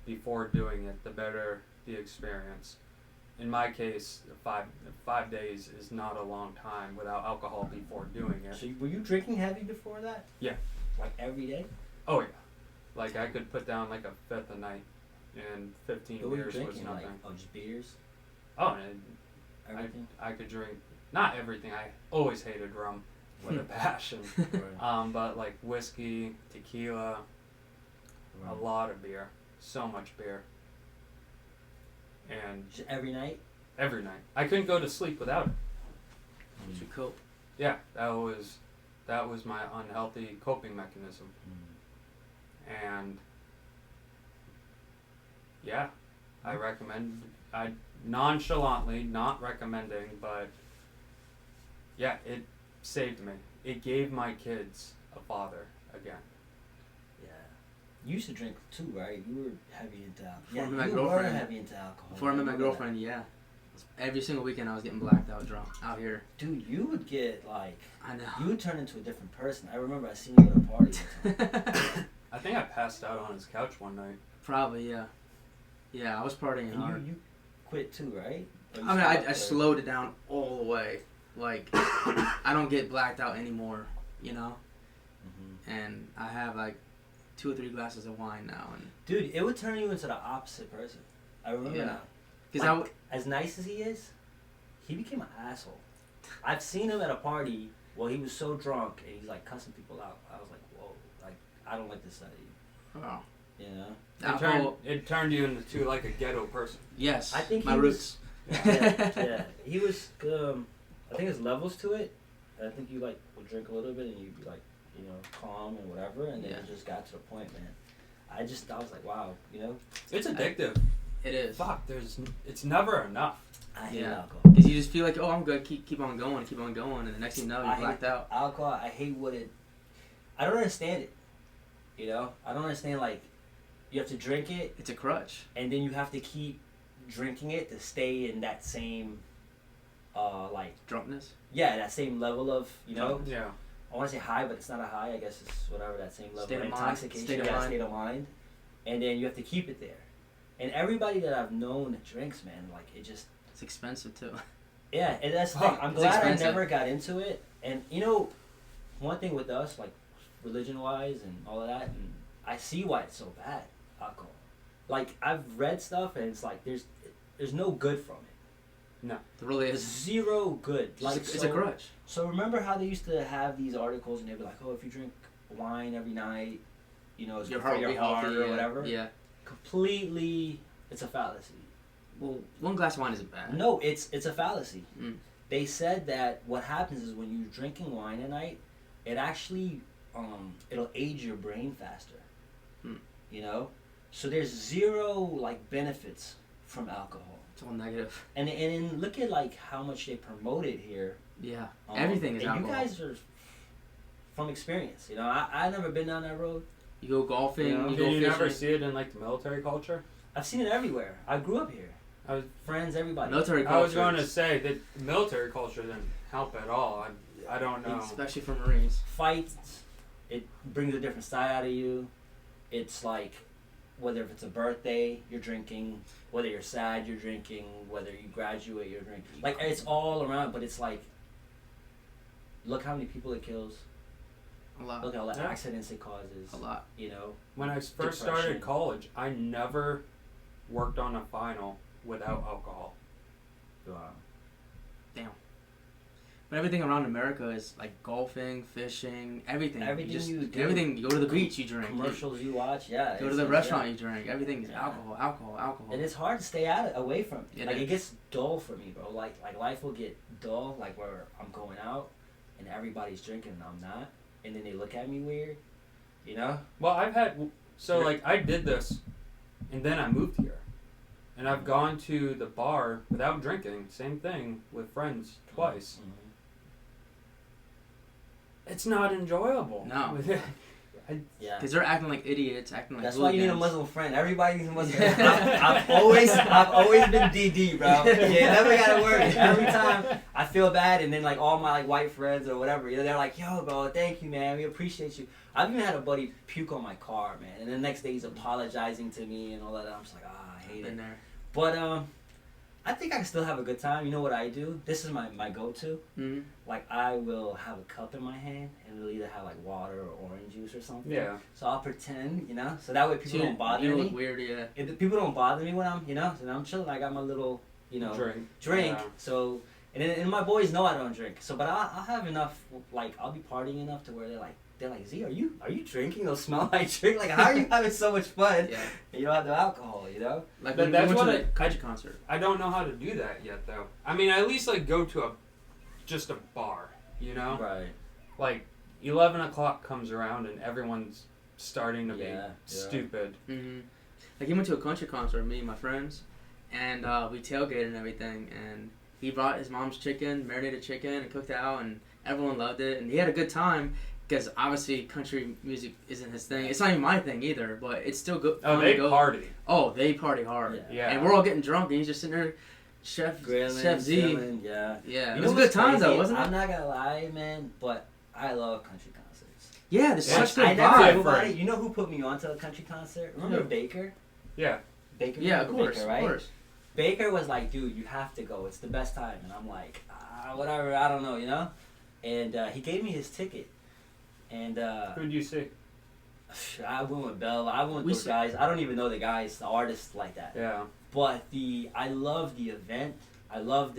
before doing it, the better the experience. In my case, five days is not a long time without alcohol before doing it. So were you drinking heavy before that? Yeah. Like every day? Oh yeah. Like I could put down like a fifth a night, and 15 What were you beers was drinking? nothing. Like, just beers? Oh, and Everything? I could drink, not everything. I always hated rum with a passion. But like whiskey, tequila, a lot of beer, so much beer. And Just every night? every night. I couldn't go to sleep without it. Should we cope? Yeah, that was my unhealthy coping mechanism. And yeah, I recommend, I nonchalantly, not recommending, but yeah, it saved me. It gave my kids a father again. Yeah. You used to drink too, right? You were heavy into alcohol. Before I met my you girlfriend. were heavy into alcohol. Before I met my remember girlfriend, yeah. Every single weekend I was getting blacked out drunk out here. that. Dude, you would get like, I know. you would turn into a different person. I remember I seen you at a party one time. I think I passed out on his couch one night. Probably, yeah. Yeah, I was partying hard. And you quit too, right? Or you I mean, stopped, I or- slowed it down all the way. Like, I don't get blacked out anymore, you know? Mhm. And I have like 2 or 3 glasses of wine now. And Dude, it would turn you into the opposite person. I remember Yeah. now. because Like, as nice as he is, he became an asshole. I've seen him at a party. Well, he was so drunk and he's like cussing people out. I was like, whoa, like I don't like this side of you. oh, You know? It turned you into like a ghetto person. yes, I think my he roots. Yeah. He was. I think there's levels to it. I think you like would drink a little bit and you'd be like, you know, calm and whatever, and then Yeah. it just got to the point, man. I was like, wow, you know, It's addictive. It is. Fuck, it's never enough. I hate Yeah. alcohol. Because you just feel like, oh, I'm good, keep on going, and the next thing you know, I you're hate blacked out. Alcohol, I hate what it. I don't understand it. You know, I don't understand like, you have to drink it It's a crutch. and then you have to keep drinking it to stay in that same, like, Drunkenness. yeah, that same level of, you know. Yeah. I want to say high, but it's not a high. I guess it's whatever that same level State of of mind. intoxication. State of yeah, mind. state of mind. And then you have to keep it there. And everybody that I've known that drinks, man, like it just It's expensive too. yeah. And that's the thing. I'm It's glad expensive. I never got into it. And you know, one thing with us, like religion wise and all of that, and I see why it's so bad. Alcohol. Like I've read stuff, and it's like there's no good from it. It really There's is. zero good. Like It's a so- crutch. So remember how they used to have these articles and they'd be like, oh, if you drink wine every night, you know, it's Your good for heart will your be heart healthy. or Yeah. whatever. Yeah. Completely, it's a fallacy. Well, 1 glass of wine isn't bad. No, it's a fallacy. Mm. They said that what happens is when you're drinking wine at night, it actually, it'll age your brain faster. Hmm. You know? So there's zero, like, benefits from alcohol. It's all negative. And look at, like, how much they promote it here. Yeah. Everything is and alcohol. you guys are from experience. You know, I've never been down that road. You go golfing. Yeah. You Did go you fishing. never see it in like the military culture? I've seen it everywhere. I grew up here. I was Friends, everybody. Military culture. I was going to say that military culture didn't help at all. I don't know. Especially for Marines. Fights, it brings a different side out of you. It's like, whether if it's a birthday, you're drinking. Whether you're sad, you're drinking. Whether you graduate, you're drinking. Like, it's all around, but it's like, look how many people it kills. A lot. Look how many Yeah. accidents it causes. A lot. You know? When I first Depression. started college, I never worked on a final without alcohol. Wow. But everything around America is like golfing, fishing, everything. Everything you do. Everything. You go to the beach, you drink. Commercials you watch, yeah. Go to it's- the it's- restaurant, yeah. you drink. Everything is Yeah. alcohol. And it's hard to stay away from it. It Like, is. it gets dull for me, bro. Like life will get dull, like where I'm going out, and everybody's drinking and I'm not, and then they look at me weird, you know? Well, I've had like I did this, and then I moved here, and I've gone to the bar without drinking. Same thing with friends twice. Mm-hmm. It's not enjoyable. No. Yeah. Because they're acting like idiots, acting like That's why you need a hooligans. Muslim friend. Everybody needs a Muslim friend. I've always been DD, bro. You never gotta worry. Every time I feel bad, and then like all my like white friends or whatever, they're like, "Yo, bro, thank you, man. We appreciate you." I've even had a buddy puke on my car, man, and the next day he's apologizing to me and all that. I'm just like, I hate it. There. But I think I can still have a good time. You know what I do? This is my go-to. Mm-hmm. Like I will have a cup in my hand and it'll either have like water or orange juice or something. Yeah. So I'll pretend, so that way people don't bother you me. look weird, yeah. If people don't bother me when I'm, so I'm chilling. I got my little, drink. Yeah. So and my boys know I don't drink. So but I'll have enough. Like I'll be partying enough to where they're like, Z, are you drinking? They'll smell like drink. Like how are you having so much fun? Yeah. And you don't have no alcohol, Like But when that's we went what to the country concert. I don't know how to do that yet, though. I mean, I at least like go to just a bar, Right. Like 11 o'clock comes around and everyone's starting to be stupid. Mm-hmm. Like he went to a country concert, me and my friends, and we tailgated and everything, and he brought his mom's chicken, marinated chicken, and cooked it out, and everyone loved it, and he had a good time. Because obviously country music isn't his thing. It's not even my thing either, but it's still good. Oh, they party. Oh, they party hard. Yeah. And we're all getting drunk, and he's just sitting there, Chef Z. Chilling, yeah. It was a good time though, wasn't it? I'm not gonna lie, man, but I love country concerts. Yeah, there's such good I never vibe. everybody. You know who put me onto a country concert? Remember Baker? Yeah. Baker. Yeah, of course, Baker, right? of course. Baker was like, dude, you have to go. It's the best time. And I'm like, whatever. I don't know, And he gave me his ticket. And Who'd you see? I went with Bell. I went with those guys. I don't even know the guys, the artists like that. Yeah. But I love the event. I love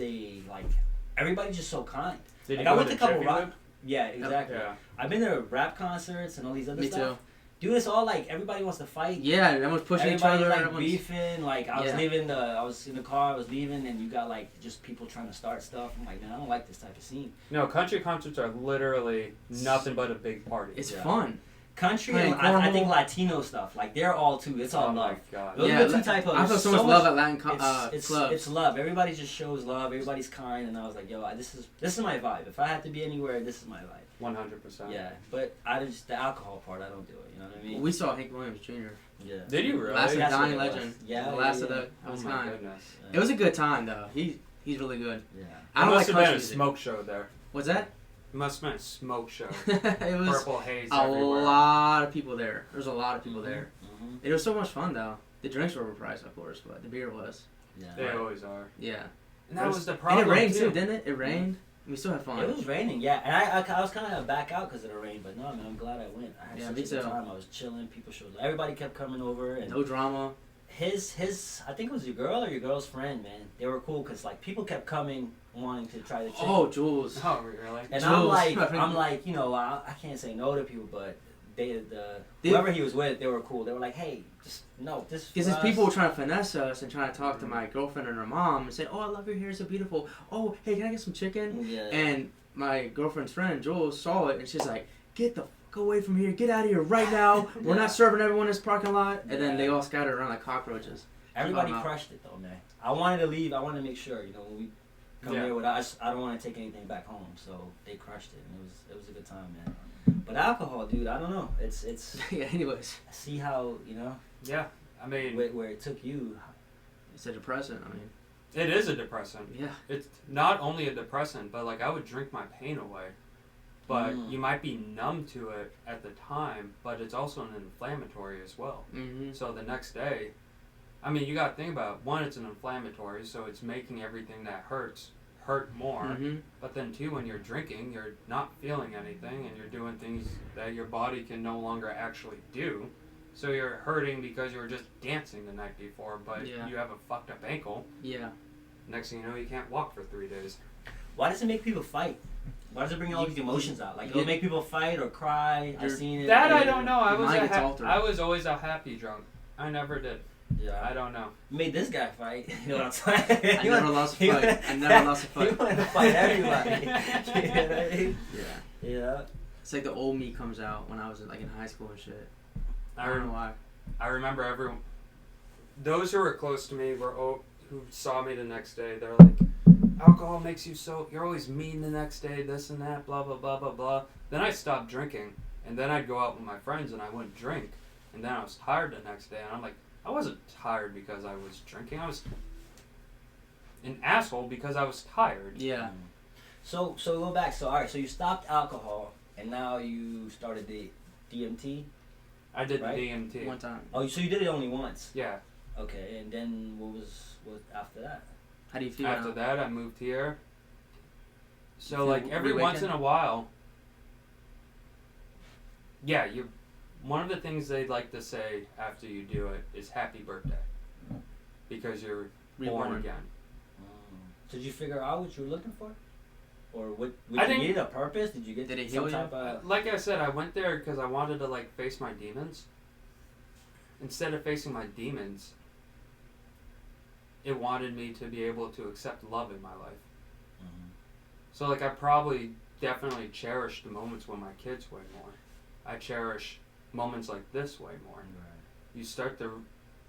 everybody's just so kind. Did you I go went to a couple Jiffy rock. Lube? Yeah, exactly. Yeah. I've been to rap concerts and all these other Me stuff. too. Dude, it's all like everybody wants to fight. Yeah, everyone's pushing Everybody's each other. like beefing. Like I was Yeah. I was in the car. I was leaving, and you got like just people trying to start stuff. I'm like, man, I don't like this type of scene. No, country concerts are literally nothing but a big party. It's fun. Country, Playing and I think cornhole. Latino stuff. Like they're all too. It's all Oh love. my god. Those are the two type of. I feel so much love at Latin clubs. It's love. Everybody just shows love. Everybody's kind, and I was like, yo, this is my vibe. If I had to be anywhere, this is my vibe. 100%. Yeah, but the alcohol part, I don't do it. You know what I mean? We saw Hank Williams Jr. Yeah. Did you really? Last of the That's what Dying it was. Legend. Yeah, The last of yeah. the Oh last my nine. goodness. It was a good time though. He's really good. Yeah. I don't It like must have been country a music. smoke show there. What's that? It must have been a smoke show. It was Purple haze a everywhere. lot of people there. There's a lot of people there. Mm-hmm. It was so much fun though. The drinks were overpriced, of course, but the beer was. Yeah. They always are. Yeah. And that was the And problem it rained too. too, didn't it? It rained. We still had fun. It was raining, yeah, and I was kind of back out because of the rain, but no, man, I'm glad I went. I had Yeah, such me a good too. time. I was chilling. People showed. Everybody kept coming over, and No drama. his I think it was your girl or your girl's friend, man. They were cool because like people kept coming wanting to try the chicken. Oh, Jules. Oh, really? And Jules. I'm like, I can't say no to people, but whoever he was with, they were cool. They were like, hey, just no, this. Because these people were trying to finesse us and trying to talk to my girlfriend and her mom and say, "Oh, I love your hair, so beautiful. Oh, hey, can I get some chicken?" Yeah. And my girlfriend's friend Jules saw it and she's like, "Get the fuck away from here! Get out of here right now! We're not serving everyone in this parking lot." And then they all scattered around like cockroaches. Everybody crushed it though, man. I wanted to leave. I wanted to make sure, when we come here with us, I don't want to take anything back home. So they crushed it, and it was a good time, man. But alcohol, dude, I don't know. It's Yeah. Anyways, I see how Yeah. I mean, where it took you. it's a depressant. I mean, it is a depressant. yeah. It's not only a depressant, but like I would drink my pain away. But you might be numb to it at the time, but it's also an inflammatory as well. Mm-hmm. So the next day, I mean, you got to think about, one, it's an inflammatory, so it's making everything that hurt more. Mm-hmm. But then two, when you're drinking, you're not feeling anything and you're doing things that your body can no longer actually do. So you're hurting because you were just dancing the night before, but you have a fucked up ankle. Yeah. Next thing you know, you can't walk for 3 days. Why does it make people fight? Why does it bring all these emotions out? Like, it'll make people fight or cry. I've seen it. That I don't know. I Your mind gets was altered. I was always a happy drunk. I never did. Yeah. I don't know. Made this guy fight. You know what I'm saying? I never lost a fight. I never lost a He fight. wanted to fight everybody. You know what I mean? Yeah. Yeah. It's like the old me comes out when I was like in high school and shit. I don't know why. I remember everyone. Those who were close to me who saw me the next day. They're like, alcohol makes you so. You're always mean the next day. This and that. Blah blah blah blah blah. Then I stopped drinking, and then I'd go out with my friends and I wouldn't drink, and then I was tired the next day, and I'm like, I wasn't tired because I was drinking. I was an asshole because I was tired. Yeah. So go back. So all right. So you stopped alcohol, and now you started the DMT. I did Right? the DMT. One time. Oh, so you did it only once. Yeah. Okay, and then what after that? How do you feel After now? that, I moved here. So feel like every once in reawakened? a while. Yeah, one of the things they like to say after you do it is happy birthday. Because you're born Reborn. again. So did you figure out what you were looking for, or what? I You think- needed a purpose? Did you get Did it some heal you? type of? Like I said, I went there because I wanted to like face my demons. Instead of facing my demons, it wanted me to be able to accept love in my life. So like I probably definitely cherish the moments with my kids way more. I cherish moments like this way more.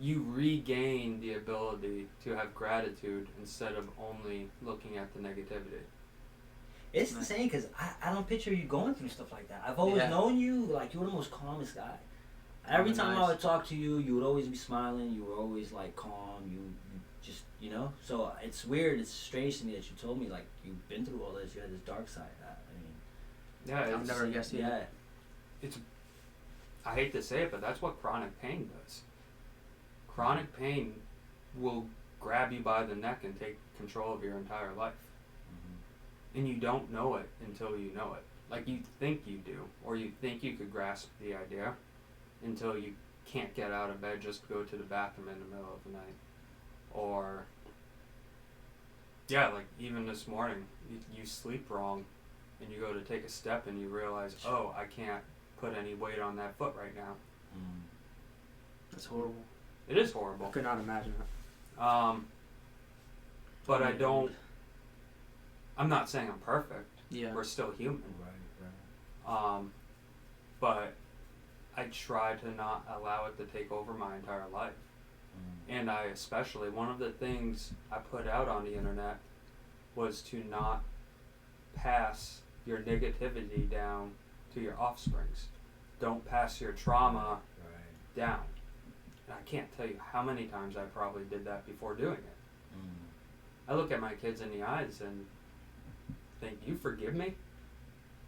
You regain the ability to have gratitude instead of only looking at the negativity. It's insane because I don't picture you going through stuff like that. I've always Yeah. known you like you were the most calmest guy. Every time I nice. would talk to you, you would always be smiling. You were always like calm. You just So it's weird. It's strange to me that you told me like you've been through all this. You had this dark side. Yeah, I've never guessed Yeah. either. I hate to say it, but that's what chronic pain does. Chronic pain will grab you by the neck and take control of your entire life. And you don't know it until you know it. Like you think you do, or you think you could grasp the idea until you can't get out of bed just to go to the bathroom in the middle of the night. Or, yeah, like even this morning, you sleep wrong and you go to take a step and you realize, oh, I can't put any weight on that foot right now. That's horrible. It is I horrible. could not imagine that. But I don't, I'm not saying I'm perfect. Yeah. We're still human. Right. But I try to not allow it to take over my entire life. And I especially, one of the things I put out on the internet was to not pass your negativity down to your offsprings. Don't pass your trauma down. And I can't tell you how many times I probably did that before doing it. I look at my kids in the eyes and think, you forgive me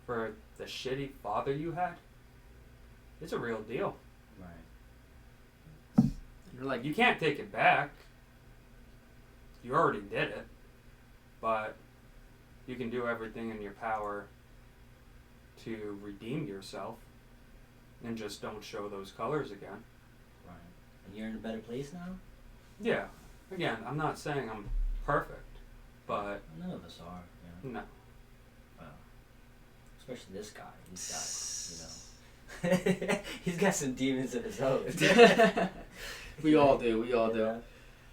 for the shitty father you had? It's a real deal. Right. You're like, You can't take it back. You already did it. But you can do everything in your power to redeem yourself and just don't show those colors again. Right. And you're in a better place now? Yeah. Again, I'm not saying I'm perfect, but None of us are, no. Well, especially this guy. He's got, he's got some demons of his own. we all do. We all do. Yeah.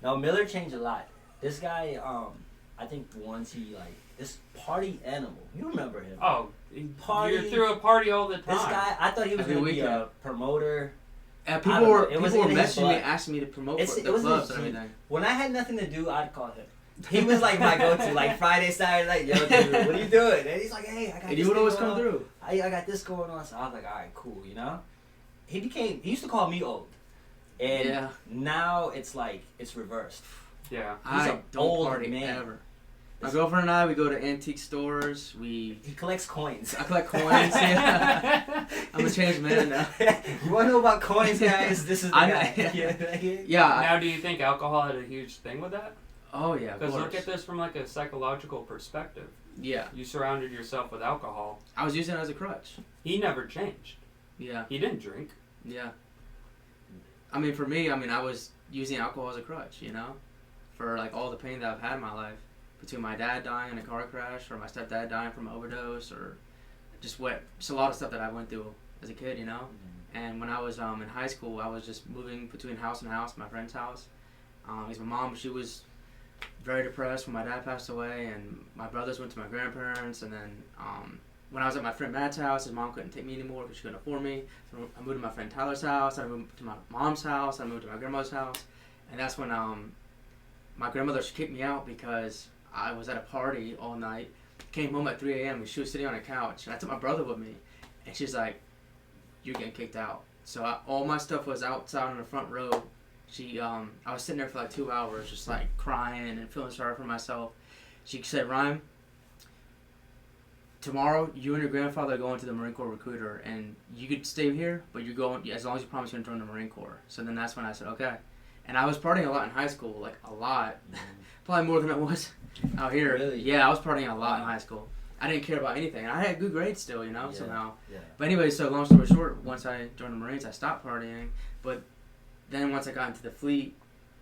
Now Miller changed a lot. This guy, I think once he this party animal. You remember him? Oh, Party. you're through a party all the time. This guy, I thought he was Every gonna be weekend. a promoter. People don't know. were It people wasn't were in his messaging me, blood. asking me to promote It's- for it the wasn't clubs his and gene. everything. When I had nothing to do, I'd call him. He was like my go-to, like Friday, Saturday night. Yo, dude, what are you doing? And he's like, hey, I got And this you would thing always going come on. through. I got this going on. So I was like, all right, cool, He used to call me old. And Yeah. now it's like, it's reversed. Yeah. He's I a don't old party man. ever. My girlfriend and I, we go to antique stores. He collects coins. I collect coins. Yeah. I'm a changed man now. You want to know about coins, guys? This is the guy. Yeah. Now, do you think alcohol had a huge thing with that? Oh yeah. Of Because course. look at this from like a psychological perspective. Yeah. You surrounded yourself with alcohol. I was using it as a crutch. He never changed. Yeah. He didn't drink. Yeah. I mean, for me, I was using alcohol as a crutch, for like all the pain that I've had in my life, between my dad dying in a car crash, or my stepdad dying from an overdose, or just a lot of stuff that I went through as a kid, you know. And when I was in high school, I was just moving between house and house, my friend's house. Because my mom, she was very depressed when my dad passed away, and my brothers went to my grandparents, and then when I was at my friend Matt's house, his mom couldn't take me anymore because she couldn't afford me. So I moved to my friend Tyler's house, I moved to my mom's house, I moved to my grandmother's house, and that's when my grandmother, she kicked me out because I was at a party all night, came home at 3 a.m. and she was sitting on a couch, and I took my brother with me, and she's like, "You're getting kicked out." So all my stuff was outside on the front row. I was sitting there for like 2 hours, just like crying and feeling sorry for myself. She said, "Ryan, tomorrow you and your grandfather are going to the Marine Corps recruiter, and you could stay here, but you're going as long as you promise you're going to join the Marine Corps." So then that's when I said, "Okay." And I was partying a lot in high school, like a lot, probably more than I was out here. Really? Yeah, I was partying a lot in high school. I didn't care about anything. I had good grades still, you know, somehow. Yeah. But anyway, so long story short, once I joined the Marines, I stopped partying. But then once I got into the fleet,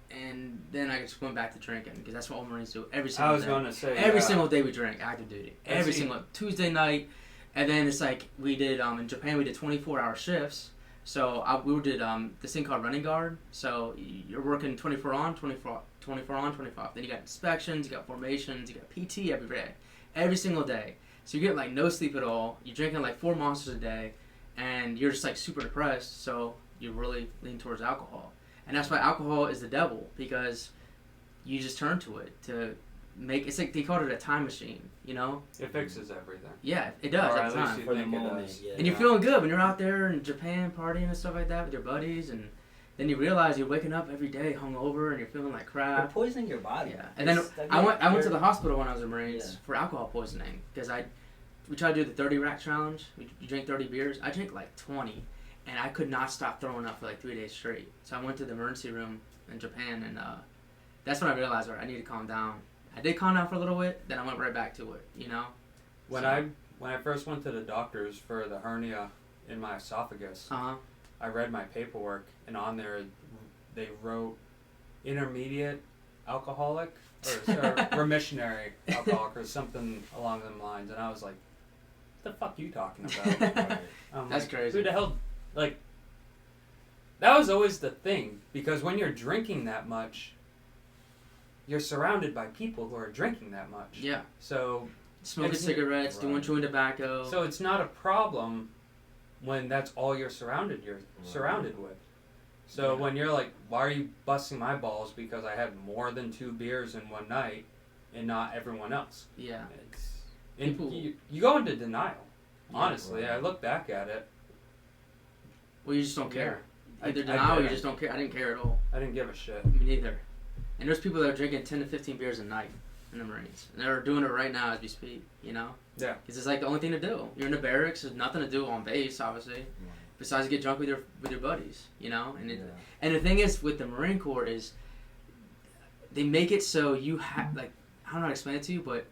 and then I just went back to drinking, because that's what all Marines do every single day. I was going to say Every single day we drink, active duty. Every see- single Tuesday night. And then it's like we did, in Japan, we did 24-hour shifts. So we did this thing called running guard. So you're working 24 on, 24 on, 24 off. Then you got inspections, you got formations, you got PT every day. Every single day. So you get like no sleep at all. You're drinking like 4 monsters a day. And you're just like super depressed. So you really lean towards alcohol. And that's why alcohol is the devil. Because you just turn to it to make, it's like they call it a time machine, you know? It fixes everything. Yeah, it does Or every at least time. you For the think it moment, does. yeah. And you're feeling good when you're out there in Japan partying and stuff like that with your buddies, and then you realize you're waking up every day hungover and you're feeling like You're crap. poisoning your body. Yeah, and then I went to the hospital when I was in Marines for alcohol poisoning, because we tried to do the 30 rack challenge. You drink 30 beers. I drank like 20, and I could not stop throwing up for like 3 days straight. So I went to the emergency room in Japan, and that's when I realized, all right, I need to calm down. I did calm down for a little bit, then I went right back to it, you know? When I first went to the doctors for the hernia in my esophagus, I read my paperwork, and on there they wrote intermediate alcoholic or remissionary alcoholic or something along them lines, and I was like, "What the fuck are you talking about?" That's crazy. Who the hell, like, that was always the thing, because when you're drinking that much, you're surrounded by people who are drinking that much. Yeah. So Smoking cigarettes, doing chewing tobacco. So it's not a problem when that's all you're surrounded with. So when you're like, "Why are you busting my balls because I had more than 2 beers in one night and not everyone else?" Yeah. You go into denial. Honestly, I look back at it. Well, you just don't care. Either I denial or you didn't. just don't care. I didn't care at all. I didn't give a shit. Me neither. And there's people that are drinking 10 to 15 beers a night in the Marines. And they're doing it right now as we speak, you know? Yeah. Because it's like the only thing to do. You're in the barracks, there's nothing to do on base, obviously, besides get drunk with your buddies, you know? And the thing is with the Marine Corps is they make it so you have, like, I don't know how to explain it to you, but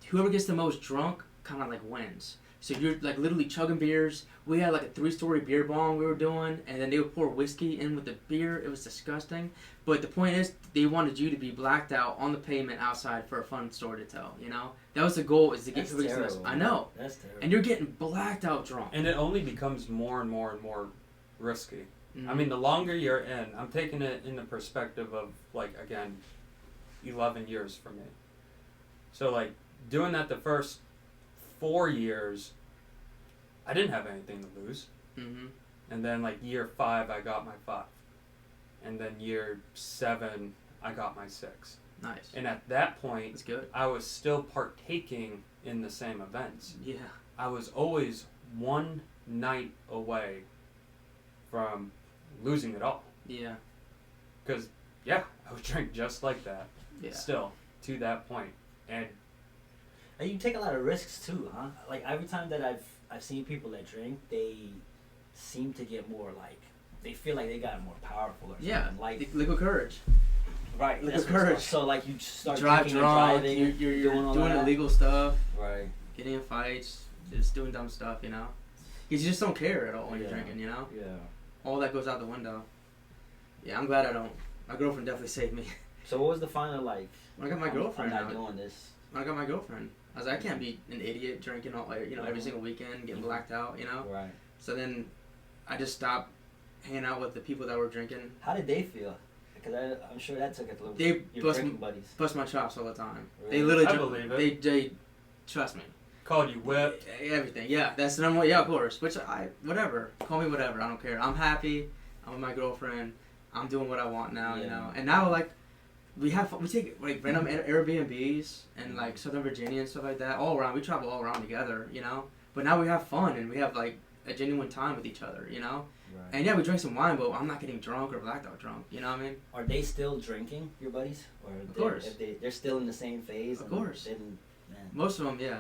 whoever gets the most drunk kind of like wins. So you're like literally chugging beers. We had like a 3-story beer bong we were doing, and then they would pour whiskey in with the beer. It was disgusting. But the point is, they wanted you to be blacked out on the pavement outside for a fun story to tell, you know? That was the goal, is to get people to this. I know. That's terrible. And you're getting blacked out drunk. And it only becomes more and more and more risky. Mm-hmm. I mean, the longer you're in, I'm taking it in the perspective of, like, again, 11 years for me. So, like, doing that the first 4 years, I didn't have anything to lose. Mm-hmm. And then, like, year 5, I got my 5. And then year 7, I got my 6. Nice. And at that point, That's good. I was still partaking in the same events. Yeah. I was always one night away from losing it all. Yeah. Because, yeah, I would drink just like that. Yeah. Still, to that point. And you take a lot of risks too, huh? Like every time that I've seen people that drink, they seem to get more like, they feel like they got more powerful or something. Yeah. Like Liquid courage. right. Liquid That's what it's courage. called. So like you start Drive drinking drunk. and driving, You're doing all doing that. illegal stuff. Right. Getting in fights. Just doing dumb stuff, you know? Because you just don't care at all when you're drinking, you know? Yeah. All that goes out the window. Yeah, I'm glad I don't. My girlfriend definitely saved me. So what was the final like? When I got my girlfriend I'm not now, doing this. when I got my girlfand, I was like, I can't be an idiot drinking all, you know, every single weekend, getting blacked out, you know? Right. So then I just stopped hanging out with the people that were drinking. How did they feel? Because I'm sure that took a little. They your drinking buddies. bust my chops all the time. Really? They literally, I believe it. they trust me. Called you whipped. Everything, yeah. That's the number one. Yeah, of course. Which whatever. Call me whatever. I don't care. I'm happy. I'm with my girlfriend. I'm doing what I want now, you know. And now, like, we take like random Airbnbs and like Southern Virginia and stuff like that all around. We travel all around together, you know. But now we have fun and we have like a genuine time with each other, you know. Right. And yeah, we drink some wine, but I'm not getting drunk or blacked out drunk. You know what I mean? Are they still drinking, your buddies? Or Of course. If they're still in the same phase. Of course. Man. Most of them, yeah.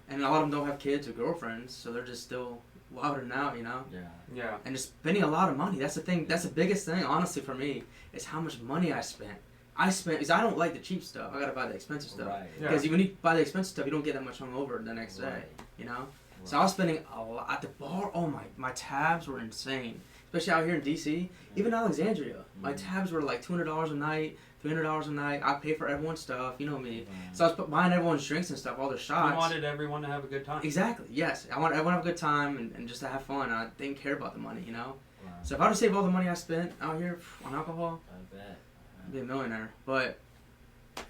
And a lot of them don't have kids or girlfriends, so they're just still wild and out, you know. Yeah. And just spending a lot of money. That's the thing. That's the biggest thing, honestly, for me, is how much money I spent. Because I don't like the cheap stuff. I gotta buy the expensive stuff. Right. Because when you buy the expensive stuff, you don't get that much hungover the next day. Right. You know. So I was spending a lot at the bar. Oh my tabs were insane. Especially out here in DC, even Alexandria. My tabs were like $200 a night, $300 a night. I pay for everyone's stuff. You know me. So I was buying everyone's drinks and stuff, all their shots. You wanted everyone to have a good time. Exactly. Yes, I want everyone to have a good time and just to have fun. I didn't care about the money, you know. Wow. So if I were to save all the money I spent out here on alcohol, I bet. I'd be a millionaire. But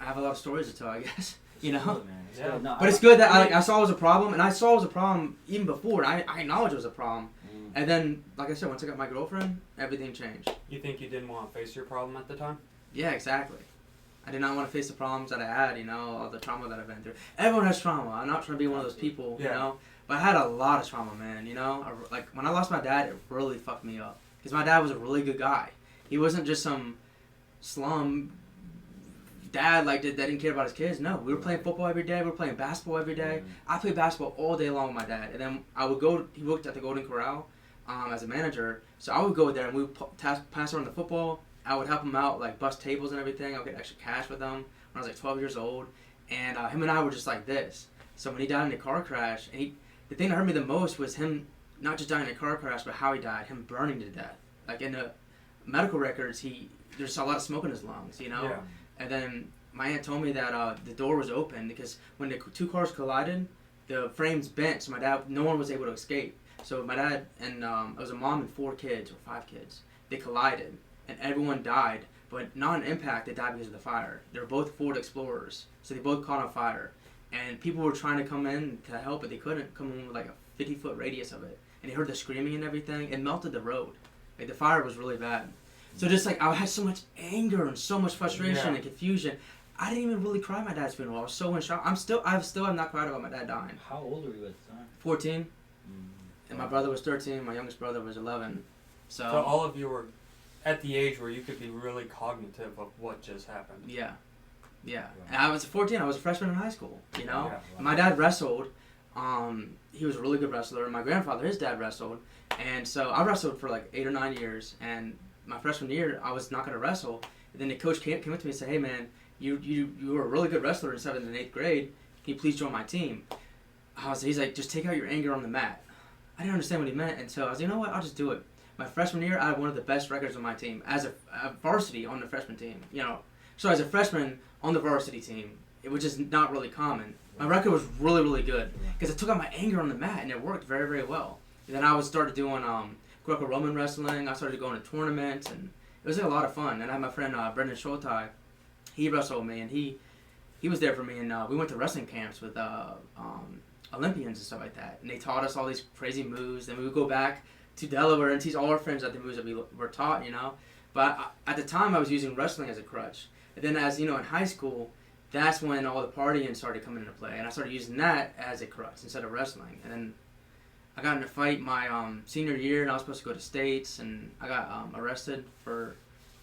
I have a lot of stories to tell, I guess. You know. Good, man. It's good. No, But it's good that I saw it was a problem, and I saw it was a problem even before. And I acknowledged it was a problem. And then, like I said, once I got my girlfriend, everything changed. You think you didn't want to face your problem at the time? Yeah, exactly. I did not want to face the problems that I had, you know, all the trauma that I've been through. Everyone has trauma. I'm not trying to be one of those people, you know. But I had a lot of trauma, man, you know. Like, when I lost my dad, it really fucked me up. Because my dad was a really good guy. He wasn't just some slum dad, like, that didn't care about his kids. No, we were playing football every day. We were playing basketball every day. I played basketball all day long with my dad. And then I would go, he worked at the Golden Corral as a manager. So I would go there and we would pass around the football. I would help him out, like bust tables and everything. I would get extra cash with him when I was like 12 years old. And him and I were just like this. So when he died in a car crash, and the thing that hurt me the most was him not just dying in a car crash, but how he died, him burning to death. Like in the medical records, there's a lot of smoke in his lungs, you know? Yeah. And then my aunt told me that the door was open because when the two cars collided, the frames bent, so no one was able to escape. So my dad and it was a mom and 4 kids or 5 kids. They collided and everyone died, but not an impact. They died because of the fire. They were both Ford Explorers, so they both caught on fire. And people were trying to come in to help, but they couldn't come in with like a 50-foot radius of it. And they heard the screaming and everything. It melted the road. Like the fire was really bad. So just like I had so much anger and so much frustration and confusion. I didn't even really cry at my dad's funeral. I was so in shock. I still have not cried about my dad dying. How old were you at the time? 14. And my brother was 13. My youngest brother was 11. So all of you were at the age where you could be really cognitive of what just happened. Yeah. Right. And I was 14. I was a freshman in high school, you know? Yeah. And my dad wrestled. He was a really good wrestler. My grandfather, his dad, wrestled. And so I wrestled for like 8 or 9 years. And my freshman year, I was not going to wrestle. And then the coach came up to me and said, hey, man, you were a really good wrestler in 7th and 8th grade. Can you please join my team? He's like, just take out your anger on the mat. I didn't understand what he meant until I was like, you know what, I'll just do it. My freshman year, I had one of the best records on my team as a varsity on the freshman team. You know, so as a freshman on the varsity team, which is not really common, my record was really, really good because I took out my anger on the mat and it worked very, very well. And then I started doing Greco-Roman wrestling. I started going to tournaments and it was like a lot of fun. And I had my friend Brendan Schultai. He wrestled me and he was there for me. And we went to wrestling camps with Olympians and stuff like that. And they taught us all these crazy moves. Then we would go back to Delaware and teach all our friends the moves that we were taught, you know. But at the time, I was using wrestling as a crutch. And then as, you know, in high school, that's when all the partying started coming into play. And I started using that as a crutch instead of wrestling. And then I got in a fight my senior year, and I was supposed to go to states. And I got arrested for...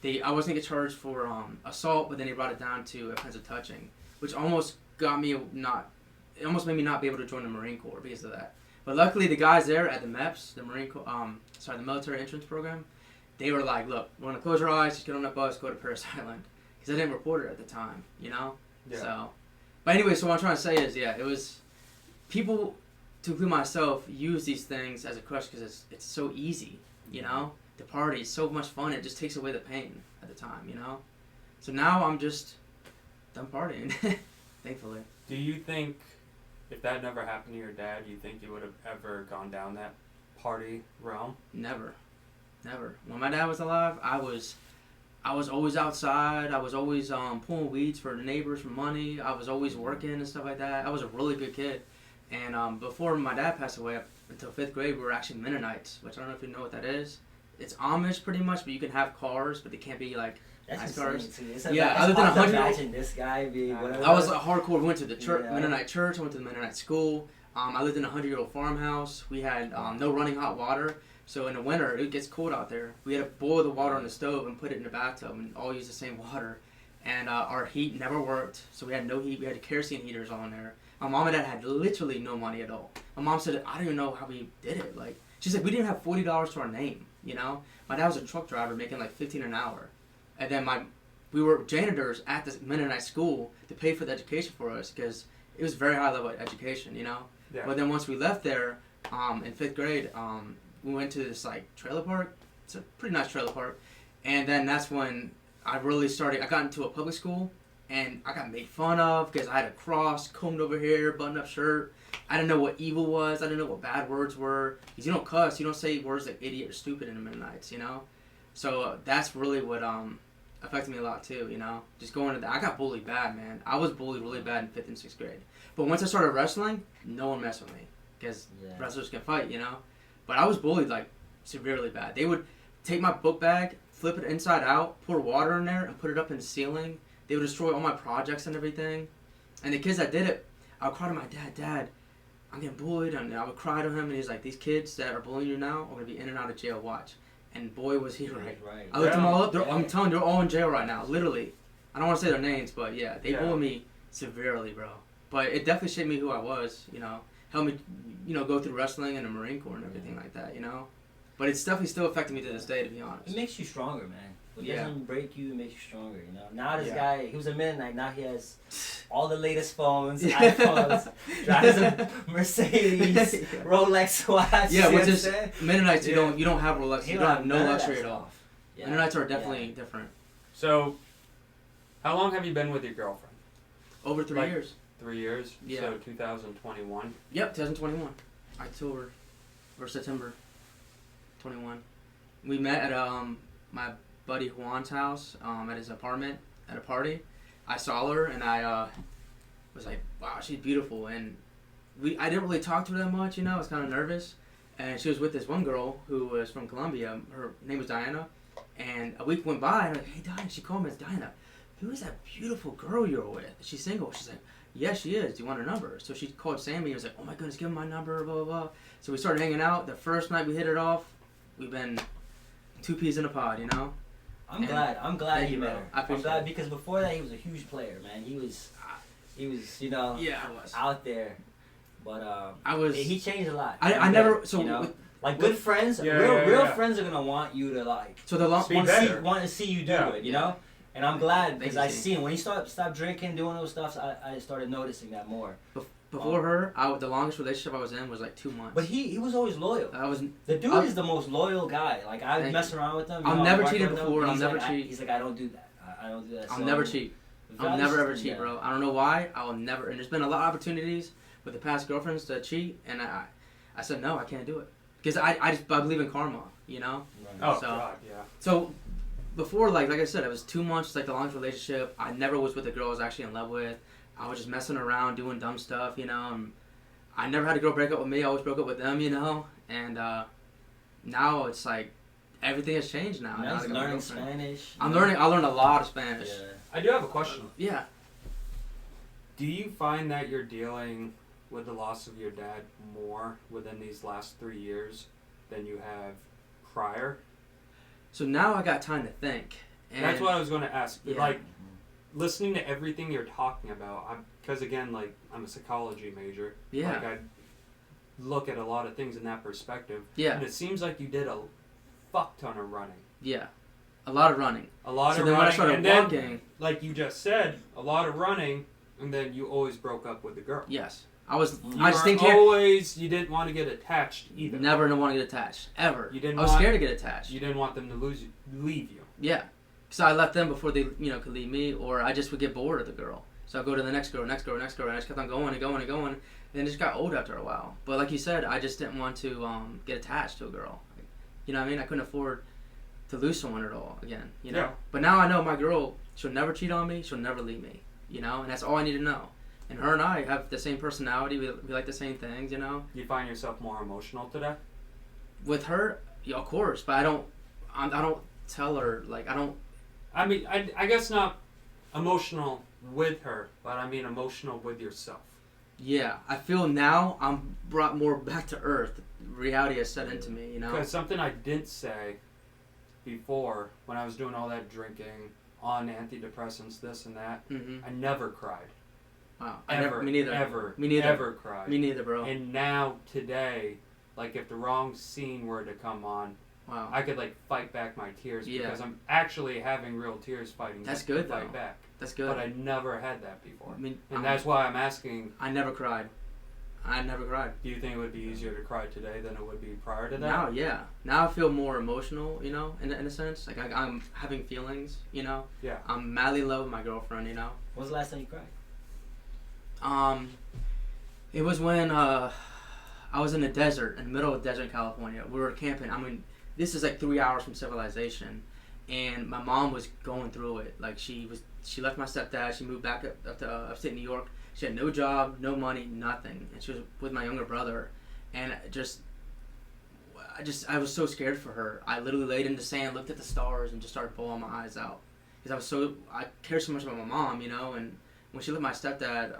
I was going to get charged for assault, but then they brought it down to offensive touching, which almost got me it almost made me not be able to join the Marine Corps because of that. But luckily, the guys there at the MEPS, the the Military Entrance Program, they were like, look, we're going to close your eyes, just get on that bus, go to Paris Island. Because I didn't report it at the time, you know? Yeah. So, but anyway, so what I'm trying to say is, it was, people, to include myself, use these things as a crutch because it's so easy, you know? The party is so much fun, it just takes away the pain at the time, you know? So now I'm just done partying, thankfully. Do you think, if that never happened to your dad, you think you would have ever gone down that party realm? Never. When my dad was alive, I was always outside. I was always pulling weeds for the neighbors for money. I was always working and stuff like that. I was a really good kid. And before my dad passed away, up until 5th grade, we were actually Mennonites, which I don't know if you know what that is. It's Amish pretty much, but you can have cars, but they can't be like nice cars. Yeah, I lived in a 100. Imagine this guy being whatever. I was a hardcore. We went to the church, Yeah. Mennonite church. I went to the Mennonite school. I lived in a 100-year-old farmhouse. We had no running hot water. So in the winter, it gets cold out there. We had to boil the water on the stove and put it in the bathtub and all use the same water. And our heat never worked, so we had no heat. We had kerosene heaters on there. My mom and dad had literally no money at all. My mom said, I don't even know how we did it. Like, she's like, we didn't have $40 to our name, you know? My dad was a truck driver making like $15 an hour. And then we were janitors at this Mennonite school to pay for the education for us because it was very high level education, you know? Yeah. But then once we left there in 5th grade, we went to this like trailer park. It's a pretty nice trailer park. And then that's when I really started. I got into a public school and I got made fun of because I had a cross combed over here, button up shirt. I didn't know what evil was. I didn't know what bad words were. Because you don't cuss. You don't say words like idiot or stupid in the Mennonites, you know? So that's really what affected me a lot too, you know? Just going to that. I got bullied bad, man. I was bullied really bad in 5th and 6th grade. But once I started wrestling, no one messed with me. Because wrestlers can fight, you know? But I was bullied, like, severely bad. They would take my book bag, flip it inside out, pour water in there, and put it up in the ceiling. They would destroy all my projects and everything. And the kids that did it, I would cry to my dad, Dad, I'm getting bullied. And I would cry to him, and he's like, these kids that are bullying you now are going to be in and out of jail, watch. And boy, was he right. I looked them all up. I'm telling you, they're all in jail right now, literally. I don't want to say their names, but yeah, they bullied me severely, bro. But it definitely shaped me who I was, you know. Helped me, you know, go through wrestling and the Marine Corps and everything like that, you know. But it's definitely still affecting me to this day, to be honest. It makes you stronger, man. It doesn't break you, it makes you stronger, you know. Now this Yeah. guy, he was a Mennonite, now he has all the latest phones, iPhones, drives a Mercedes, Rolex watch. Yeah, which is Sunset. Mennonites. You don't have Rolex. You don't have no none of luxury that at all. stuff. Yeah. Mennonites are definitely different. So, how long have you been with your girlfriend? Over 3 Like- years. 3 years? Yeah. So 2021? Yep, 2021. October or September 21. We met at my buddy Juan's house at his apartment at a party. I saw her and I was like, wow, she's beautiful. And I didn't really talk to her that much, you know. I was kind of nervous. And she was with this one girl who was from Colombia. Her name was Diana. And a week went by and I'm like, hey, Diana. She called me as Diana. Who is that beautiful girl you're with? She's single. She's like, yeah, she is. Do you want her number? So she called Sammy and was like, oh my goodness, give him my number, blah, blah, blah. So we started hanging out. The first night we hit it off, we've been 2 peas in a pod, you know? I'm glad you met her. I'm glad because before that he was a huge player, man. He was, you know, out there. But he changed a lot. I never, so you know, with, like good friends, real friends are gonna want you to like. So the long want to see you do it, you know. And I'm glad because I seen when he stopped drinking, doing those stuff, I started noticing that more. Before her, the longest relationship I was in was like 2 months. But he was always loyal. The dude is the most loyal guy. Like I mess around with him. I'll never cheated before. I'll never cheat. He's like I don't do that. I don't do that. I'll never cheat. I'll never ever cheat, bro. I don't know why. I will never. And there's been a lot of opportunities with the past girlfriends to cheat, and I said no, I can't do it because I believe in karma, you know. Oh so, God, yeah. So before, like I said, it was 2 months, like the longest relationship. I never was with a girl I was actually in love with. I was just messing around, doing dumb stuff, you know. And I never had a girl break up with me. I always broke up with them, you know. And now it's like everything has changed now. Now he's learning Spanish. I learned a lot of Spanish. Yeah. I do have a question. Yeah. Do you find that you're dealing with the loss of your dad more within these last 3 years than you have prior? So now I got time to think. And that's what I was going to ask. Yeah. Like, listening to everything you're talking about, because again, like, I'm a psychology major. Yeah. Like, I look at a lot of things in that perspective. Yeah. And it seems like you did a fuck ton of running. Yeah. A lot of running. A lot so of then running. when I started and then, walking, like you just said, a lot of running, and then you always broke up with the girl. yes. I just You didn't want to get attached either. Never want to get attached. Ever. I was scared to get attached. You didn't want them to leave you. Yeah. So I left them before they, could leave me, or I just would get bored of the girl. So I go to the next girl, and I just kept on going and going and going. And it just got old after a while. But like you said, I just didn't want to get attached to a girl. You know what I mean? I couldn't afford to lose someone at all again, you know? Yeah. But now I know my girl, she'll never cheat on me, she'll never leave me, you know? And that's all I need to know. And her and I have the same personality, we like the same things, you know? You find yourself more emotional today? With her, yeah, of course, but I don't tell her, like, I don't... I mean, I guess not emotional with her, but I mean emotional with yourself. Yeah, I feel now I'm brought more back to earth. Reality has set into me, you know? Because something I didn't say before, when I was doing all that drinking, on antidepressants, this and that, I never cried. Wow. Me neither. Me neither. Ever cried. Me neither, bro. And now, today, like if the wrong scene were to come on, wow. I could like fight back my tears Yeah. because I'm actually having real tears fighting That's to good, fight though. back. That's good. But I never had that before. I mean, and that's why I'm asking, I never cried. I never cried. do you think it would be easier to cry today than it would be prior to that? Now, yeah. Now I feel more emotional, you know, in a sense. Like, I'm having feelings, you know. Yeah. I'm madly in love with my girlfriend, you know. When was the last time you cried? It was when I was in the desert, in the middle of the desert in California. We were camping. I mean, this is like 3 hours from civilization. And my mom was going through it. Like, she left my stepdad. She moved back up to upstate New York. She had no job, no money, nothing. And she was with my younger brother. And I was so scared for her. I literally laid in the sand, looked at the stars, and just started bawling my eyes out. Because I cared so much about my mom, you know. And when she left my stepdad,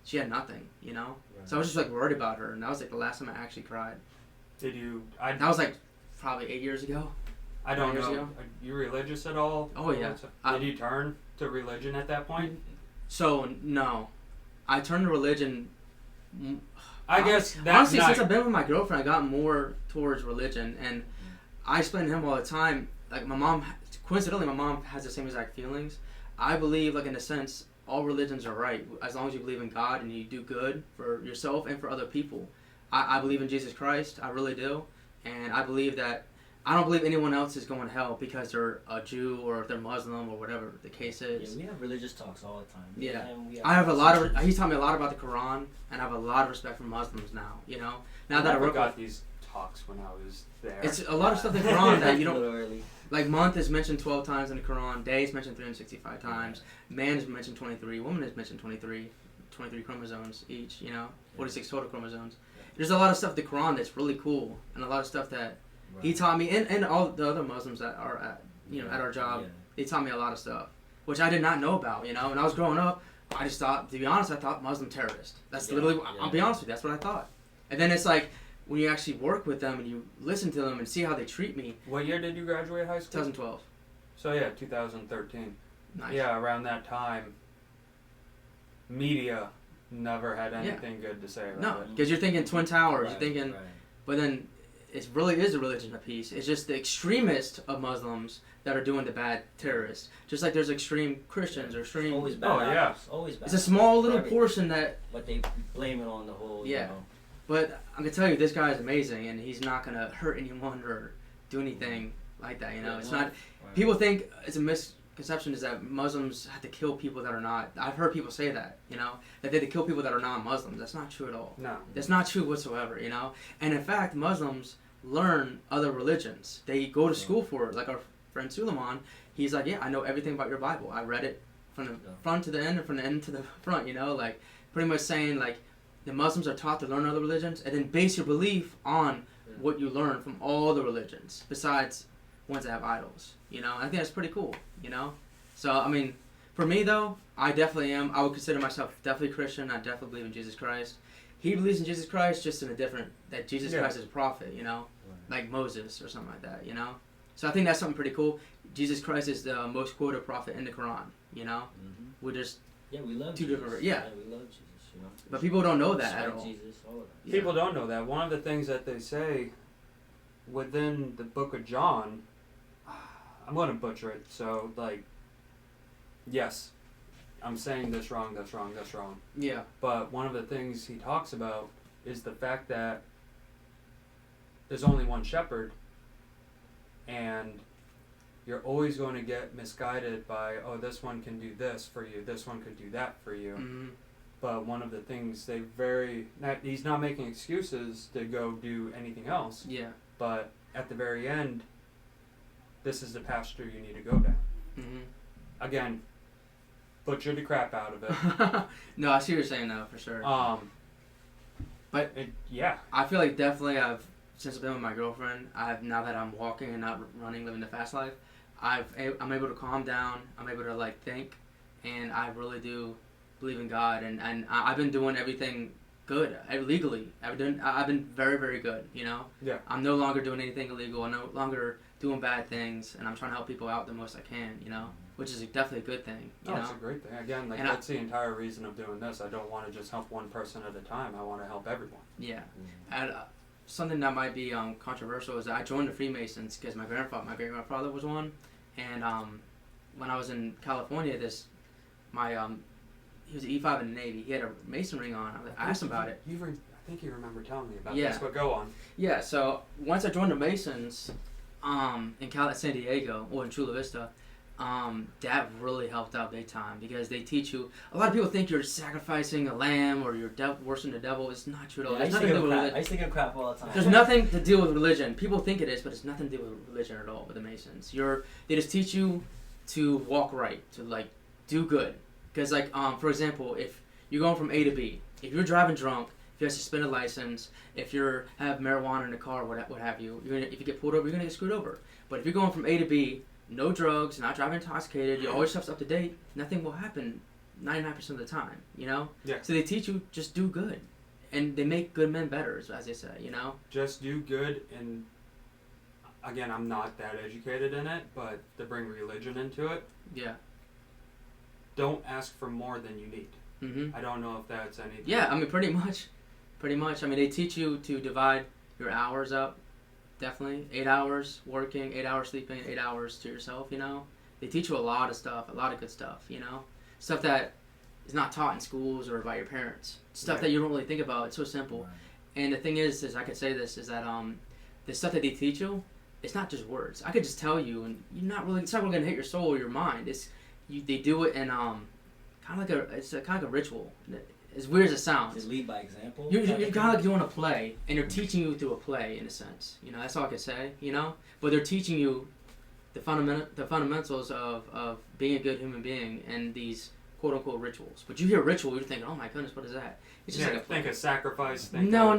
she had nothing, you know. Right. So I was just like worried about her. And that was like the last time I actually cried. Did you? That was like probably 8 years ago. I don't know. Ago. Are you religious at all? Oh, yeah. Did you turn to religion at that point? So, no. I turned to religion... I guess that honestly, night, since I've been with my girlfriend, I got more towards religion. And I explain to him all the time, like coincidentally, my mom has the same exact feelings. I believe, like in a sense, all religions are right. As long as you believe in God and you do good for yourself and for other people. I believe in Jesus Christ. I really do. And I believe that I don't believe anyone else is going to hell because they're a Jew or if they're Muslim or whatever the case is. Yeah, we have religious talks all the time. Yeah. I have he's taught me a lot about the Quran, and I have a lot of respect for Muslims now, you know? Now that I work got these talks when I was there. It's a lot of stuff in the Quran that you don't... Literally. Like, month is mentioned 12 times in the Quran, day is mentioned 365 times, man is mentioned 23, woman is mentioned 23 chromosomes each, you know? 46 total chromosomes. There's a lot of stuff in the Quran that's really cool, and a lot of stuff that he taught me, and all the other Muslims that are at our job, they taught me a lot of stuff, which I did not know about, you know? When I was growing up, I just thought, to be honest, I thought Muslim terrorist. That's literally, I'll be honest with you, that's what I thought. And then it's like, when you actually work with them and you listen to them and see how they treat me. What year did you graduate high school? 2012. So yeah, 2013. Nice. Yeah, around that time, media never had anything good to say about No, it. because you're thinking Twin Towers, you're thinking, Right. but then it really is a religion of peace. It's just the extremists of Muslims that are doing the bad terrorists. Just like there's extreme Christians or extreme... Always bad. Oh, yeah. Always bad. It's a small little Everything. portion that... But they blame it on the whole, Yeah. you know. But I'm going to tell you, this guy is amazing, and he's not going to hurt anyone or do anything like that, you know? It's not... Right. People think it's a misconception is that Muslims have to kill people that are not... I've heard people say that, you know? That they have to kill people that are non-Muslims. That's not true at all. No. That's not true whatsoever, you know? And in fact, Muslims learn other religions. They go to school for it. Like our friend Suleiman, he's like, yeah, I know everything about your Bible. I read it from the front to the end and from the end to the front, you know? Like, pretty much saying, like, the Muslims are taught to learn other religions and then base your belief on what you learn from all the religions, besides ones that have idols, you know? I think that's pretty cool, you know? So, I mean, for me, though, I definitely am. I would consider myself definitely Christian. I definitely believe in Jesus Christ. He believes in Jesus Christ just in a different, that Jesus Christ is a prophet, you know? Like Moses or something like that, you know? So I think that's something pretty cool. Jesus Christ is the most quoted prophet in the Quran, you know? Mm-hmm. We're just we love two Jesus. different, yeah. We love Jesus, you know? But people don't know that at all. Jesus, all of that. People don't know that. One of the things that they say within the book of John, I'm going to butcher it, so, like, yes, I'm saying this wrong, that's wrong, that's wrong. Yeah. But one of the things he talks about is the fact that there's only one shepherd, and you're always going to get misguided by, oh, this one can do this for you, this one could do that for you. Mm-hmm. But one of the things he's not making excuses to go do anything else. Yeah. But at the very end, this is the pasture you need to go down. Mm-hmm. Again, butcher the crap out of it. No, I see what you're saying though, for sure. But I feel like definitely since I've been with my girlfriend, now that I'm walking and not running, living the fast life, I'm able to calm down. I'm able to like think, and I really do believe in God, and I've been doing everything good legally. I've been very, very good. You know. Yeah. I'm no longer doing anything illegal. I'm no longer doing bad things, and I'm trying to help people out the most I can. You know, which is definitely a good thing. You know? It's a great thing. Again, like that's the entire reason of doing this. I don't want to just help one person at a time. I want to help everyone. Yeah. And something that might be controversial is that I joined the Freemasons because my great grandfather was one, and when I was in California, he was an E5 in the Navy. He had a Mason ring on. I asked him about it. I think you remember telling me about this, but go on. Yeah, so once I joined the Masons in San Diego, or in Chula Vista, that really helped out big time because they teach you. A lot of people think you're sacrificing a lamb or you're worshiping the devil. It's not true at all. I used to get crap all the time. There's nothing to deal with religion. People think it is, but it's nothing to do with religion at all with the Masons. They just teach you to walk right, to like do good. Because like for example, if you're going from A to B, if you're driving drunk, if you have suspended license, if you have marijuana in the car, what have you, if you get pulled over, you're gonna get screwed over. But if you're going from A to B, no drugs, not driving intoxicated, all your stuff's up to date, nothing will happen 99% of the time, you know? Yeah. So they teach you just do good. And they make good men better, as they say, you know? Just do good, and again, I'm not that educated in it, but to bring religion into it. Yeah. Don't ask for more than you need. Mm-hmm. I don't know if that's anything. Yeah, I mean, pretty much. I mean, they teach you to divide your hours up. Definitely. 8 hours working, 8 hours sleeping, 8 hours to yourself, you know? They teach you a lot of stuff, a lot of good stuff, you know? Stuff that is not taught in schools or by your parents. Stuff that you don't really think about. It's so simple. Right. And the thing is I could say this, is that the stuff that they teach you, it's not just words. I could just tell you, and it's not really going to hit your soul or your mind. They do it in kind of like a ritual. As weird as it sounds. Just lead by example. You're kind of like doing a play, and they're teaching you through a play, in a sense. You know, that's all I could say, you know? But they're teaching you the fundamentals of being a good human being and these quote-unquote rituals. But you hear ritual, you're thinking, oh my goodness, what is that? It's just like a play. Think of sacrifice. No.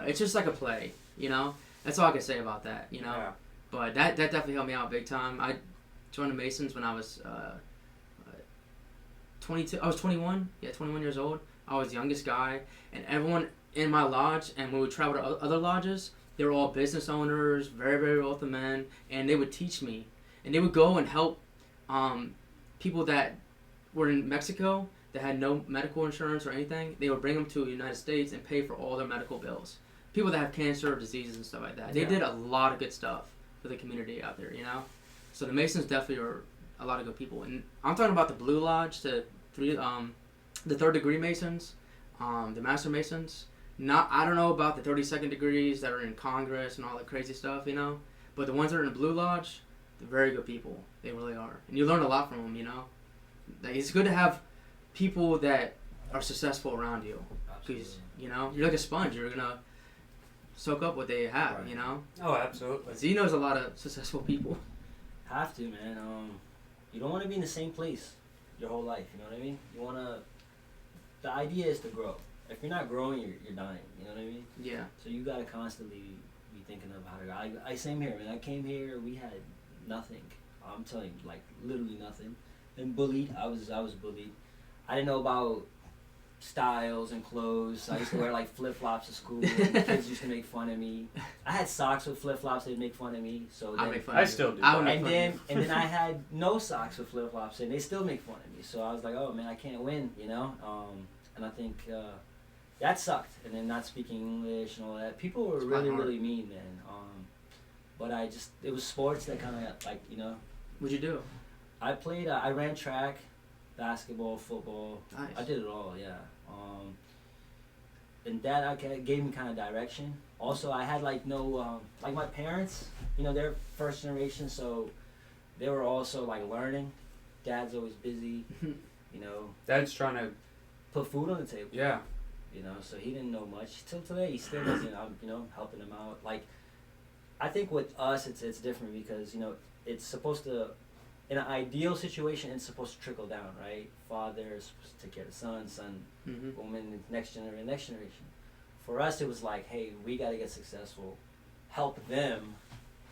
It's just like a play, you know? That's all I can say about that, you know? Yeah. But that definitely helped me out big time. I joined the Masons when I was 22. I was 21. Yeah, 21 years old. I was the youngest guy, and everyone in my lodge, and when we traveled to other lodges, they were all business owners, very, very wealthy men, and they would teach me, and they would go and help people that were in Mexico that had no medical insurance or anything. They would bring them to the United States and pay for all their medical bills. People that have cancer, diseases, and stuff like that. They did a lot of good stuff for the community out there, you know? So the Masons definitely are a lot of good people. And I'm talking about the Blue Lodge, the third degree Masons, the Master Masons. I don't know about the 32nd degrees that are in Congress and all that crazy stuff, you know? But the ones that are in the Blue Lodge, they're very good people. They really are. And you learn a lot from them, you know? Like, it's good to have people that are successful around you. Because, you know, you're like a sponge. You're going to soak up what they have, you know? Oh, absolutely. Zee knows a lot of successful people. Have to, man. You don't want to be in the same place your whole life, you know what I mean? You want to... The idea is to grow. If you're not growing, you're dying, you know what I mean? Yeah. So you got to constantly be thinking of how to go. I same here, man. I came here, we had nothing. I'm telling you, like, literally nothing. And bullied. I was bullied. I didn't know about styles and clothes. I used to wear like flip-flops to school. The kids used to make fun of me. I had socks with flip-flops. They'd make fun of me. So I still do. And then I had no socks with flip-flops, and they still make fun of me. So I was like, oh man, I can't win, you know. And I think that sucked. And then not speaking English and all that. People were really mean, man. But it was sports that kind of like, you know. What'd you do? I played. I ran track, basketball, football. Nice. I did it all, yeah. And that gave me kind of direction. Also, I had like no, like my parents, you know, they're first generation, so they were also like learning. Dad's always busy, you know, Dad's trying to, put food on the table. yeah. You know, so he didn't know much till today. He still doesn't. I'm, you know, helping him out. Like, I think with us, it's different because you know it's supposed to, in an ideal situation, it's supposed to trickle down, right? Father is supposed to take care of the son, Mm-hmm. woman, next generation. For us, it was like, hey, we got to get successful, help them.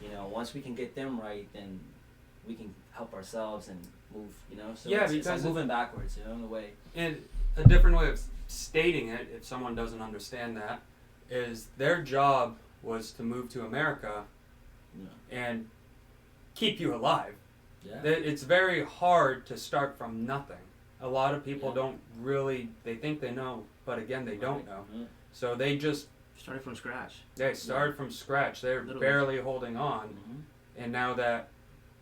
You know, once we can get them right, then we can help ourselves and move. You know, so Yeah, it's like because moving backwards. You know, in a way. And a different way of stating it, if someone doesn't understand that, is their job was to move to America Yeah. and keep you alive. Yeah. It's very hard to start from nothing. A lot of people Yeah. don't really, they think they know, but again, they don't know. Yeah. So they just, Starting from scratch. they start from scratch. They're Literally. barely holding on. Mhm. And now that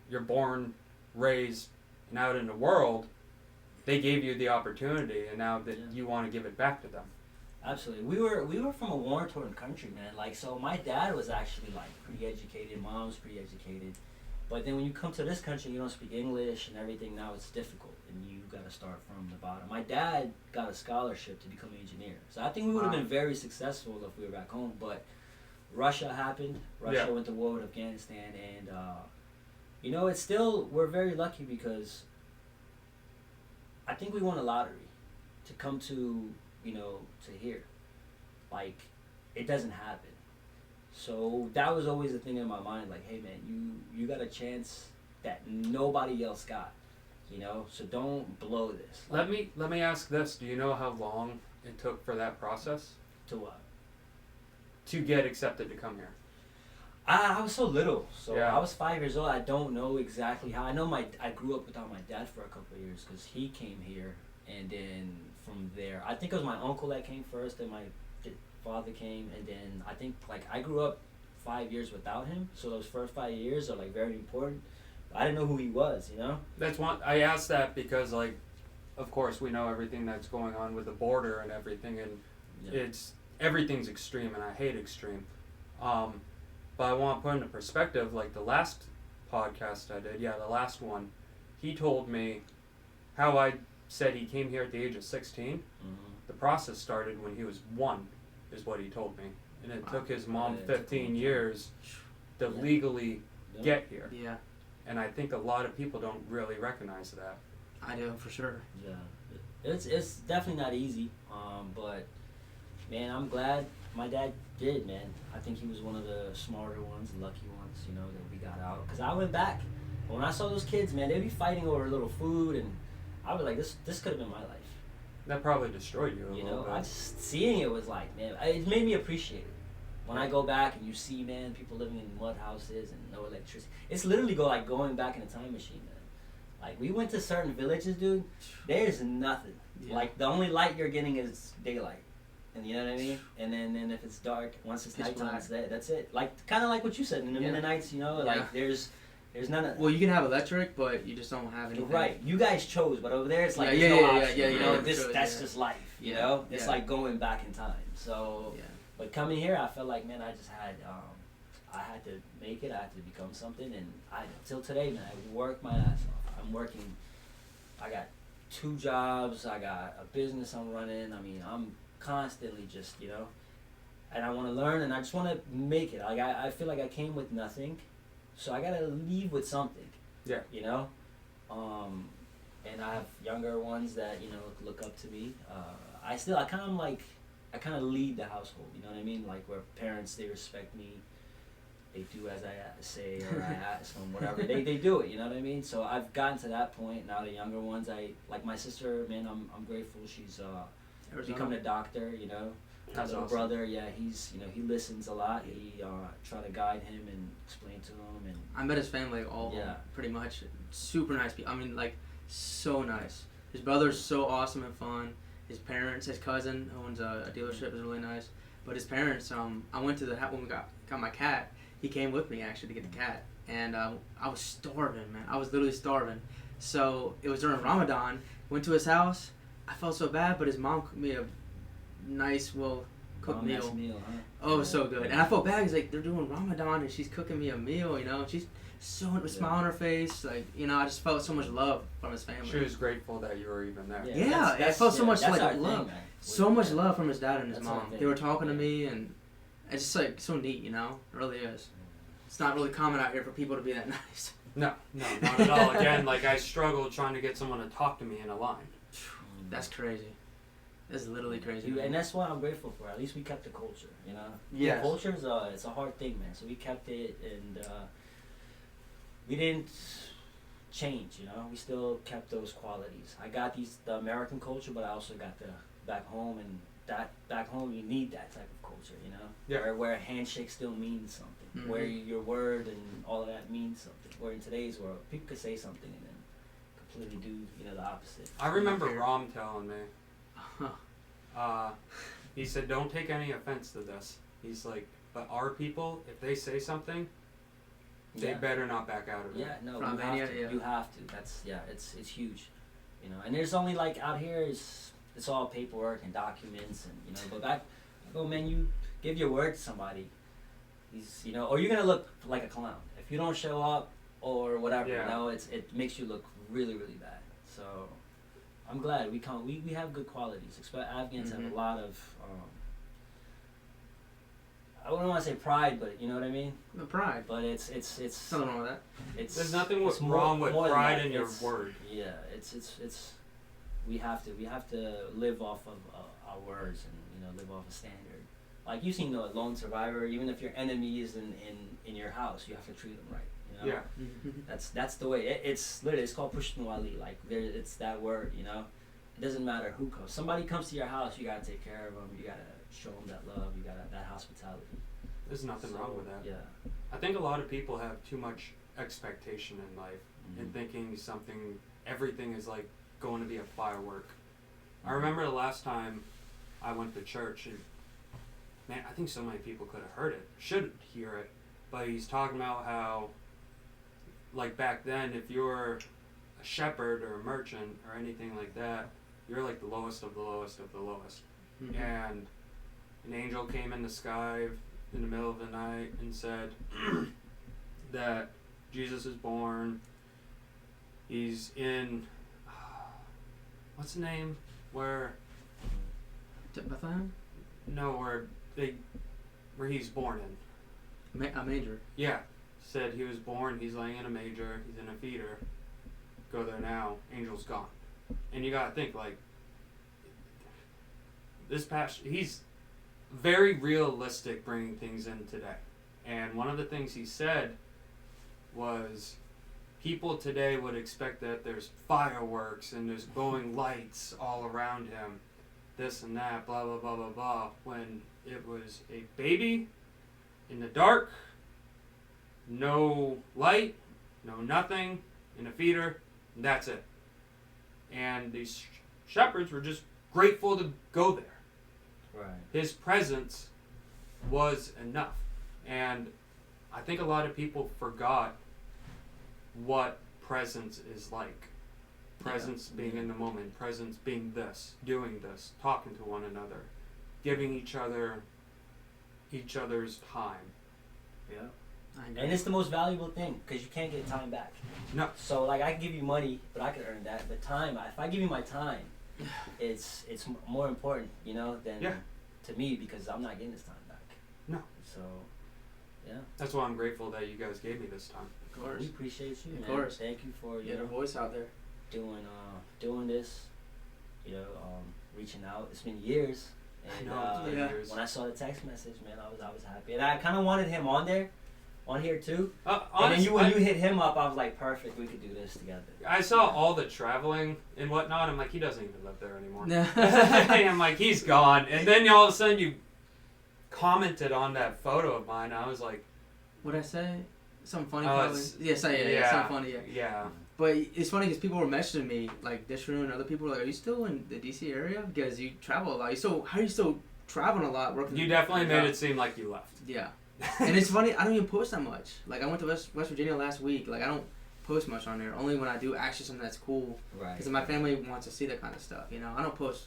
you're born, raised, and out in the world, they gave you the opportunity, and now that Yeah. you want to give it back to them. Absolutely. We were from a war-torn country, man. Like, so my dad was actually like pretty educated. Mom was pretty educated. But then when you come to this country, you don't speak English and everything. Now it's difficult, and you got to start from the bottom. My dad got a scholarship to become an engineer, so I think we would have Wow. been very successful if we were back home. But Russia happened. Russia Yeah. went to war with Afghanistan, and you know, it's still, we're very lucky because I think we won a lottery to come to, you know, to here. Like, it doesn't happen. So that was always the thing in my mind, like, hey man, you got a chance that nobody else got, you know, so don't blow this. Let me ask this: do you know how long it took for that process To what? to get accepted to come here? I was so little, so Yeah. I was 5 years old. I don't know exactly how. I know I grew up without my dad for a couple of years because he came here, and then from there, I think it was my uncle that came first, then my father came, and then I think like I grew up 5 years without him, so those first 5 years are like very important. I didn't know who he was, you know. That's one. I asked that because, like, of course, we know everything that's going on with the border and everything, and Yeah. everything's extreme, and I hate extreme. But I want to put into perspective, like the last podcast I did, the last one, he told me how I said he came here at the age of 16. Mm-hmm. The process started when he was 1, is what he told me, and it Wow. took his mom Yeah, it took 15 him. years to Yeah. legally Yeah. get here, Yeah, and I think a lot of people don't really recognize that. I do for sure. Yeah, it's definitely not easy. But man, I'm glad my dad did. Man, I think he was one of the smarter ones, the lucky ones, you know, that we got out. Cause I went back when I saw those kids, man, they'd be fighting over a little food, and I was like, this could have been my life. That probably destroyed you a You little know, bit. I just seeing it was like, man, it made me appreciate it. When I go back and you see, man, people living in mud houses and no electricity, it's literally going back in a time machine, man. Like, we went to certain villages, dude. There's nothing. Yeah. Like, the only light you're getting is daylight, and you know what I mean. And then if it's dark, once it's Pitch nighttime, black. it's there. That's it. Like, kind of like what you said in the Yeah. Mennonites, you know. Yeah. Like, there's none of. Well, you can have electric, but you just don't have anything. Right, you guys chose, but over there it's like Yeah, there's no yeah, option. yeah, you yeah, know, yeah, this sure, that's yeah. just life. You Yeah, know, it's yeah. like going back in time. So, Yeah. but coming here, I felt like, man, I just had, I had to make it. I had to become something, and till today, man, I work my ass off. I'm working. I got 2 jobs. I got a business I'm running. I mean, I'm constantly just, you know, and I want to learn, and I just want to make it. Like, I feel like I came with nothing, so I gotta leave with something. Yeah. You know, and I have younger ones that, you know, look up to me. I kind of lead the household. You know what I mean? Like, where parents, they respect me. They do as I say, or I ask them, whatever. They do it. You know what I mean? So I've gotten to that point. Now the younger ones, like my sister, man, I'm grateful. She's becoming a doctor. You know, my That's little awesome. brother, yeah, he's, you know, he listens a lot. He try to guide him and explain to him, and I met his family all Yeah. pretty much. Super nice people. I mean, like, so nice. His brother's so awesome and fun. His parents, his cousin who owns a dealership is really nice. But his parents, I went to the when we got my cat. He came with me actually to get the cat, and I was starving, man. I was literally starving. So it was during Ramadan. Went to his house. I felt so bad, but his mom cooked me a nice, well cooked Mom-ass meal. huh? Oh, it was so good. And I felt bad because like they're doing Ramadan and she's cooking me a meal, you know. And she's so with a smile on her face, like, you know. I just felt so much love from his family. She was grateful that you were even there. Yeah, I felt so much that's like our love, thing, man. so much love from his dad and his That's our mom. thing. They were talking to me, and it's just like so neat, you know. It really is. It's not really common out here for people to be that nice. No, not at all. Again, like I struggled trying to get someone to talk to me in a line. That's crazy. That's literally crazy. And that's what I'm grateful for. At least we kept the culture, you know. Yes. The culture is it's a hard thing, man. So we kept it, and we didn't change, you know. We still kept those qualities. I got the American culture, but I also got the back home, and that back home you need that type of culture, you know. Yeah. Where a handshake still means something. Mhm. Where your word and all of that means something. Where in today's world, people could say something and then completely do, you know, the opposite. I remember Rom telling me. He said, "Don't take any offense to this." He's like, "But our people, if they say something, they better not back out of it." Yeah, no, From you have Mania, to. yeah. You have to. That's it's huge, you know. And there's only like out here it's all paperwork and documents and you know. But back home, man, you give your word to somebody. He's you know, or you're gonna look like a clown if you don't show up or whatever. Yeah. You know, it makes you look really really bad. So I'm glad we have good qualities. Afghans have a lot of. I wouldn't want to say pride, but you know what I mean. The pride. But it's Nothing wrong with that. There's nothing it's wrong with more than pride that. in your It's- word. Yeah, it's we have to live off of our words and you know live off a standard. Like you've seen the lone survivor. Even if your enemy is in your house, you have to treat them right. You know? Yeah. That's the way. It's literally it's called Pushtin Wali. Like it's that word. You know, it doesn't matter who comes. Somebody comes to your house, you gotta take care of them. You gotta show them that love. You gotta that hospitality. There's nothing wrong with that. Yeah. I think a lot of people have too much expectation in life and thinking everything is like going to be a firework. I remember the last time I went to church, and man, I think so many people could have heard it, should hear it, but he's talking about how, like back then, if you're a shepherd or a merchant or anything like that, you're like the lowest of the lowest of the lowest. Mhm. And an angel came in the sky in the middle of the night and said that Jesus is born. He's in what's the name where Bethlehem? where he's born in. A major. Yeah, said he was born. He's laying in a manger. He's in a feeder. Go there now. Angel's gone. And you gotta think like he's very realistic bringing things in today. And one of the things he said was people today would expect that there's fireworks and there's glowing lights all around him, this and that, blah, blah, blah, blah, blah, when it was a baby in the dark, no light, no nothing, in a feeder, and that's it. And these shepherds were just grateful to go there. Right. His presence was enough. And I think a lot of people forgot what presence is like. Presence being in the moment, presence being this, doing this, talking to one another, giving each other's time. Yeah. I agree. And it's the most valuable thing because you can't get time back. No. So like I can give you money, but I could earn that. But time, if I give you my time, it's more important, you know, than to me because I'm not getting this time back. No. So, yeah. That's why I'm grateful that you guys gave me this time. Of course. We appreciate you, Of man. course. Thank you for Get her voice out there. doing this. You know, reaching out. It's been years. And I know, it's been years. when I saw the text message, man, I was happy, and I kind of wanted him on here too. And Honestly, then when you hit him up, I was like, perfect, we could do this together. I saw all the traveling and whatnot. I'm like, he doesn't even live there anymore. Yeah. I'm like, he's gone. And then all of a sudden you commented on that photo of mine. I was like, What'd I say? Something funny Oh, probably? it's- Yes, yeah, something funny, yeah. Yeah. But it's funny because people were messaging me, like Dishroom and other people were like, are you still in the DC area? Because you travel a lot. How are you still traveling a lot, working? You definitely made it seem like you left. Yeah. And it's funny, I don't even post that much. Like, I went to West Virginia last week. Like, I don't post much on there. Only when I do actually something that's cool. Right. Because my family wants to see that kind of stuff, you know? I don't post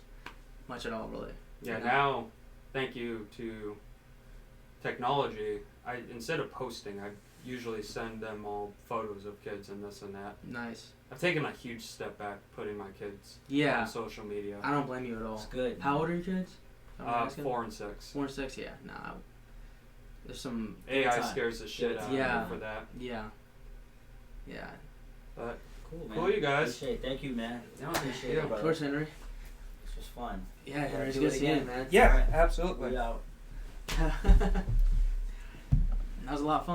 much at all, really. Yeah, You know? now thank you to technology, instead of posting, I usually send them all photos of kids and this and that. Nice. I've taken a huge step back putting my kids Yeah. on social media. I don't blame you at all. It's good. How old are your kids? 4 and 6. 4 and 6, yeah. Nah. There's some. AI time. scares the shit out Yeah. of me for that. Yeah. Yeah. But Cool, man. cool, you guys. Appreciate it. Thank you, man. Yeah, Appreciate yeah. it, Of brother. course, Henry. This was fun. Yeah, Henry. It's do good it seeing you, again. man. Yeah, Alright. absolutely. We out. That was a lot of fun.